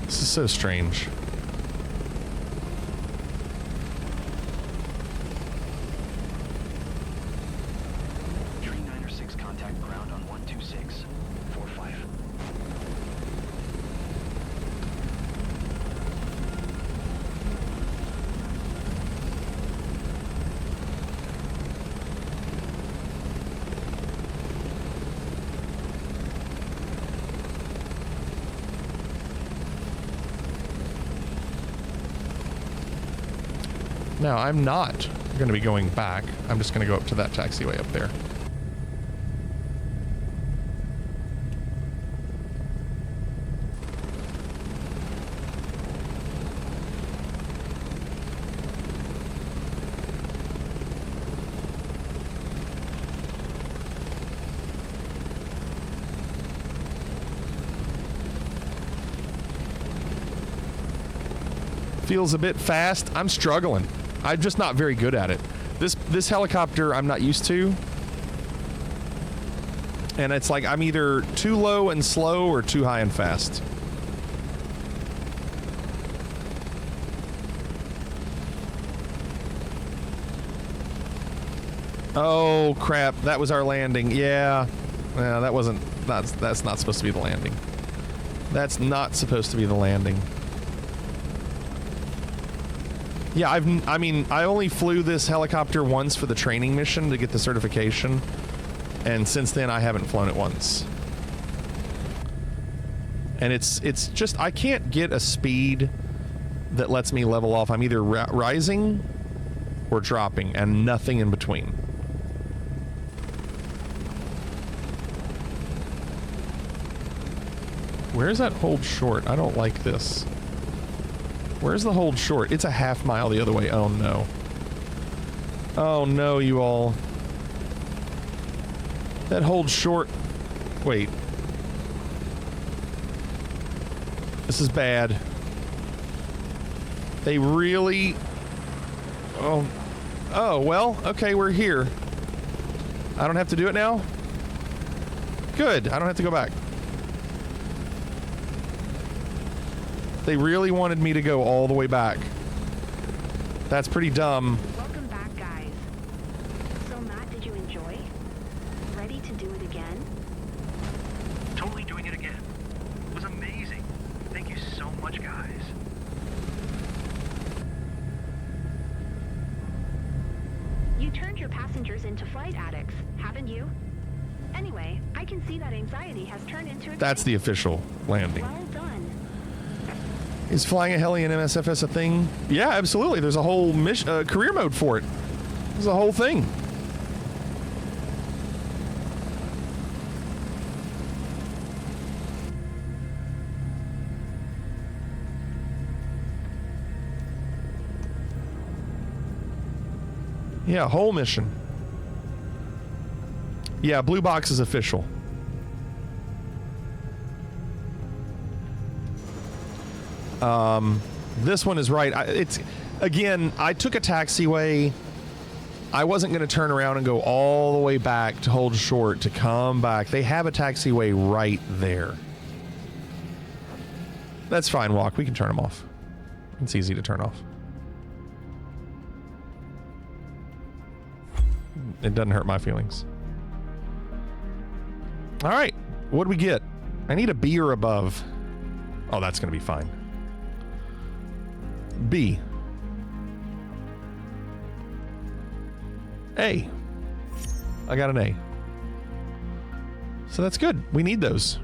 This is so strange. Now, I'm not going to be going back. I'm just going to go up to that taxiway up there. Feels a bit fast. I'm struggling. I'm just not very good at it. This helicopter I'm not used to. And it's like I'm either too low and slow or too high and fast. Oh crap, that was our landing. Yeah. Yeah, that wasn't that's not supposed to be the landing. That's not supposed to be the landing. Yeah, I mean, I only flew this helicopter once for the training mission to get the certification, and since then I haven't flown it once. And it's just, I can't get a speed that lets me level off. I'm either rising or dropping, and nothing in between. Where's that hold short? I don't like this. Where's the hold short? It's a half mile the other way. Oh no. Oh no, you all. That hold short. Wait. This is bad. They really... Oh. Oh, well, okay, we're here. I don't have to do it now? Good, I don't have to go back. They really wanted me to go all the way back. That's pretty dumb. Welcome back, guys. So, Matt, did you enjoy? Ready to do it again? Totally doing it again. It was amazing. Thank you so much, guys. You turned your passengers into flight addicts, haven't you? Anyway, I can see that anxiety has turned into... That's the official landing. Well done. Is flying a heli in MSFS a thing? Yeah, absolutely. There's a whole career mode for it. There's a whole thing. Yeah, whole mission. Yeah, blue box is official. This one is right. It's again, I took a taxiway. I wasn't going to turn around and go all the way back to hold short to come back. They have a taxiway right there. That's fine, Walk. We can turn them off. It's easy to turn off. It doesn't hurt my feelings. All right. What do we get? I need a B or above. Oh, that's going to be fine. B. A. I got an A. So that's good. We need those.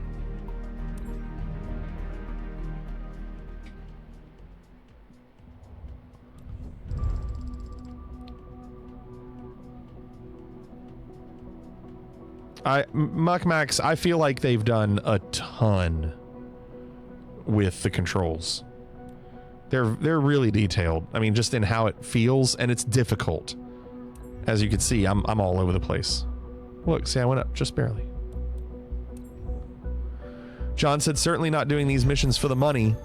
Muck Max, I feel like they've done a ton with the controls. They're really detailed. I mean, just in how it feels, and it's difficult. As you can see, I'm all over the place. Look, see, I went up just barely. John said, certainly not doing these missions for the money.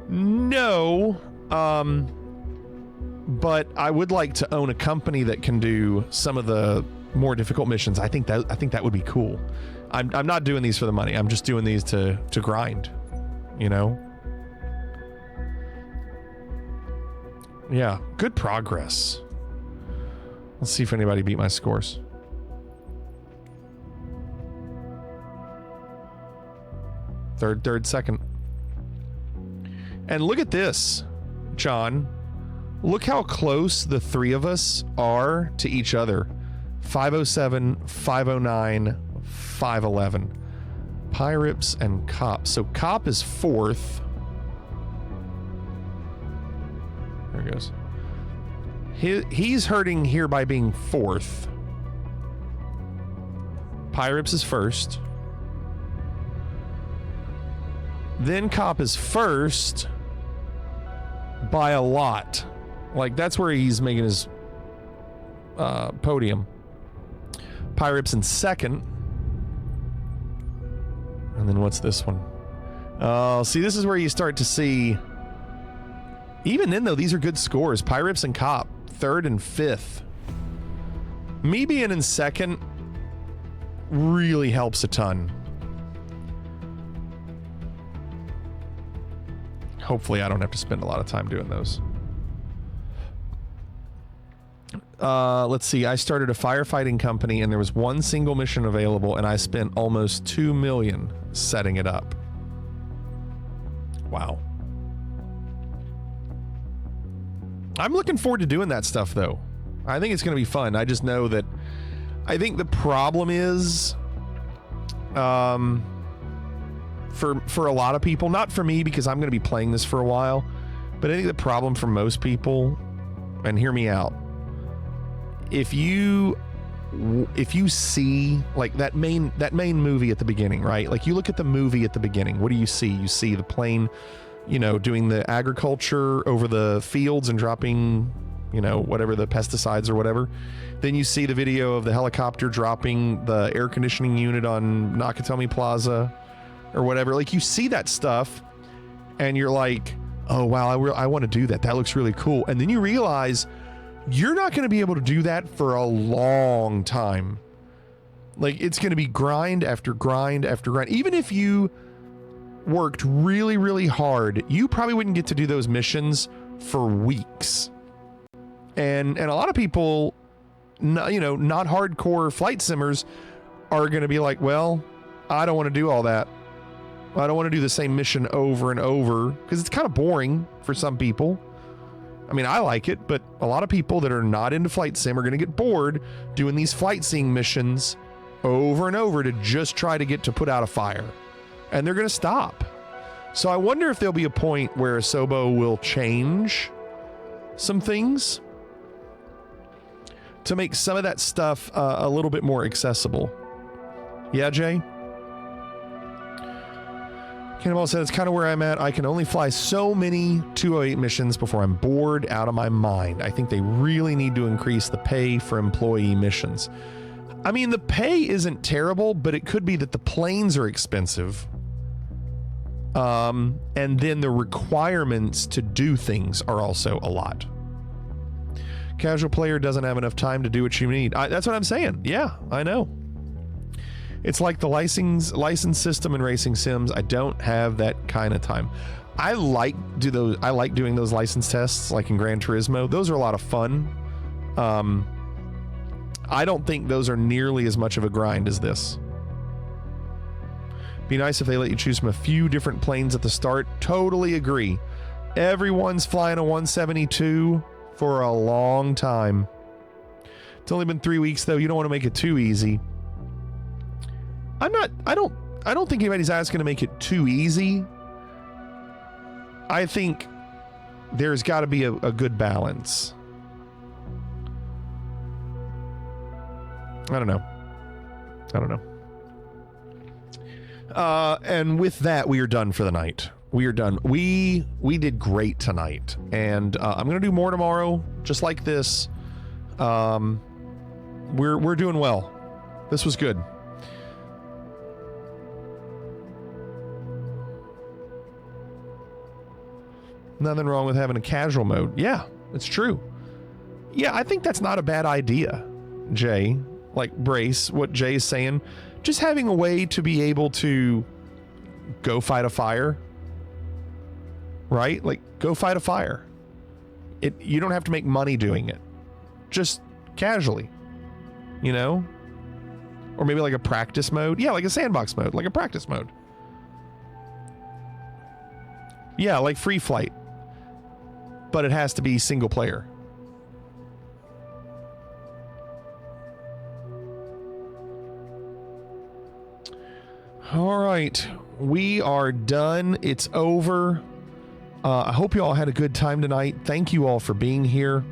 No, but I would like to own a company that can do some of the more difficult missions. I think that would be cool. I'm not doing these for the money. I'm just doing these to grind, you know? Yeah, good progress. Let's see if anybody beat my scores. Third, second. And look at this, John. Look how close the three of us are to each other. 507, 509, 511. Pyrips and Cop. So Cop is fourth. There it goes. He's hurting here by being fourth. Pyrips is first. Then Cop is first by a lot. Like, that's where he's making his podium. Pyrips in second. And then what's this one? Oh, see, this is where you start to see... Even then, though, these are good scores. Pyrips and Cop, third and fifth. Me being in second really helps a ton. Hopefully, I don't have to spend a lot of time doing those. Let's see. I started a firefighting company, and there was one single mission available, and I spent almost $2 million setting it up. Wow. I'm looking forward to doing that stuff, though. I think it's going to be fun. I just know that I think the problem is, for a lot of people, not for me because I'm going to be playing this for a while, but I think the problem for most people, and hear me out, if you see like that main movie at the beginning, right? Like you look at the movie at the beginning, what do you see? You see the plane, you know, doing the agriculture over the fields and dropping, you know, whatever the pesticides or whatever. Then you see the video of the helicopter dropping the air conditioning unit on Nakatomi Plaza or whatever. Like you see that stuff and you're like, oh wow, I want to do that. That looks really cool. And then you realize you're not going to be able to do that for a long time. Like it's going to be grind after grind after grind. Even if you worked really, really hard, you probably wouldn't get to do those missions for weeks. And a lot of people, you know, not hardcore flight simmers are going to be like, well, I don't want to do all that. I don't want to do the same mission over and over because it's kind of boring for some people. I mean, I like it, but a lot of people that are not into flight sim are going to get bored doing these flight sim missions over and over to just try to get to put out a fire. And they're going to stop. So I wonder if there'll be a point where Asobo will change some things to make some of that stuff a little bit more accessible. Yeah, Jay? Cannonball said, it's kind of where I'm at. I can only fly so many 208 missions before I'm bored out of my mind. I think they really need to increase the pay for employee missions. I mean, the pay isn't terrible, but it could be that the planes are expensive. And then the requirements to do things are also a lot. Casual player doesn't have enough time to do what you need. That's what I'm saying. Yeah, I know. It's like the license system in racing sims. I don't have that kind of time. I like doing those license tests like in Gran Turismo. Those are a lot of fun. I don't think those are nearly as much of a grind as this. Be nice if they let you choose from a few different planes at the start. Totally agree. Everyone's flying a 172 for a long time. It's only been 3 weeks though. You don't want to make it too easy. I don't think anybody's asking to make it too easy. I think there's got to be a good balance. I don't know. And with that, we are done for the night. We are done. We did great tonight, and I'm gonna do more tomorrow, just like this. We're doing well. This was good. Nothing wrong with having a casual mode. Yeah, it's true. Yeah, I think that's not a bad idea, Jay. Like, brace what Jay's saying. Just having a way to be able to go fight a fire. Right? Like, go fight a fire. You don't have to make money doing it. Just casually. You know? Or maybe like a practice mode. Yeah, like a sandbox mode. Like a practice mode. Yeah, like free flight. But it has to be single player. All right, we are done. It's over. I hope you all had a good time tonight. Thank you all for being here.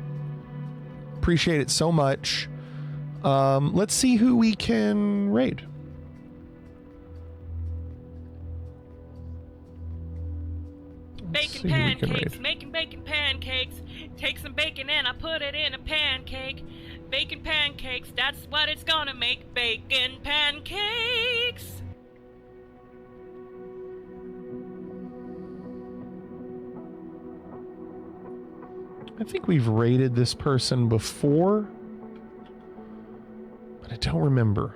Appreciate it so much. Let's see who we can raid. Bacon pancakes, making bacon pancakes. Take some bacon and I put it in a pancake. Bacon pancakes, that's what it's gonna make. Bacon pancakes. I think we've raided this person before, but I don't remember.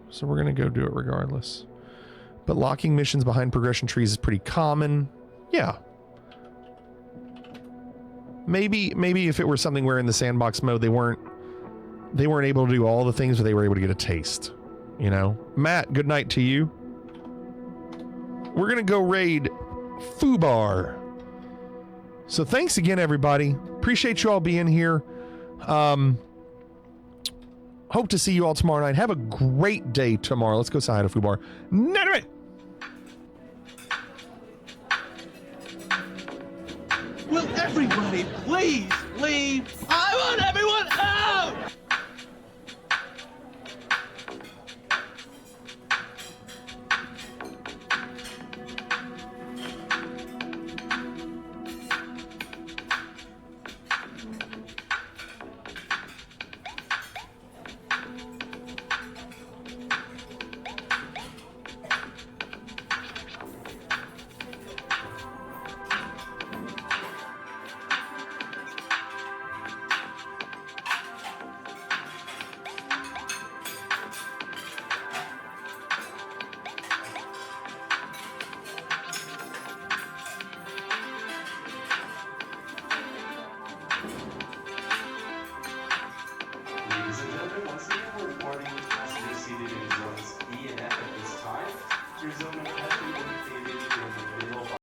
So we're going to go do it regardless. But locking missions behind progression trees is pretty common. Yeah. Maybe if it were something where in the sandbox mode they weren't able to do all the things, but they were able to get a taste. You know? Matt, good night to you. We're going to go raid Fubar. So thanks again, everybody. appreciate you all being here. Hope to see you all tomorrow night. Have a great day tomorrow. Let's go say hi to Fubar. Naname! Will everybody please leave? I want everyone